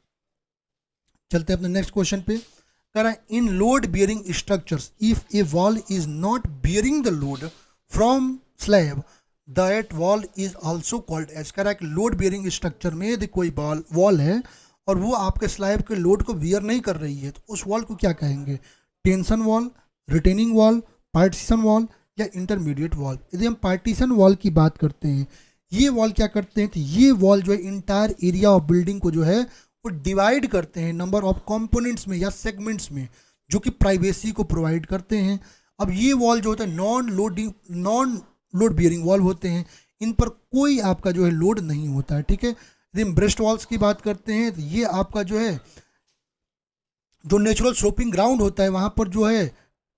चलते हैं अपने नेक्स्ट क्वेश्चन पे। कह रहा है in load bearing structures if a wall is not bearing the load from slab that wall is also called as. कह रहा है कि लोड बियरिंग स्ट्रक्चर में यदि कोई वॉल है और वो आपके स्लैब के लोड को बियर नहीं कर रही है, तो उस वॉल को क्या कहेंगे, tension wall, retaining wall, partition wall या इंटरमीडिएट वॉल। यदि हम पार्टीशन वॉल की बात करते हैं, ये वॉल क्या करते हैं, तो ये वॉल जो है इंटायर एरिया ऑफ बिल्डिंग को जो है वो डिवाइड करते हैं नंबर ऑफ कंपोनेंट्स में या सेगमेंट्स में, जो कि प्राइवेसी को प्रोवाइड करते हैं। अब ये वॉल जो होता है नॉन लोड बियरिंग वॉल होते हैं, इन पर कोई आपका जो है लोड नहीं होता है। ठीक है, यदि हम ब्रेस्ट वॉल्स की बात करते हैं, तो ये आपका जो है जो नेचुरल स्लोपिंग ग्राउंड होता है, वहाँ पर जो है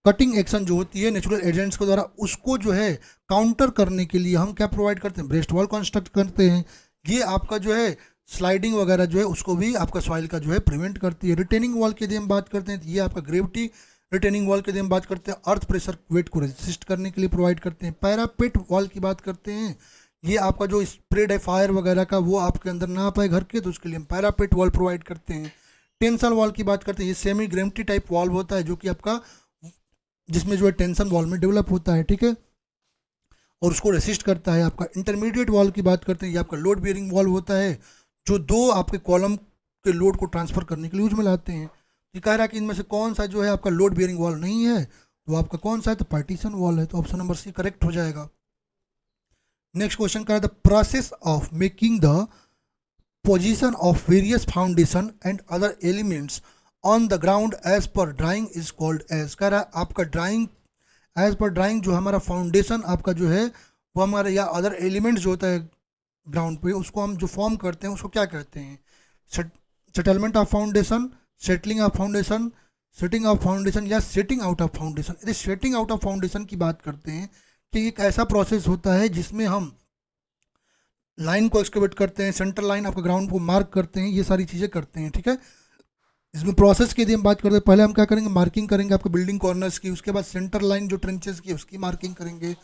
कटिंग एक्शन जो होती है नेचुरल एजेंट्स के द्वारा, उसको जो है काउंटर करने के लिए हम क्या प्रोवाइड करते हैं, ब्रेस्ट वॉल कंस्ट्रक्ट करते हैं। ये आपका जो है स्लाइडिंग वगैरह जो है उसको भी आपका सॉइल का जो है प्रिवेंट करती है। रिटेनिंग वॉल की यदि हम बात करते हैं, तो ये आपका ग्रेविटी रिटेनिंग वॉल की यदि हम बात करते हैं, अर्थ प्रेशर वेट को रेजिस्ट करने के लिए प्रोवाइड करते हैं। पैरापेट वॉल की बात करते हैं, ये आपका जो स्प्रेड है फायर वगैरह का वो आपके अंदर ना पाए घर के, तो उसके लिए हम पैरापेट वॉल प्रोवाइड करते हैं। टेंशन वॉल की बात करते हैं, ये सेमी ग्रेविटी टाइप वॉल होता है जो कि आपका जिसमें जो है टेंशन वॉल में डेवलप होता है। ठीक है, और उसको रेसिस्ट करता है। आपका इंटरमीडिएट वॉल की बात करते हैं, ये आपका लोड बियरिंग वॉल होता है जो दो आपके कॉलम के लोड को ट्रांसफर करने के लिए यूज में लाते हैं। ये कह रहा है कि इनमें से कौन सा जो है आपका लोड बियरिंग वॉल नहीं है, तो आपका कौन सा है, तो पार्टीशन वॉल है, तो ऑप्शन नंबर सी करेक्ट हो जाएगा। नेक्स्ट क्वेश्चन कह रहा है the process of making the position of various foundation and other elements on the ground as per drawing is called as. कह रहा है आपका ड्राइंग एज पर ड्राइंग जो हमारा फाउंडेशन आपका जो है वो हमारा या अदर एलिमेंट्स जो होता है ग्राउंड पे, उसको हम जो फॉर्म करते हैं उसको क्या कहते हैं, settlement of foundation, settling of foundation, setting of foundation या सेटिंग आउट ऑफ फाउंडेशन। यदि सेटिंग आउट ऑफ फाउंडेशन की बात करते हैं कि एक ऐसा प्रोसेस होता है जिसमें हम लाइन को एक्सकेवेट करते हैं, सेंटर लाइन आपके ग्राउंड को मार्क करते हैं, ये सारी चीज़ें करते हैं। ठीक है, इसमें प्रोसेस की यदि हम बात करते हैं, पहले हम क्या करेंगे, मार्किंग करेंगे आपके बिल्डिंग कॉर्नर्स की, उसके बाद सेंटर लाइन जो ट्रेंचेस की उसकी मार्किंग करेंगे,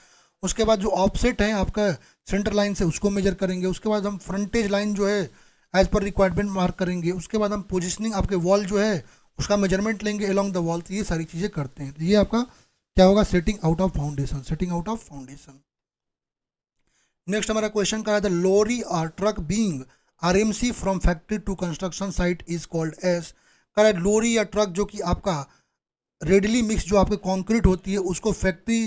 उसके बाद जो ऑफसेट है आपका सेंटर लाइन से उसको मेजर करेंगे, उसके बाद हम फ्रंटेज लाइन जो है एज पर रिक्वायरमेंट मार्क करेंगे, उसके बाद हम पोजिशनिंग आपके वॉल जो है उसका मेजरमेंट लेंगे अलोंग द वॉल। तो ये सारी चीज़ें करते हैं, तो ये आपका क्या होगा, setting out of foundation, setting out of foundation. Next हमारा क्वेश्चन का है द लॉरी और truck being RMC from factory to construction site is called as. कह रहा है लॉरी या ट्रक जो कि आपका रेडली मिक्स जो आपके कंक्रीट होती है उसको फैक्ट्री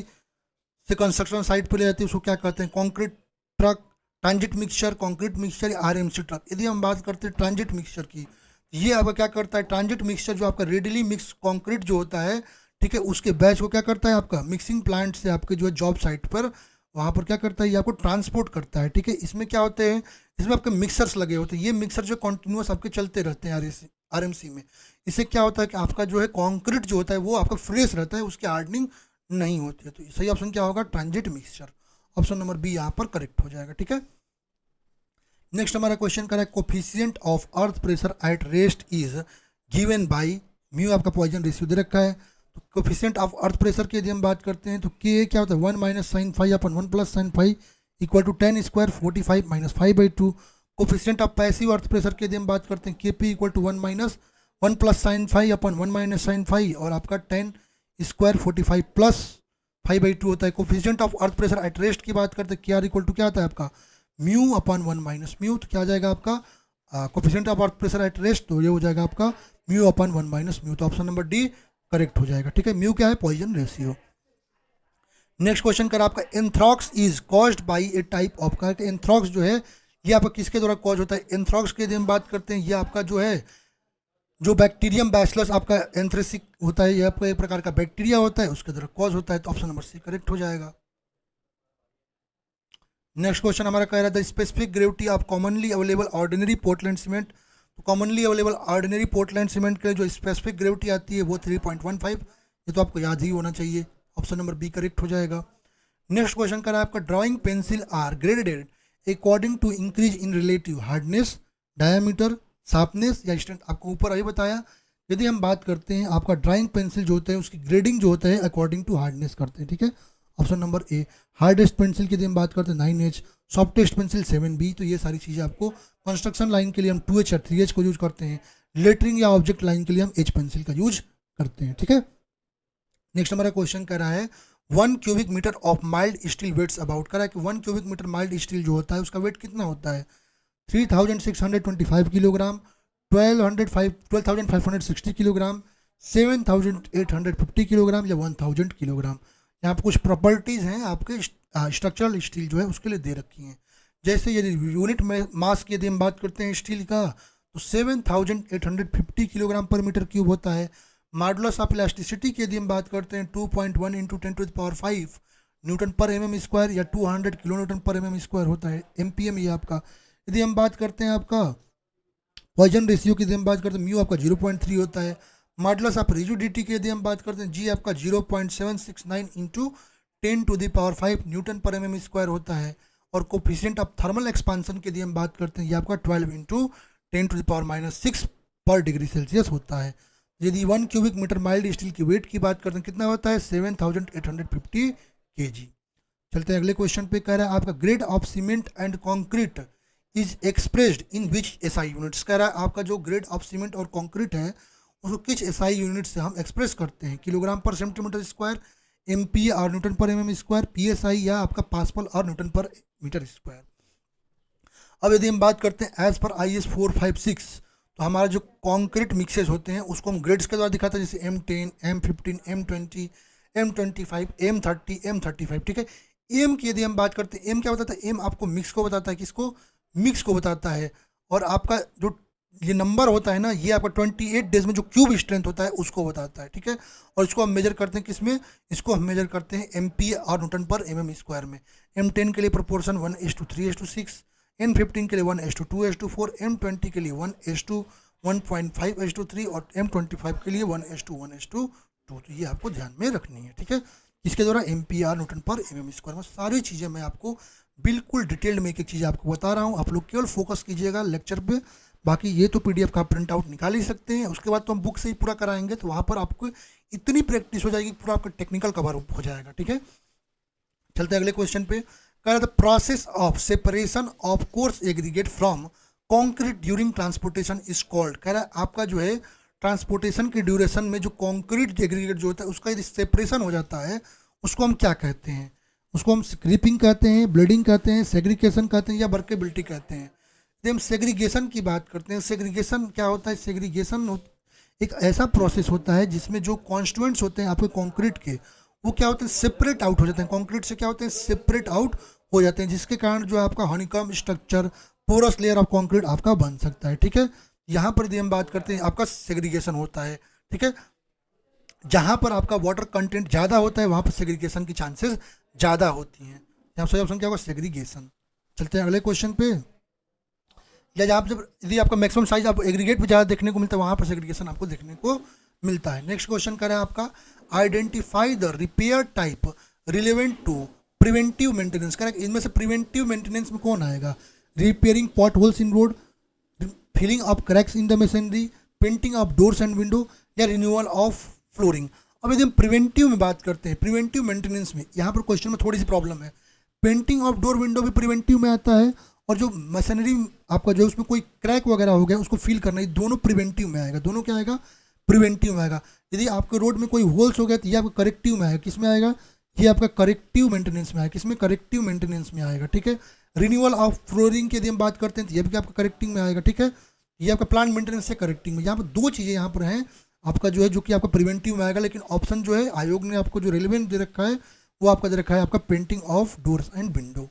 से कंस्ट्रक्शन साइट पे ले जाती है, उसको क्या कहते हैं, concrete truck, transit mixture, concrete mixture या आरएमसी ट्रक। यदि हम बात करते हैं ट्रांजिट मिक्सचर की, ये आपका क्या करता है, ट्रांजिट मिक्सचर जो आपका रेडली मिक्स कंक्रीट जो होता है, ठीक है, उसके बैच को क्या करता है आपका मिक्सिंग प्लांट से आपके जो है जॉब साइट पर वहाँ पर क्या करता है, ये आपको ट्रांसपोर्ट करता है। ठीक है, इसमें क्या होते हैं, इसमें आपके मिक्सर्स लगे होते हैं, ये मिक्सर जो कंटिन्यूस आपके चलते रहते हैं आरएमसी में। इससे क्या होता है कि आपका जो है कंक्रीट जो होता है वो आपका फ्रेश रहता है, उसकी हार्डनिंग नहीं होती है। तो सही ऑप्शन क्या होगा, transit mixture, option number B यहाँ पर करेक्ट हो जाएगा। ठीक है, नेक्स्ट हमारा क्वेश्चन कर रहा है coefficient of earth pressure at rest is given by mu, आपका पॉइजन रेशियो दे रखा है। तो कोफिशिएंट ऑफ अर्थ प्रेशर की यदि हम बात करते हैं तो के क्या होता है 1 minus sine 5 upon 1 plus sine 5 equal to 10 square 45 minus 5/2। Coefficient of passive earth pressure की यदि हम बात करते हैं K P equal to 1 minus 1 plus sine 5 upon 1 minus sine 5 और आपका 10 स्क्वायर 45 प्लस 5/2 होता है। Coefficient of earth pressure at rest की बात करते हैं, क्या इक्वल टू क्या आता है आपका म्यू अपन 1 माइनस म्यू, तो क्या आ जाएगा आपका coefficient of earth pressure at rest, तो ये हो जाएगा आपका म्यू अपन 1 माइनस म्यू, तो ऑप्शन नंबर डी करेक्ट हो जाएगा। ठीक है, म्यू क्या है, पॉइजन रेशियो। नेक्स्ट क्वेश्चन कर आपका anthrax is caused by a type of, का एंथ्रॉक्स जो है ये आपका किसके द्वारा कॉज होता है। एंथ्रॉक्स के यदि हम बात करते हैं, ये आपका जो है जो बैक्टीरियम बैसिलस आपका एंथ्रेसिक होता है, ये आपका एक प्रकार का बैक्टीरिया होता है, उसके द्वारा कॉज होता है, तो ऑप्शन नंबर सी करेक्ट हो जाएगा। नेक्स्ट क्वेश्चन हमारा कह रहा है the specific gravity of commonly available ordinary Portland cement, तो commonly available ordinary Portland cement के जो स्पेसिफिक ग्रेविटी आती है वो 3.15, ये तो आपको याद ही होना चाहिए, ऑप्शन नंबर बी करेक्ट हो जाएगा। नेक्स्ट क्वेश्चन करा आपका drawing pencil are graded according to increase in relative hardness, diameter, sharpness या स्ट्रेंथ, आपको ऊपर अभी बताया। यदि हम बात करते हैं आपका ड्राइंग पेंसिल जो होता है उसकी ग्रेडिंग जो होता है अकॉर्डिंग टू हार्डनेस करते हैं। ठीक है, ऑप्शन नंबर ए। हार्डेस्ट पेंसिल की यदि हम बात करते हैं 9H, सॉफ्टेस्ट पेंसिल 7B, तो ये सारी चीज़ें आपको कंस्ट्रक्शन लाइन के लिए हम 2H या 3H को यूज करते हैं, लेटरिंग या ऑब्जेक्ट लाइन के लिए हम H पेंसिल का यूज करते हैं। ठीक है, नेक्स्ट हमारा क्वेश्चन कर रहा है 1 cubic metre of mild steel weights about, करा है कि 1 क्यूबिक मीटर माइल्ड स्टील जो होता है उसका वेट कितना होता है, 3625 किलोग्राम, 12,560 किलोग्राम, 7,850 किलोग्राम या 1000 किलोग्राम। यहाँ पर कुछ प्रॉपर्टीज़ हैं आपके स्ट्रक्चरल स्टील जो है उसके लिए दे रखी हैं। जैसे यदि यूनिट मास की यदि हम बात करते हैं स्टील का, तो 7,850 किलोग्राम पर मीटर क्यूब होता है। मॉडुलस ऑफ इलास्टिसिटी की यदि हम बात करते हैं 2.1 × 10⁵ न्यूटन पर mm स्क्वायर या 200 किलो न्यूटन पर mm स्क्वायर होता है, MPM ये आपका। यदि हम बात करते हैं आपका पॉइजन रेशियो की यदि हम बात करते हैं म्यू आपका 0.3 होता है। मॉडुलस ऑफ रिजिडिटी की यदि हम बात करते हैं जी आपका 0.769 × 10⁵ न्यूटन पर mm स्क्वायर होता है। और कोफिशिएंट ऑफ थर्मल एक्सपांसन की यदि हम बात करते हैं ये आपका 12 × 10⁻⁻6 पर डिग्री सेल्सियस होता है। यदि 1 क्यूबिक मीटर माइल्ड स्टील की वेट की बात करते हैं कितना होता है 7,850 kg। चलते हैं अगले क्वेश्चन पे, कह रहा है आपका grade of cement and concrete is expressed in which SI units, कह रहा है आपका जो ग्रेड ऑफ सीमेंट और कंक्रीट है उसको किस SI यूनिट से हम एक्सप्रेस करते हैं, किलोग्राम पर सेंटीमीटर स्क्वायर, MPa और न्यूटन पर mm स्क्वायर, PSI या आपका पास्कल और न्यूटन पर मीटर स्क्वायर। अब यदि हम बात करते हैं एज पर IS 456, तो हमारा जो कंक्रीट मिक्सेज होते हैं उसको हम ग्रेड्स के द्वारा दिखाते हैं, जैसे M10, M15, M20, M25, M30, M35। ठीक है, एम की यदि हम बात करते हैं, एम क्या बताता है, एम आपको मिक्स को बताता है, किसको, मिक्स को बताता है। और आपका जो ये नंबर होता है ना, ये आपका 28 डेज में जो क्यूब स्ट्रेंथ होता है उसको बताता है। ठीक है, और इसको हम मेजर करते हैं किस में, इसको हम मेजर करते हैं MPa और न्यूटन पर mm स्क्वायर में। M10 के लिए प्रोपोर्शन 1:3:6, M15 के लिए 1:2:4, M20 के लिए 1:1.5:3 और M25 के लिए 1:1:2। तो ये आपको ध्यान में रखनी है। ठीक है, इसके द्वारा MPa और न्यूटन पर mm स्क्वायर में सारी चीज़ें मैं आपको बिल्कुल डिटेल्ड में एक एक चीज़ आपको बता रहा हूँ। आप लोग केवल फोकस कीजिएगा लेक्चर पे, बाकी ये तो PDF का प्रिंट आउट निकाल ही सकते हैं, उसके बाद तो हम बुक से ही पूरा कराएंगे, तो वहाँ पर आपको इतनी प्रैक्टिस हो जाएगी, पूरा आपका टेक्निकल कवर हो जाएगा। ठीक है, चलते हैं अगले क्वेश्चन पे, कह रहा था process of separation of coarse aggregate from concrete during transportation is called, कह रहा है आपका जो है ट्रांसपोर्टेशन की ड्यूरेशन में जो कॉन्क्रीट एग्रीगेट जो होता है उसका यदि सेपरेशन हो जाता है उसको हम क्या कहते हैं, उसको हम स्क्रीपिंग कहते हैं, ब्लेडिंग कहते हैं, सेग्रीगेशन कहते हैं या वर्केबिलिटी कहते हैं। यदि हम सेग्रीगेशन की बात करते हैं, सेग्रीगेशन क्या होता है, सेग्रीगेशन एक ऐसा प्रोसेस होता है जिसमें जो कॉन्स्टिट्यूएंट्स होते हैं आपके कंक्रीट के, वो क्या होते हैं, सेपरेट आउट हो जाते हैं, कंक्रीट से क्या होते हैं, सेपरेट आउट हो जाते हैं, जिसके कारण जो आपका honeycomb structure, porous layer of concrete आपका बन सकता है। ठीक है, यहाँ पर यदि हम बात करते हैं आपका सेग्रीगेशन होता है। ठीक है, जहाँ पर आपका वाटर कंटेंट ज़्यादा होता है वहाँ पर सेग्रीगेशन की चांसेस ज़्यादा होती हैं। यहाँ सही ऑप्शन क्या होगा, सेग्रीगेशन। चलते हैं अगले क्वेश्चन पे, या आप जब यदि आपका मैक्सिमम साइज आप एग्रीगेट पे ज़्यादा देखने को मिलता है वहाँ पर सेग्रीगेशन आपको देखने को मिलता है। नेक्स्ट क्वेश्चन करें आपका identify the repair type relevant to preventive maintenance, करें इनमें से प्रिवेंटिव मेंटेनेंस में कौन आएगा, repairing pot holes in road, filling of cracks in the machinery, painting of doors and window या रिन्यूअल ऑफ फ्लोरिंग। अब यदि हम प्रिवेंटिव में बात करते हैं, प्रिवेंटिव मेंटेनेंस में यहाँ पर क्वेश्चन में थोड़ी सी प्रॉब्लम है, पेंटिंग ऑफ डोर विंडो भी प्रिवेंटिव में आता है और जो मशीनरी आपका जो उसमें कोई क्रैक वगैरह हो गया उसको फील करना, ये दोनों प्रिवेंटिव में आएगा। दोनों क्या आएगा? प्रिवेंटिव में आएगा। यदि आपके रोड में कोई होल्स हो गया तो ये आपका करेक्टिव में आएगा। किस में आएगा? ये आपका करेक्टिव मेंटेनेंस में आएगा। किसमें? करेक्टिव मेंटेनेंस में आएगा। ठीक है। रिन्यूअल ऑफ फ्लोरिंग के यदि हम बात करते हैं तो ये भी आपका करेक्टिंग में आएगा। ठीक है। ये आपका प्लांट मेंटेनेंस से करेक्टिंग में, यहाँ पर दो चीज़ें यहाँ पर हैं आपका जो है, जो कि आपका प्रिवेंटिव में आएगा। लेकिन ऑप्शन जो है आयोग ने आपको जो रेलिवेंट दे रखा है वो आपका दे रखा है आपका painting of doors and window.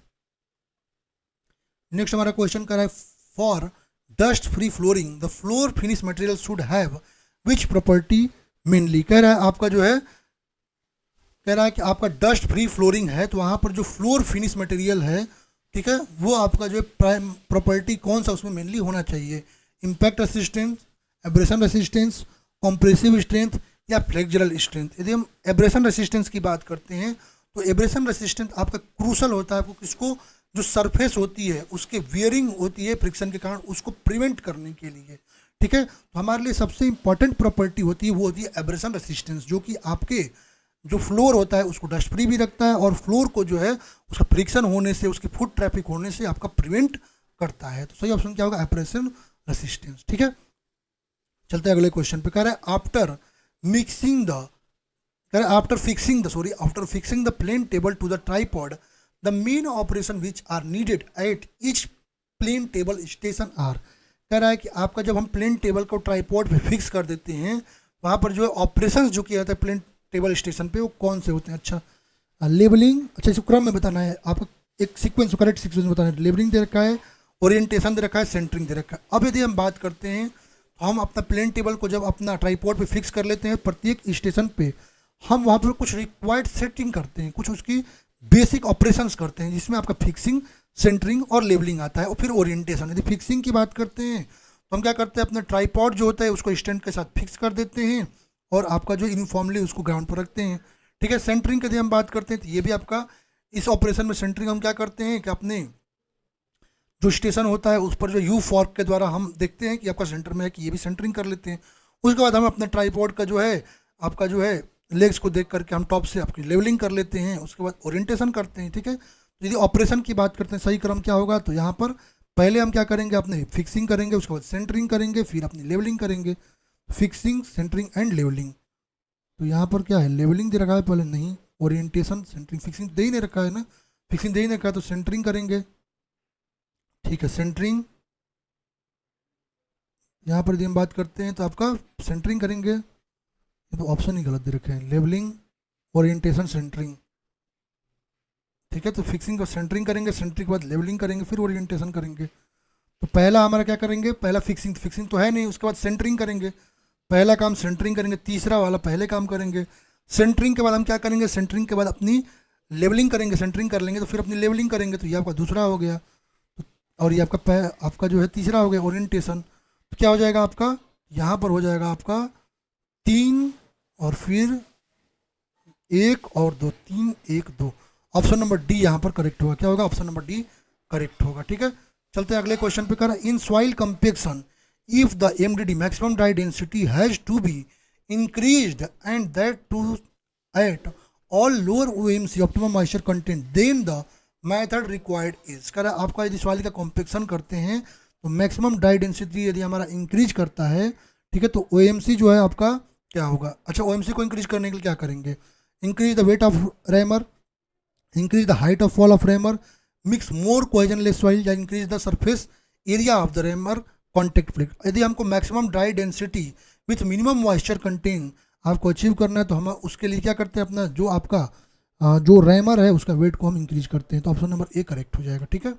Next हमारा क्वेश्चन कर रहा है, for dust free flooring the floor finish material should have which property mainly. कह रहा है आपका जो है, कह रहा है कि आपका डस्ट फ्री फ्लोरिंग है तो वहाँ पर जो फ्लोर फिनिश मटेरियल है, ठीक है, वो आपका जो है प्राइम प्रॉपर्टी कौन सा उसमें मेनली होना चाहिए? Impact resistance, abrasion resistance, compressive strength या फ्लेक्सुरल स्ट्रेंथ। यदि हम एब्रेशन रेसिस्टेंस की बात करते हैं तो एब्रेशन रेसिस्टेंस आपका क्रूशल होता है, आपको किसको, जो सरफेस होती है उसके वियरिंग होती है फ्रिक्शन के कारण, उसको प्रिवेंट करने के लिए। ठीक है। तो हमारे लिए सबसे इंपॉर्टेंट प्रॉपर्टी होती है वो होती है एब्रेशन रेसिस्टेंस, जो कि आपके जो फ्लोर होता है उसको डस्ट फ्री भी रखता है और फ्लोर को जो है उसका फ्रिक्शन होने से, उसकी फुट ट्रैफिक होने से आपका प्रिवेंट करता है। तो सही ऑप्शन क्या होगा? Abrasion resistance. ठीक है। चलते हैं अगले क्वेश्चन पे। कह रहा है आफ्टर मिक्सिंग द, कह रहा है after fixing the plane table to the tripod the main operation which are needed at each plane table station are. कह रहा है कि आपका जब हम प्लेन टेबल को ट्राइपॉड पे फिक्स कर देते हैं वहाँ पर जो है ऑपरेशन जो किया जाता है प्लेन टेबल स्टेशन पे वो कौन से होते हैं? अच्छा, लेबलिंग, अच्छा इसको क्रम में बताना है आपका, एक सीक्वेंस, करेक्ट सीक्वेंस बताना है। लेबलिंग दे रखा है, ओरिएंटेशन दे रखा है, सेंटरिंग दे रखा है। अब यदि हम बात करते हैं तो हम अपना प्लेन टेबल को जब अपना ट्राइपॉड पे फिक्स कर लेते हैं, प्रत्येक स्टेशन पे हम वहाँ पर कुछ रिक्वायर्ड सेटिंग करते हैं, कुछ उसकी बेसिक ऑपरेशंस करते हैं, जिसमें आपका फिक्सिंग, सेंटरिंग और लेबलिंग आता है और फिर ओरिएंटेशन। यदि फिक्सिंग की बात करते हैं तो हम क्या करते हैं, अपना ट्राइपॉड जो होता है उसको स्टैंड के साथ फिक्स कर देते हैं और आपका जो यूनिफॉर्मली उसको ग्राउंड पर रखते हैं। ठीक है। सेंटरिंग की यदि हम बात करते हैं तो ये भी आपका, इस ऑपरेशन में सेंटरिंग हम क्या करते हैं कि अपने जो स्टेशन होता है उस पर जो यू फॉर्क के द्वारा हम देखते हैं कि आपका सेंटर में है, कि ये भी सेंटरिंग कर लेते हैं। उसके बाद हम अपने ट्राइपॉड का जो है आपका जो है लेग्स को देख करके हम टॉप से आपकी लेवलिंग कर लेते हैं, उसके बाद ओरिएंटेशन करते हैं। ठीक है। तो यदि ऑपरेशन की बात करते हैं सही क्रम क्या होगा, तो यहाँ पर पहले हम क्या करेंगे, अपने फिक्सिंग करेंगे, उसके बाद सेंटरिंग करेंगे, फिर अपनी लेवलिंग करेंगे। Fixing, centring and levelling. तो यहाँ पर क्या है, लेवलिंग दे रखा है पहले, नहीं, ओरिएंटेशन, सेंटरिंग, फिक्सिंग दे ही नहीं रखा है ना, फिक्सिंग दे ही नहीं रखा है तो सेंटरिंग करेंगे। ठीक है। सेंटरिंग, यहाँ पर यदि हम बात करते हैं तो आपका सेंटरिंग करेंगे, ये तो ऑप्शन ही गलत दे रखे हैं, लेवलिंग, ओरिएंटेशन, सेंटरिंग। ठीक है। तो फिक्सिंग और सेंटरिंग करेंगे, सेंटरिंग के बाद लेवलिंग करेंगे, फिर ओरिएंटेशन करेंगे। तो पहला हमारा क्या करेंगे, पहला फिक्सिंग, फिक्सिंग तो है नहीं, उसके बाद सेंटरिंग करेंगे। पहला काम सेंटरिंग करेंगे, तीसरा वाला पहले काम करेंगे। सेंटरिंग के बाद हम क्या करेंगे, सेंटरिंग के बाद अपनी लेवलिंग करेंगे, सेंटरिंग कर लेंगे तो फिर अपनी लेवलिंग करेंगे, तो ये आपका दूसरा हो गया। और ये आपका जो है तीसरा हो गया ओरिएंटेशन। तो क्या हो जाएगा आपका, यहाँ पर हो जाएगा आपका 3 और फिर 1 और 2, 3 1 2। ऑप्शन नंबर डी यहाँ पर करेक्ट होगा। क्या होगा, ऑप्शन नंबर डी करेक्ट होगा। ठीक है। चलते हैं अगले क्वेश्चन पे। कर in soil compaction if the MDD maximum dye density has to be increased and that to at all lower OMC optimum moisture content then the method required is। कह रहा है आपका यदि सॉइल का कॉम्पेक्शन करते हैं तो मैक्सिमम डाई डेंसिटी यदि हमारा इंक्रीज करता है, ठीक है, तो OMC जो है आपका क्या होगा। अच्छा, OMC को इंक्रीज करने के लिए क्या करेंगे, increase the weight of rammer, increase the height of wall of rammer, mix more cohesionless soil या increase the surface area of the rammer contact plate. यदि हमको maximum dry density with minimum moisture content आपको achieve करना है तो हम उसके लिए क्या करते हैं, अपना जो आपका जो रेमर है उसका वेट को हम इंक्रीज करते हैं। तो ऑप्शन नंबर ए करेक्ट हो जाएगा। ठीक है।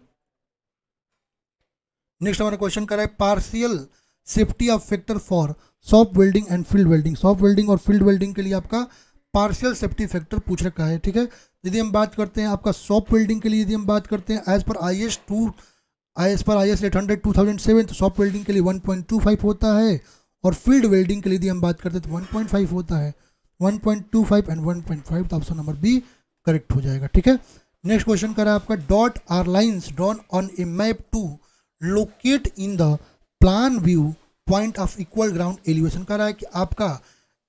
नेक्स्ट हमारा क्वेश्चन कर रहा है partial safety of factor for soft welding and field welding. Soft welding और फील्ड वेल्डिंग के लिए आपका पार्शियल सेफ्टी फैक्टर पूछ रखा है। ठीक है। यदि हम बात करते हैं आपका सॉफ्ट वेल्डिंग के लिए, यदि हम बात करते हैं एज पर IS 800 2007 तो सॉफ्ट वेल्डिंग के लिए 1.25 होता है और फील्ड वेल्डिंग के लिए यदि हम बात करते हैं तो 1.5 होता है। 1.25 एंड 1.5, तो ऑप्शन नंबर बी करेक्ट हो जाएगा। ठीक है। नेक्स्ट क्वेश्चन करा आपका dot are lines drawn on a map to locate in the plan view point of equal ground elevation. कह रहा है कि आपका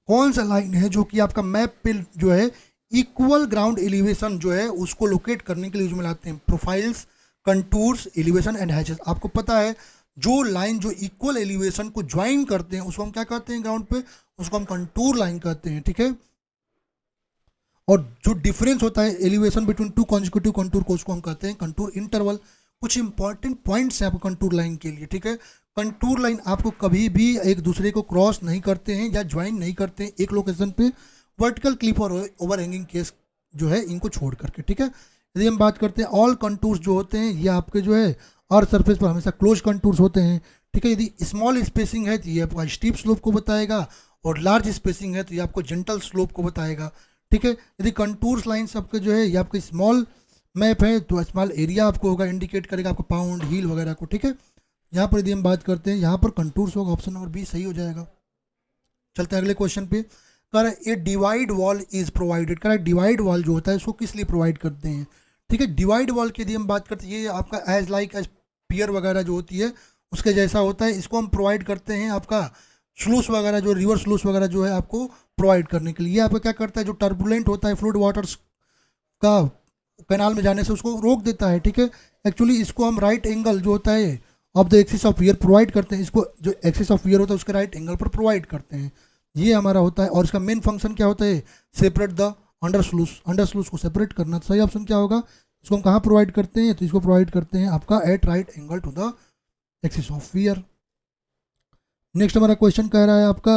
कौन सा लाइन है जो कि आपका मैप पे जो है इक्वल ग्राउंड एलिवेशन जो है उसको लोकेट करने के लिए यूज में लाते हैं। Profiles, contours, elevation and hatches. आपको पता है जो लाइन जो इक्वल एलिवेशन को ज्वाइन करते हैं उसको हम क्या कहते हैं ग्राउंड पे, उसको हम कंटूर लाइन कहते हैं, ठीक है। और जो डिफरेंस होता है elevation between two consecutive contour को उसको हम कहते हैं कंटूर इंटरवल। कुछ इंपॉर्टेंट पॉइंट्स हैं आपको कंटूर लाइन के लिए, ठीक है। कंटूर लाइन आपको कभी भी एक दूसरे को क्रॉस नहीं करते हैं या ज्वाइन नहीं करते हैं एक लोकेशन पे वर्टिकल क्लिप और ओवर हैंगिंग केस जो है इनको छोड़ करके, ठीक है। यदि हम बात करते हैं ऑल कंटूर्स जो होते हैं ये आपके जो है अर्थ सरफेस पर हमेशा क्लोज कंटूर्स होते हैं, ठीक है। यदि स्मॉल स्पेसिंग है तो ये आपका स्टीप स्लोप को बताएगा और लार्ज स्पेसिंग है तो ये आपको जेंटल स्लोप को बताएगा, ठीक है। यदि कंटूर्स लाइन्स आपके जो है ये आपके स्मॉल मैप है तो स्मॉल एरिया आपको होगा इंडिकेट करेगा आपको पाउंड हील वगैरह को, ठीक है। यहाँ पर यदि हम बात करते हैं यहाँ पर कंटूर्स होगा, ऑप्शन नंबर बी सही हो जाएगा। चलते हैं अगले क्वेश्चन पे। कह रहा है ए डिवाइड वॉल इज प्रोवाइडेड। कह रहा है डिवाइड वॉल जो होता है उसको किस लिए प्रोवाइड करते हैं, ठीक है। डिवाइड वॉल की यदि हम बात करते हैं ये आपका एज लाइक एज पियर वगैरह जो होती है उसके जैसा होता है, इसको हम प्रोवाइड करते हैं आपका स्लूस वगैरह जो रिवर स्लूस वगैरह जो है आपको प्रोवाइड करने के लिए। आपका क्या करता है जो टर्बुलेंट होता है फ्लूइड वाटर्स का कैनाल में जाने से उसको रोक देता है, ठीक है। एक्चुअली इसको हम राइट एंगल जो होता है of the axis of wear provide करते हैं, इसको जो एक्सिस ऑफ वियर होता है उसके राइट एंगल पर प्रोवाइड करते हैं, ये हमारा होता है। और इसका मेन फंक्शन क्या होता है सेपरेट द अंडर स्लूस को सेपरेट करना। सही ऑप्शन क्या होगा, इसको हम कहाँ प्रोवाइड करते हैं तो इसको प्रोवाइड करते हैं आपका at right angle to the axis of weir. Next हमारा क्वेश्चन कह रहा है आपका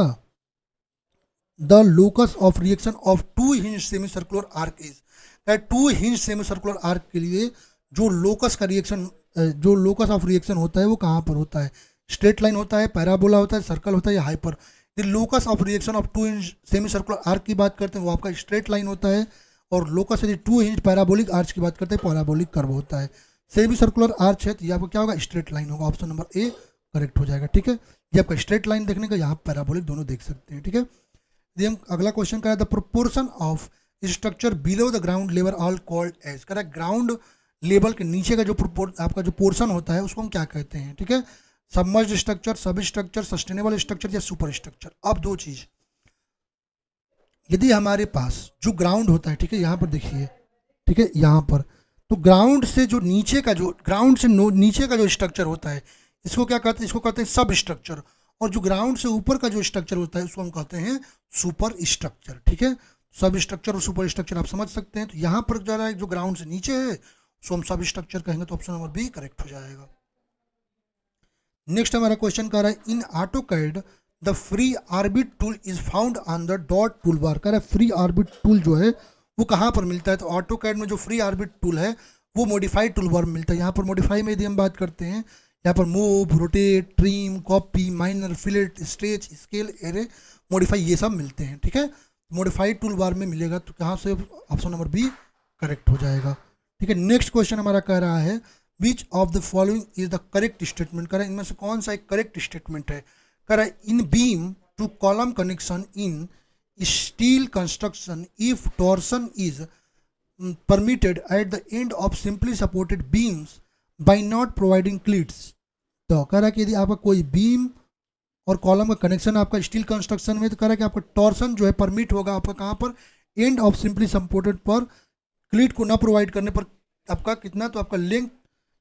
the locus of reaction of two hinge semi circular arch is. Two hinge semi circular arch के लिए जो लोकस का रिएक्शन जो लोकस ऑफ रिएक्शन होता है वो कहाँ पर होता है, स्ट्रेट लाइन होता है, पैराबोला होता है, सर्कल होता है या hyper. The locus of reaction of two hinge semi circular arch की बात करते हैं वो आपका स्ट्रेट लाइन होता है, और लोकस यदि टू हिंज पैराबोलिक आर्च की बात करते हैं पैराबोलिक कर्व होता है। सेमी सर्कुलर आर्च है तो ये आपका क्या होगा स्ट्रेट लाइन होगा, ऑप्शन नंबर ए करेक्ट हो जाएगा, ठीक है। ये आपका स्ट्रेट लाइन देखने का यहाँ पैराबोलिक दोनों देख सकते हैं, ठीक है। यदि हम अगला क्वेश्चन करें the proportion of structure below the ground level all called as. कह रहा है ग्राउंड लेवल के नीचे का जो आपका जो पोर्शन होता है उसको हम क्या कहते हैं, ठीक है। सबमर्ज्ड स्ट्रक्चर, सब स्ट्रक्चर, सस्टेनेबल स्ट्रक्चर या सुपर स्ट्रक्चर। अब दो चीज, यदि हमारे पास जो ग्राउंड होता है, ठीक है, यहाँ पर देखिए, ठीक है, यहाँ पर तो ग्राउंड से जो नीचे का जो ग्राउंड से नीचे का जो स्ट्रक्चर होता है इसको क्या कहते हैं, इसको कहते हैं सब स्ट्रक्चर। और जो ग्राउंड से ऊपर का जो स्ट्रक्चर होता है उसको हम कहते हैं सुपर स्ट्रक्चर, ठीक है। सब स्ट्रक्चर और सुपर स्ट्रक्चर आप समझ सकते हैं। तो यहाँ पर जा रहा है जो ग्राउंड से नीचे है उसको हम सब स्ट्रक्चर कहेंगे, तो ऑप्शन नंबर बी करेक्ट हो जाएगा। नेक्स्ट हमारा क्वेश्चन कह रहा है इन AutoCAD the free orbit tool is found on the dot tool bar. कह रहा है फ्री ऑर्बिट टूल जो है वो कहाँ पर मिलता है, तो ऑटोकैड में जो फ्री ऑर्बिट टूल है वो मॉडिफाइड टूल बार में मिलता है। यहाँ पर मॉडिफाई में यदि हम बात करते हैं यहाँ पर move, rotate, trim, copy, minor, fillet, stretch, scale, array, modify ये सब मिलते हैं, ठीक है। मॉडिफाइड टूल बार में मिलेगा तो कहाँ से ऑप्शन नंबर बी करेक्ट हो जाएगा, ठीक है। नेक्स्ट क्वेश्चन हमारा कह रहा है which of the following is the correct statement. कह रहा है इनमें से कौन सा एक करेक्ट स्टेटमेंट है। कह रहा है in beam to column connection in steel construction if torsion is permitted at the end of simply supported beams by not providing cleats। तो कह रहा है कि यदि आपका कोई बीम और कॉलम का कनेक्शन आपका स्टील कंस्ट्रक्शन में, तो कह रहा है कि आपका टॉर्सन जो है परमिट होगा आपका कहाँ पर, एंड ऑफ सिंपली सपोर्टेड पर। क्लीट को ना प्रोवाइड करने पर आपका कितना, तो आपका length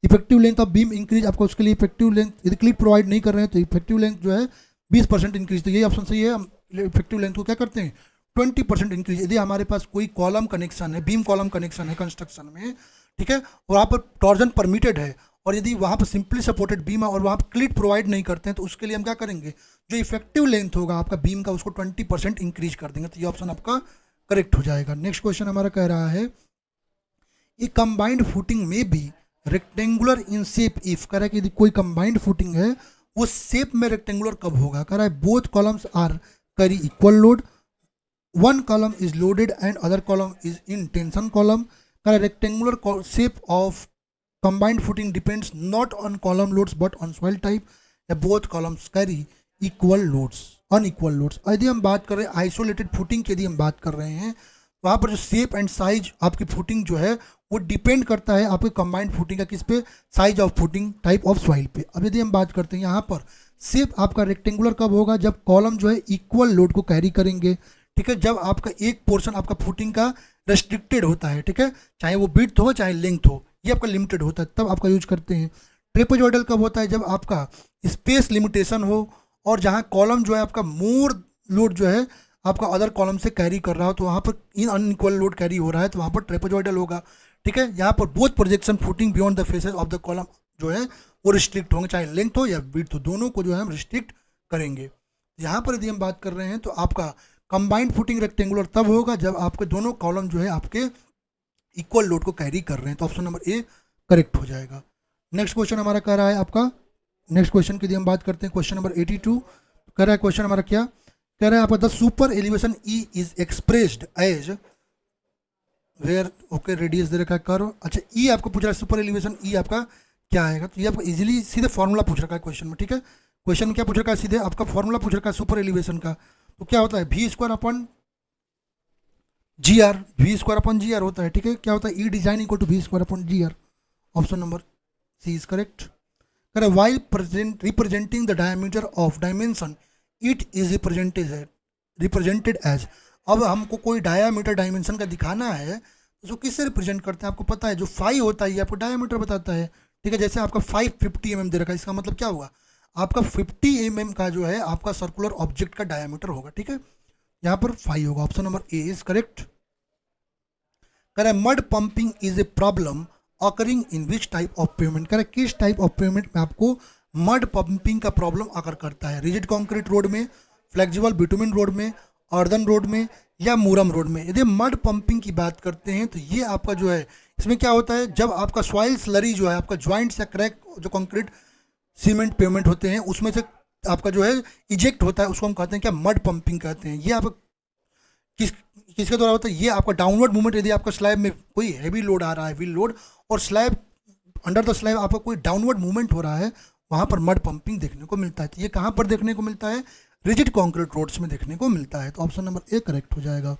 effective length of beam increase, आपका उसके लिए इफेक्टिव लेंथ यदि क्लीट प्रोवाइड नहीं कर रहे हैं तो इफेक्टिव लेंथ जो है 20% इंक्रीज। तो यही ऑप्शन सही है, हम इफेक्टिव लेंथ को क्या करते हैं 20% इंक्रीज। यदि हमारे पास कोई कॉलम कनेक्शन है, बीम कॉलम कनेक्शन है कंस्ट्रक्शन में, ठीक है, और वहाँ पर टॉर्जन परमिटेड है और यदि वहाँ पर सिंपली सपोर्टेड बीम है और वहाँ पर क्लीट प्रोवाइड नहीं करते हैं, तो उसके लिए हम क्या करेंगे, जो इफेक्टिव लेंथ होगा आपका बीम का उसको 20% इंक्रीज कर देंगे। तो ये ऑप्शन आपका करेक्ट हो जाएगा। नेक्स्ट क्वेश्चन हमारा कह रहा है ये कंबाइंड फुटिंग में भी रेक्टेंगुलर इन शेप इफ। कह रहा है कि यदि कोई कंबाइंड फुटिंग है वो शेप में रेक्टेंगुलर कब होगा। कह रहा है both columns are carry equal load, one column is loaded and other column is in tension column। कह rectangular shape of combined footing depends not on column loads but on soil type। both columns carry equal loads, unequal loads। यदि हम बात कर रहे हैं isolated footing की, यदि हम बात कर रहे हैं वहाँ पर जो शेप एंड साइज आपकी फुटिंग जो है वो डिपेंड करता है आपके कंबाइंड फुटिंग का किस पे, size of footing, type of soil पे। अब यदि हम बात करते हैं यहाँ पर शेप आपका रेक्टेंगुलर कब होगा, जब कॉलम जो है इक्वल लोड को कैरी करेंगे, ठीक है। जब आपका एक पोर्शन आपका फुटिंग का रेस्ट्रिक्टेड होता है, ठीक है, चाहे वो विड्थ हो चाहे लेंथ हो, ये आपका लिमिटेड होता है तब आपका यूज करते हैं। ट्रेपेजॉइडल कब होता है? जब आपका स्पेस लिमिटेशन हो और जहाँ कॉलम जो है आपका मोर लोड जो है आपका अदर कॉलम से कैरी कर रहा हो, तो वहाँ पर इन अनइक्वल लोड कैरी हो रहा है, तो वहाँ पर ट्रेपेजॉइडल होगा। ठीक है, यहाँ पर both projection footing beyond the faces of the column जो है वो रिस्ट्रिक्ट होंगे, चाहे लेंथ हो या विड्थ हो, दोनों को जो है हम रिस्ट्रिक्ट करेंगे। यहाँ पर यदि हम बात कर रहे हैं तो आपका कंबाइंड फुटिंग रेक्टेंगुलर तब होगा जब आपके दोनों कॉलम जो है आपके इक्वल लोड को कैरी कर रहे हैं, तो ऑप्शन नंबर ए करेक्ट हो जाएगा। नेक्स्ट क्वेश्चन हमारा कह रहा है आपका, नेक्स्ट क्वेश्चन की यदि हम बात करते हैं क्वेश्चन नंबर 82 कह रहा है, क्वेश्चन हमारा क्या कह रहा है आपका, the super elevation e is expressed as where, okay radius दे रखा है कर्व। अच्छा ई आपको पूछ रहा है सुपर एलिवेशन ई आपका क्या आएगा, तो ये आपको इजीली सीधे फॉर्मूला पूछ रखा है क्वेश्चन में। ठीक है, क्वेश्चन में क्या पूछ रखा है, सीधे आपका फॉर्मूला पूछ रखा है सुपर एलिवेशन का। तो क्या होता है V square upon g R, V square upon g R होता है। ठीक है, क्या होता है e design equal to V square upon g R, option number C is correct. While representing the diameter of dimension it is represented as. अब हमको कोई डायमीटर डायमेंशन का दिखाना है, जो किससे रिप्रेजेंट करते हैं आपको पता है, जो फाई होता है ये आपको डायमीटर बताता है। ठीक है, जैसे आपका 550 mm दे रखा है, इसका मतलब क्या हुआ, आपका 50 mm का जो है आपका सर्कुलर ऑब्जेक्ट का डायमीटर होगा। ठीक है, यहाँ पर 5 होगा, option number A is correct. कह रहा है mud pumping is a problem occurring in which type of payment, कह रहा है किस टाइप ऑफ पेमेंट में आपको मड पंपिंग का प्रॉब्लम अकर करता है, रिजिड कॉन्क्रीट रोड में, फ्लेक्सिबल बिटुमिन रोड में, अर्दन रोड में या मूरम रोड में। यदि मड पंपिंग की बात करते हैं तो ये आपका जो है इसमें क्या होता है, जब आपका सॉइल स्लरी जो है आपका ज्वाइंट्स या क्रैक जो कंक्रीट सीमेंट पेमेंट होते हैं उसमें से आपका जो है इजेक्ट होता है, उसको हम कहते हैं क्या मड पंपिंग कहते हैं। ये आप किसके द्वारा होता है, ये आपका डाउनवर्ड मूवमेंट, यदि आपका स्लैब में कोई हैवी लोड आ रहा है व्हील लोड और स्लैब अंडर द स्लैब आपका कोई डाउनवर्ड मूवमेंट हो रहा है, वहाँ पर मड पंपिंग देखने को मिलता है। तो ये कहाँ पर देखने को मिलता है, रिजिड कॉन्क्रीट रोड्स में देखने को मिलता है, तो ऑप्शन नंबर ए करेक्ट हो जाएगा।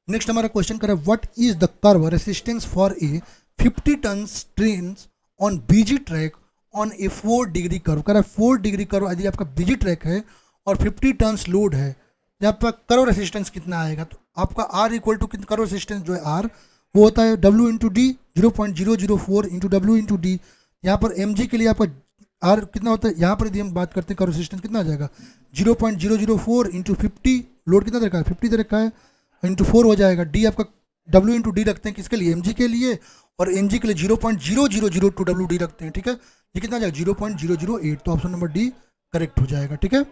नेक्स्ट हमारा क्वेश्चन करें what is the curve resistance for a 50 ton train on BG track on a 4 degree curve. कह रहा है 4 डिग्री कर्व यदि आपका बीजी ट्रैक है और 50 टन लोड है, यहाँ पर कर्व रेसिस्टेंस कितना आएगा, तो आपका R equal to curve resistance जो है आर वो होता है W into D 0.004 into W into D. यहाँ पर एम जी के लिए आपका आर कितना होता है, यहाँ पर यदि हम बात करते हैं कर्व रेसिस्टेंस कितना आ जाएगा 0.004 इंटू 50, लोड कितना दे रखा है 50 दे रखा है, इंटू 4 हो जाएगा। डी आपका डब्ल्यू इंटू डी रखते हैं किसके लिए, एम जी के लिए, और एम जी के लिए 0.0002 डब्ल्यू डी रखते हैं। ठीक है, ये कितना आ जाएगा 0.008, तो ऑप्शन नंबर डी करेक्ट हो जाएगा। ठीक है,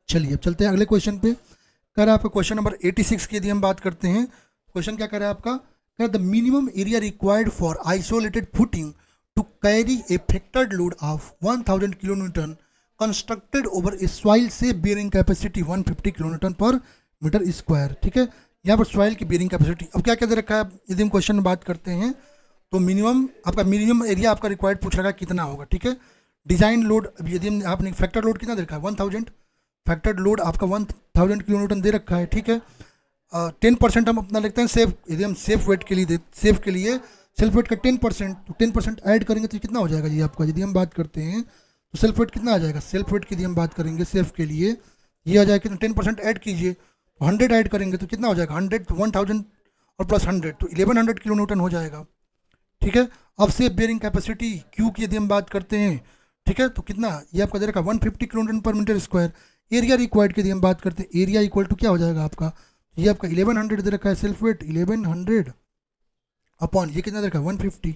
चलिए अब चलते हैं अगले क्वेश्चन पे। कह रहा है आपका क्वेश्चन नंबर 86 की यदि हम बात करते हैं, क्वेश्चन क्या कह रहा है आपका, कह रहा है the minimum area required for isolated footing to carry a factored load of 1000 kilonewton constructed over a soil से bearing capacity 150 kilonewton per metre square. ठीक है, यहाँ पर सॉइल की बियरिंग कैपेसिटी, अब क्या क्या दे रखा है, यदि हम क्वेश्चन में बात करते हैं तो मिनिमम एरिया आपका रिक्वायर्ड पूछ रखा है कितना होगा। ठीक है, डिजाइन लोड, यदि हम आपने फैक्टर लोड कितना दे रखा है 1000, फैक्टर्ड लोड आपका 1000 किलोन्यूटन दे रखा है। ठीक है, 10% हम अपना लेते हैं सेफ, यदि हम सेफ वेट के लिए सेल्फ वेट का 10%, तो 10% ऐड करेंगे तो कितना हो जाएगा जी आपका, यदि हम बात करते हैं तो सेल्फ वेट कितना आ जाएगा, सेल्फ वेट की यदि हम बात करेंगे सेफ के लिए ये आ जाएगा कितना 10% ऐड कीजिए, 100 ऐड करेंगे तो कितना हो जाएगा 100, 1000 और प्लस 100 तो 1100 किलो न्यूटन हो जाएगा। ठीक है, अब सेफ बियरिंग कैपेसिटी क्यू की यदि हम बात करते हैं, ठीक है, तो कितना ये आपका दे रखा 150 किलो न्यूटन पर मीटर स्क्वायर। एरिया रिक्वायर्ड की यदि हम बात करते हैं, एरिया इक्वल टू क्या हो जाएगा आपका, ये आपका 1100 दे रखा है सेल्फ वेट 1100 अपॉन ये कितना दे रखा है 150,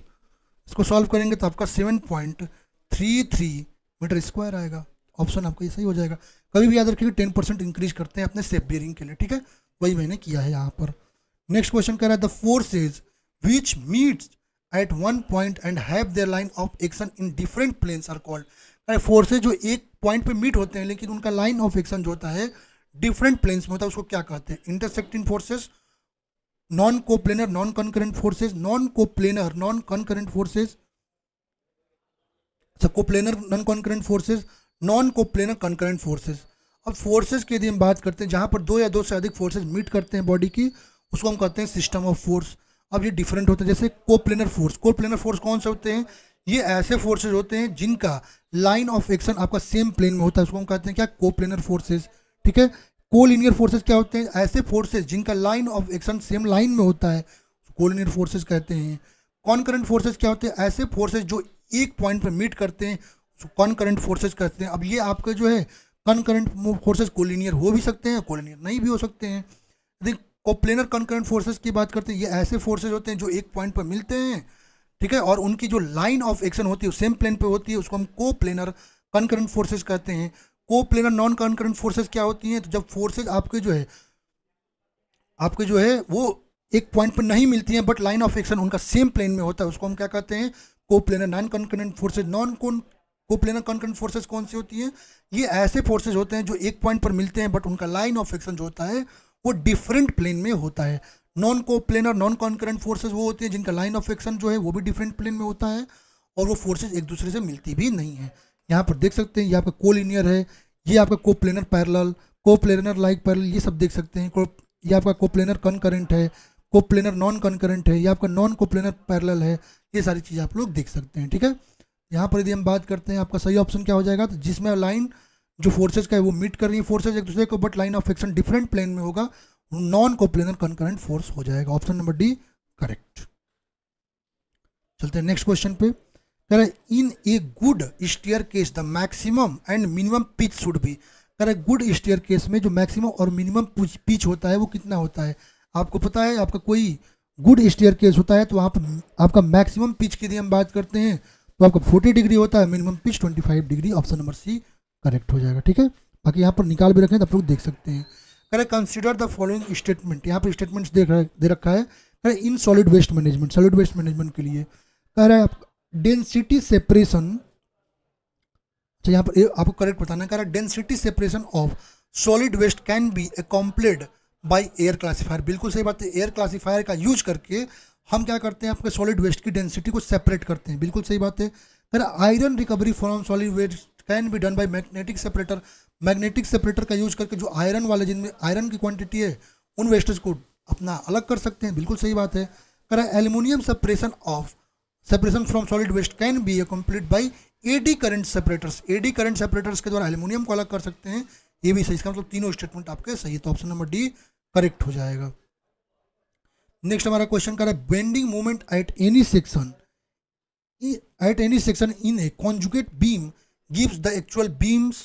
इसको सॉल्व करेंगे तो आपका 7.33 मीटर स्क्वायर आएगा। ऑप्शन आपका ये सही हो जाएगा। कभी भी याद रखिए 10% इंक्रीज करते हैं अपने सेफ बियरिंग के लिए। ठीक है, वही मैंने किया है यहाँ पर। नेक्स्ट क्वेश्चन कह रहा है the forces which meets at one point and have their line of action in different planes are called. Forces जो एक पॉइंट पे मीट होते हैं लेकिन उनका लाइन ऑफ एक्शन जो होता है डिफरेंट प्लेन्स में होता है उसको क्या कहते हैं, intersecting forces, non coplanar non concurrent forces, non coplanar non concurrent forces, coplanar non concurrent forces, non coplanar concurrent forces. अब फोर्सेज की यदि हम बात करते हैं जहाँ पर दो या दो से अधिक फोर्सेज मीट करते हैं बॉडी की, उसको हम कहते हैं सिस्टम ऑफ फोर्स। अब ये डिफरेंट होते हैं, जैसे कोप्लेनर फोर्स, कोप्लेनर फोर्स कौन से होते हैं, ये ऐसे फोर्सेज होते हैं जिनका लाइन ऑफ एक्शन आपका सेम प्लेन में होता है, उसको हम कहते हैं क्या कोप्लेनर फोर्सेज। ठीक है, कोलिनियर फोर्सेज क्या होते हैं, ऐसे फोर्सेज जिनका line of action same line में होता है, कोलिनियर फोर्सेज कहते हैं। कॉनकरेंट फोर्सेज क्या होते हैं? ऐसे फोर्सेज जो एक पॉइंट पर मीट करते हैं कॉनकरेंट फोर्सेज कहते हैं। अब ये आपके जो है कॉनकरेंट फोर्सेज कोलिनियर हो भी सकते हैं, कोलिनियर नहीं भी हो सकते हैं। यदि कोप्लेनर कॉनकरेंट फोर्सेज की बात करते हैं, ये ऐसे फोर्सेज होते हैं जो एक पॉइंट पर मिलते हैं, ठीक है, और उनकी जो लाइन ऑफ एक्शन होती है सेम प्लेन पे होती है, उसको हम कोप्लेनर कॉनकरेंट फोर्सेज कहते हैं। कोप्लेनर नॉन कॉनकरेंट फोर्सेज क्या होती हैं? तो जब फोर्सेज आपके जो है वो एक पॉइंट पर नहीं मिलती हैं बट लाइन ऑफ एक्शन उनका सेम प्लेन में होता है, उसको हम क्या कहते हैं? Coplanar non कॉनकरेंट forces. Coplanar कॉनकरेंट forces कौन सी होती हैं? ये ऐसे फोर्सेज होते हैं जो एक पॉइंट पर मिलते हैं बट उनका लाइन ऑफ एक्शन जो होता है वो डिफरेंट प्लेन में होता है। नॉन कोप्लेनर नॉन कॉनकरेंट फोर्सेज वो होती हैं जिनका लाइन ऑफ एक्शन जो है वो भी डिफरेंट प्लेन में होता है और वो फोर्सेज एक दूसरे से मिलती भी नहीं है। यहाँ पर देख सकते हैं ये आपका कोलिनियर है, ये आपका coplanar parallel, coplanar like parallel, ये सब देख सकते हैं। ये आपका कोप्लेनर कॉनकरेंट है, कोप्लेनर नॉन कॉनकरेंट है, ये आपका नॉन कोप्लेनर पैरेलल है, ये सारी चीज़ें आप लोग देख सकते हैं, ठीक है। यहाँ पर यदि हम बात करते हैं आपका सही ऑप्शन क्या हो जाएगा? तो जिसमें लाइन जो फोर्सेज का है वो मीट कर रही है फोर्सेज एक दूसरे को but line of action different plane में होगा, नॉन कोप्लेनर कॉनकरेंट फोर्स हो जाएगा। Option number D correct. चलते हैं नेक्स्ट क्वेश्चन पे। कह रहा है in a good stair case the maximum and minimum pitch should be. कह रहा है गुड स्टेयर केस में जो मैक्सिमम और मिनिमम पिच होता है वो कितना होता है? आपको पता है आपका कोई गुड स्टेयर केस होता है तो वहाँ पर आपका मैक्सिमम पिच की यदि हम बात करते हैं तो आपका 40 डिग्री होता है, minimum pitch 25 degree. Option number C correct हो जाएगा, ठीक है। बाकी यहाँ पर निकाल भी रखें तो आप लोग देख सकते हैं। कह रहे कंसिडर द फॉलोइंग स्टेटमेंट, यहाँ पर स्टेटमेंट्स दे रखा है। कह रहे in solid waste management, solid waste management के लिए कह रहा है डेंसिटी सेपरेशन, अच्छा यहाँ पर आपको करेक्ट बताना है। कह रहा है density separation of solid waste can be accomplished by air classifier. बिल्कुल सही बात है, एयर क्लासीफायर का यूज करके हम क्या करते हैं आपके सॉलिड वेस्ट की डेंसिटी को सेपरेट करते हैं। बिल्कुल सही बात है। कह रहा iron recovery from solid waste can be done by magnetic separator. Magnetic separator का यूज करके जो आयरन वाले जिनमें आयरन की क्वांटिटी है उन वेस्टेज को अपना अलग कर सकते हैं। बिल्कुल सही बात है। कह रहा है aluminium separation from solid waste can be accomplished by eddy current separators. Eddy current separators के द्वारा एल्यूमिनियम को अलग कर सकते हैं, ये भी सही। इसका मतलब तीनों स्टेटमेंट आपके सही है, तो ऑप्शन नंबर डी करेक्ट हो जाएगा। नेक्स्ट हमारा क्वेश्चन कर रहा है bending moment at any section in A conjugate beam gives the actual beams.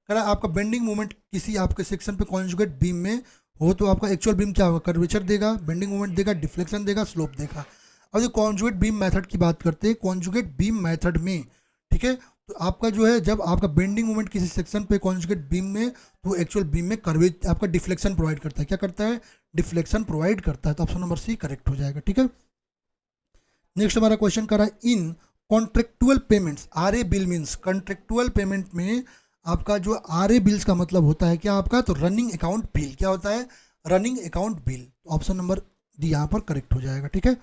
कह रहा है आपका बेंडिंग मोमेंट किसी आपके सेक्शन पे कॉन्जुगेट बीम में हो तो आपका एक्चुअल बीम क्या होगा? कर्वेचर देगा, बेंडिंग मोमेंट देगा, डिफ्लेक्शन देगा, स्लोप देगा। अब जो कॉन्जुगेट बीम मेथड की बात करते हैं, कॉन्जुगेट बीम मेथड में, ठीक है, तो आपका जो है जब आपका बेंडिंग मोमेंट किसी सेक्शन पे कॉन्जुगेट बीम में तो एक्चुअल बीम में कर्वेज आपका डिफ्लेक्शन प्रोवाइड करता है। क्या करता है? डिफ्लेक्शन प्रोवाइड करता है, तो ऑप्शन नंबर सी करेक्ट हो जाएगा, ठीक है। नेक्स्ट हमारा क्वेश्चन कर रहा है in contractual payments RA bill means. Contractual payment में आपका जो आरए बिल्स का मतलब होता है क्या आपका? तो रनिंग अकाउंट बिल। क्या होता है? Running account bill. Option number D यहाँ पर करेक्ट हो जाएगा, ठीक है।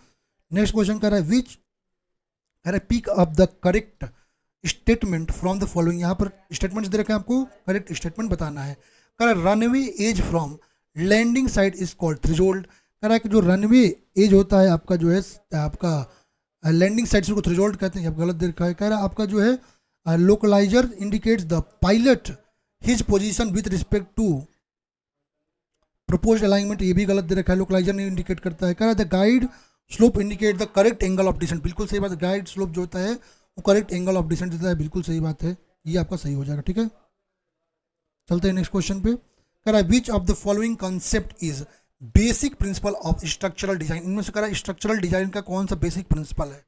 नेक्स्ट क्वेश्चन कर रहा है विच कह रहा है pick up the correct statement from the following. यहाँ पर स्टेटमेंट्स दे रखे हैं, आपको करेक्ट स्टेटमेंट बताना है। कह रहा है runway edge from landing side is called threshold. कह रहा है कि जो रनवे एज होता है आपका जो है आपका लैंडिंग साइड से उसको थ्रेशोल्ड कहते हैं, गलत दे रखा है। कह रहा है आपका जो है localizer indicates the pilot his position with respect to proposed alignment, ये भी गलत दे रखा है, लोकलाइजर नहीं इंडिकेट करता है। कह रहा है the guide slope indicate the correct angle of descent. बिल्कुल सही बात है, गाइड स्लोप जो होता है वो करेक्ट एंगल ऑफ डिसेंट देता है। बिल्कुल सही बात है, ये आपका सही हो जाएगा, ठीक है। चलते हैं नेक्स्ट क्वेश्चन पे। कह रहा है which of the following concept is basic principle of structural design. इनमें से कह रहा है स्ट्रक्चरल डिजाइन का कौन सा बेसिक प्रिंसिपल है?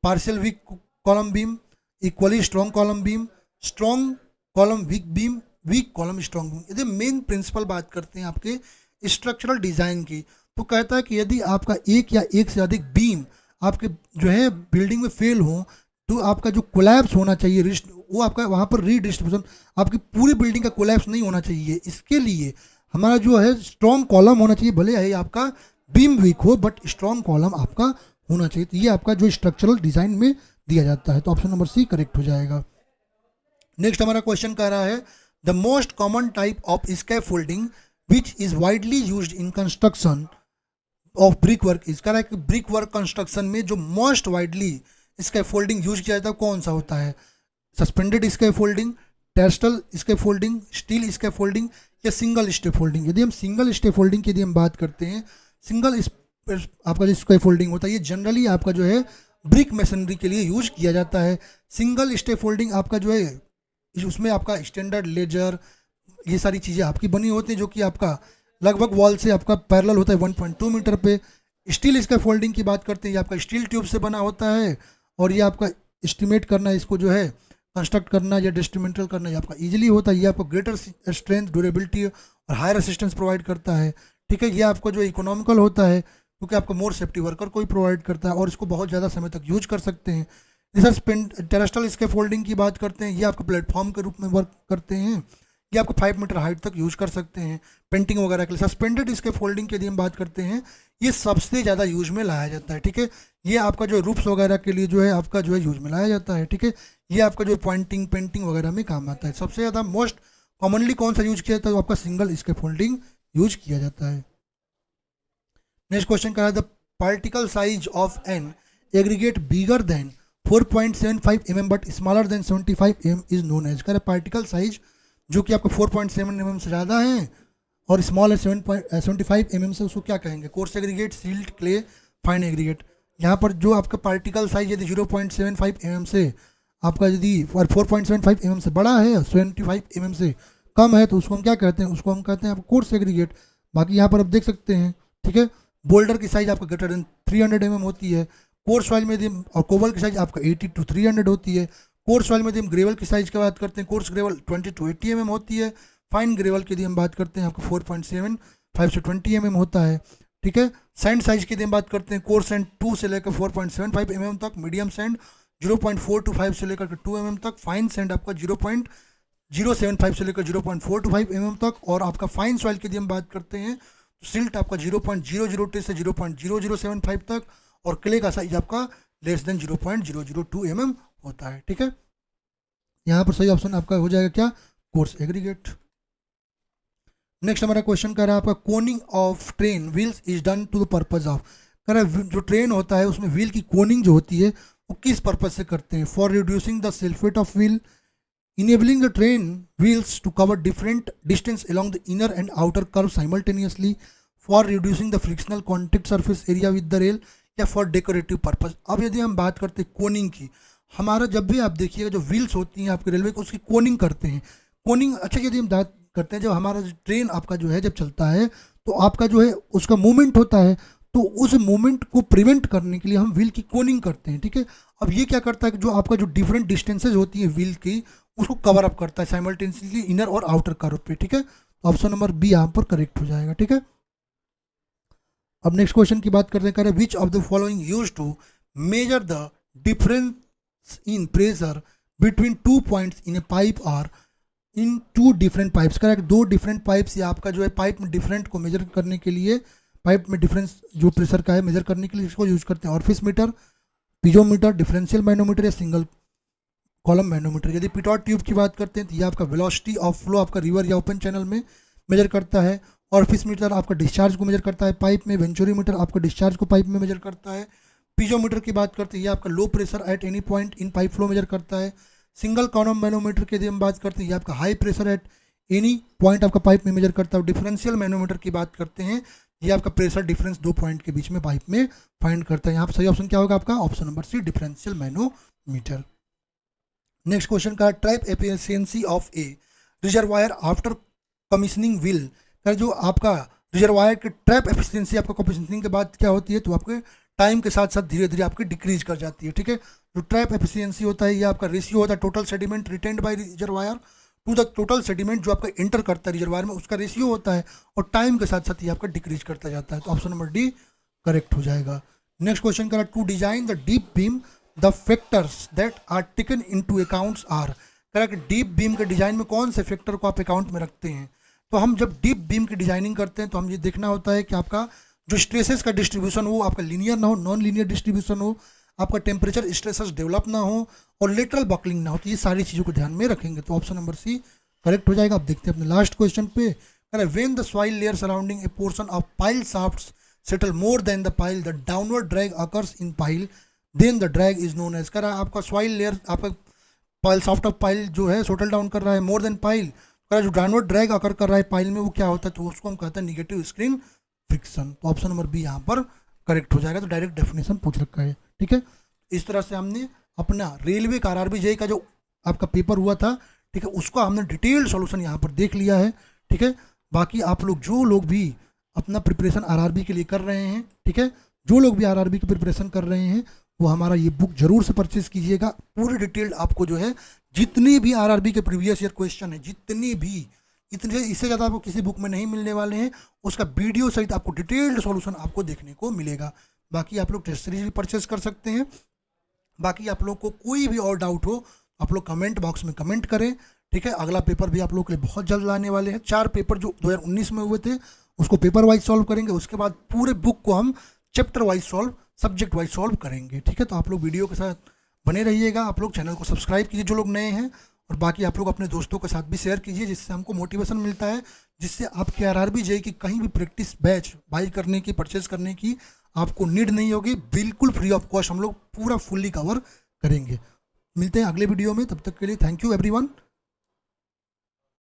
Partial weak column beam, equally strong column beam, strong column weak beam, weak column strong beam. यदि मेन प्रिंसिपल बात करते हैं आपके स्ट्रक्चरल डिजाइन की तो कहता है कि यदि आपका एक या एक से अधिक बीम आपके जो है बिल्डिंग में फेल हो तो आपका जो कोलैप्स होना चाहिए वो आपका वहाँ पर रीडिस्ट्रीब्यूशन, आपकी पूरी बिल्डिंग का कोलैप्स नहीं होना चाहिए। इसके लिए हमारा जो है स्ट्रॉन्ग कॉलम होना चाहिए, भले है आपका बीम वीक हो बट स्ट्रॉन्ग कॉलम आपका होना चाहिए। तो ये आपका जो स्ट्रक्चरल डिजाइन में दिया जाता है, तो ऑप्शन नंबर सी करेक्ट हो जाएगा। नेक्स्ट हमारा क्वेश्चन कह रहा है the most common type of scaffolding which is widely used in construction of brick work is. कह रहा है कि ब्रिक वर्क कंस्ट्रक्शन में जो मोस्ट वाइडली स्कैफोल्डिंग यूज किया जाता है कौन सा होता है? Suspended scaffolding, terrestrial scaffolding, steel scaffolding या सिंगल स्कैफोल्डिंग। यदि हम सिंगल स्कैफोल्डिंग की यदि हम बात करते हैं, सिंगल आपका जो स्कैफोल्डिंग होता है ये जनरली आपका जो है ब्रिक मैसनरी के लिए यूज किया जाता है। सिंगल स्टे फोल्डिंग आपका जो है उसमें आपका स्टैंडर्ड लेजर ये सारी चीज़ें आपकी बनी होती हैं, जो कि आपका लगभग वॉल से आपका पैरेलल होता है 1.2 मीटर पे। स्टील इसका फोल्डिंग की बात करते हैं, ये आपका स्टील ट्यूब से बना होता है, और ये आपका एस्टिमेट करना, इसको जो है कंस्ट्रक्ट करना या डिस्ट्रीमेंटल करना ये आपका इजीली होता है। ये आपको ग्रेटर स्ट्रेंथ, ड्यूरेबिलिटी और हायर असिस्टेंस प्रोवाइड करता है। ठीक है, ये आपको जो इकोनॉमिकल होता है क्योंकि आपको मोर सेफ्टी वर्कर को ही प्रोवाइड करता है, और इसको बहुत ज़्यादा समय तक यूज कर सकते हैं। जैसे टेरेस्ट्रियल इसके फोल्डिंग की बात करते हैं, ये आपको प्लेटफॉर्म के रूप में वर्क करते हैं। ये आपको 5 मीटर हाइट तक यूज कर सकते हैं पेंटिंग वगैरह के लिए। सस्पेंडेड इसके फोल्डिंग के यदि हम बात करते हैं, ये सबसे ज़्यादा यूज में लाया जाता है। ठीक है, ये आपका जो रूप्स वगैरह के लिए जो है आपका जो है यूज में लाया जाता है। ठीक है, ये आपका जो पॉइंटिंग पेंटिंग वगैरह में काम आता है। सबसे ज़्यादा मोस्ट कॉमनली कौन सा यूज किया जाता है, तो आपका सिंगल इसके फोल्डिंग यूज किया जाता है। नेक्स्ट क्वेश्चन कह रहा है the particle size of an aggregate bigger than 4.75 mm but smaller than 75 mm is known as. कह रहे पार्टिकल साइज जो कि आपका 4.7 mm से ज़्यादा है और स्मॉल है 7.75 mm से, उसको क्या कहेंगे? Coarse aggregate, silt, clay, fine aggregate. यहाँ पर जो आपका पार्टिकल साइज यदि 0.75 mm से आपका यदि 4.75 mm से बड़ा है, 75 mm से कम है, तो उसको हम क्या कहते हैं? उसको हम कहते हैं आपको कोर्स एग्रीगेट। बाकी यहाँ पर आप देख सकते हैं, ठीक है, बोल्डर की साइज आपका ग्रेटर देन 300 mm होती है। कोर्स सॉइल में यदि और कोबल की साइज आपका 80 to 300 होती है। कोर्स सॉइल में यदि हम ग्रेवल की साइज की बात करते हैं, कोर्स ग्रेवल 20 to 80 mm होती है। फाइन ग्रेवल की यदि हम बात करते हैं, आपका 4.75 से 20 mm होता है। ठीक है, सैंड साइज की यदि हम बात करते हैं, कोर्स सैंड 2 से लेकर 4.75 mm तक, मीडियम सैंड 0.425 से लेकर 2 mm तक, फाइन सैंड आपका 0.075 से लेकर 0.425 mm तक, और आपका फाइन सॉइल की यदि हम बात करते हैं तो सिल्ट आपका 0.002 से 0.0075 तक, और क्ले का साइज आपका लेस देन 0.002 mm होता है। ठीक है, यहाँ पर सही ऑप्शन आपका हो जाएगा क्या? Coarse aggregate. नेक्स्ट हमारा क्वेश्चन कह रहा है आपका coning of train wheels is done to the purpose of. कह रहा है जो ट्रेन होता है उसमें व्हील की कोनिंग जो होती है वो किस पर्पज से करते हैं? For reducing the sulphate of wheel, enabling the train wheels to cover different distance along the inner and outer curve simultaneously, for reducing the frictional contact surface area with the rail, या for decorative purpose। अब यदि हम बात करते हैं Koenig की, हमारा जब भी आप देखिएगा जो व्हील्स होती हैं आपके रेलवे को, उसकी कोनिंग करते हैं। कोनिंग अच्छा यदि हम बात करते हैं, जब हमारा ट्रेन आपका जो है जब चलता है तो आपका जो है उसका मूवमेंट होता है, तो उस मूवमेंट को प्रिवेंट करने के लिए हम व्हील की कोनिंग करते हैं। ठीक है, अब ये क्या करता है कि जो आपका जो डिफरेंट डिस्टेंसेज होती है व्हील की, उसको कवर अप करता है साइमल्टेनियसली इनर और आउटर कर्व पे। ठीक है, ऑप्शन नंबर बी यहाँ पर करेक्ट हो जाएगा। ठीक है, अब नेक्स्ट क्वेश्चन की बात करते हैं, which of the following use to measure the difference in pressure between 2 points in a pipe और in 2 different pipes. Correct, 2 different pipes या आपका जो है पाइप में डिफरेंट को मेजर करने के लिए, पाइप में डिफरेंस जो प्रेशर का है मेजर करने के लिए इसको यूज करते हैं। ऑरिफिस मीटर, पिजोमीटर, डिफरेंशियल मैनोमीटर या सिंगल कॉलम मैनोमीटर। यदि पिटॉट ट्यूब की बात करते हैं तो ये आपका वेलोसिटी ऑफ फ्लो आपका रिवर या ओपन चैनल में मेजर करता है। ऑरिफिस मीटर आपका डिस्चार्ज को मेजर करता है पाइप में। वेंचुरीमीटर आपका डिस्चार्ज को पाइप में मेजर करता है। पिजोमीटर की बात करते हैं, ये आपका low pressure at any point in pipe flow measure करता है। सिंगल कॉलम मैनोमीटर की यदि हम बात करते हैं, ये आपका high pressure at any point आपका पाइप में मेजर करता है। डिफरेंशियल मैनोमीटर की बात करते हैं, ये आपका प्रेशर डिफरेंस 2 पॉइंट के बीच में पाइप में फाइंड करता है। यहाँ पर सही ऑप्शन क्या होगा आपका? Option number C, differential manometer. Next question का trap efficiency of a reservoir after commissioning will. कर जो आपका रिजर्वायर की ट्रैप एफिशिएंसी आपका कमीशनिंग के बाद क्या होती है, तो आपके टाइम के साथ साथ धीरे धीरे आपकी डिक्रीज कर जाती है। ठीक है, जो ट्रैप एफिशिएंसी होता है ये आपका रेशियो होता है total sediment retained by reservoir to the total sediment जो आपका एंटर करता है रिजर्वायर में, उसका रेशियो होता है, और टाइम के साथ साथ ये आपका डिक्रीज करता जाता है। तो ऑप्शन नंबर डी करेक्ट हो जाएगा। नेक्स्ट क्वेश्चन करा to design the deep beam the factors that are taken into accounts are. Correct, deep beam के डिजाइन में कौन से फैक्टर को आप अकाउंट में रखते हैं? तो हम जब डीप बीम की डिजाइनिंग करते हैं तो हम ये देखना होता है कि आपका जो स्ट्रेसेस का डिस्ट्रीब्यूशन हो आपका लीनियर ना हो, नॉन लीनियर डिस्ट्रीब्यूशन हो, आपका टेम्परेचर स्ट्रेसेस डेवलप ना हो, और लेटरल बकलिंग ना हो। तो ये सारी चीज़ों को ध्यान में रखेंगे। तो ऑप्शन नंबर सी करेक्ट हो जाएगा। अब देखते हैं अपने लास्ट क्वेश्चन पे। When the soil layer surrounding a portion of pile shafts settle more than the pile the downward drag occurs in pile then the drag is known as. करा आपका soil layer आपका pile shaft of pile जो है settle down कर रहा है more than pile, जो downward drag occur कर रहा है पाइल में, वो क्या होता है? तो उसको हम कहते हैं निगेटिव स्क्रीन फ्रिक्शन। तो ऑप्शन नंबर बी यहाँ पर करेक्ट हो जाएगा। तो डायरेक्ट डेफिनेशन पूछ रखा है। ठीक है, इस तरह से हमने अपना रेलवे का आरआरबी जेईई का जो आपका पेपर हुआ था, ठीक है, उसका हमने डिटेल्ड सॉल्यूशन यहाँ पर देख लिया है, ठीक है। बाकी आप लोग जो लोग भी अपना प्रिपरेशन आरआरबी के लिए कर रहे हैं, ठीक है, जो लोग भी आरआरबी की प्रिपरेशन कर रहे हैं वो हमारा ये बुक जरूर से परचेज कीजिएगा। पूरी डिटेल्ड आपको जो है जितनी भी आरआरबी के प्रीवियस ईयर क्वेश्चन है, जितनी भी, इतने इससे ज़्यादा आपको किसी बुक में नहीं मिलने वाले हैं, उसका वीडियो सहित आपको डिटेल्ड सॉल्यूशन आपको देखने को मिलेगा। बाकी आप लोग टेस्ट सीरीज भी परचेज कर सकते हैं। बाकी आप लोग को कोई भी और डाउट हो आप लोग कमेंट बॉक्स में कमेंट करें, ठीक है। अगला पेपर भी आप लोग के लिए बहुत जल्द लाने वाले हैं। 4 पेपर जो 2019 में हुए थे उसको पेपर वाइज सॉल्व करेंगे, उसके बाद पूरे बुक को हम chapter wise solve, subject wise solve करेंगे, ठीक है। तो आप लोग वीडियो के साथ बने रहिएगा। आप लोग चैनल को सब्सक्राइब कीजिए जो लोग नए हैं, और बाकी आप लोग अपने दोस्तों के साथ भी शेयर कीजिए, जिससे हमको मोटिवेशन मिलता है, जिससे आपके आरआरबी जेईई की कहीं भी प्रैक्टिस बैच बाई करने की, परचेज करने की आपको नीड नहीं होगी। बिल्कुल फ्री ऑफ कॉस्ट हम लोग पूरा फुल्ली कवर करेंगे। मिलते हैं अगले वीडियो में, तब तक के लिए थैंक यू एवरीवन।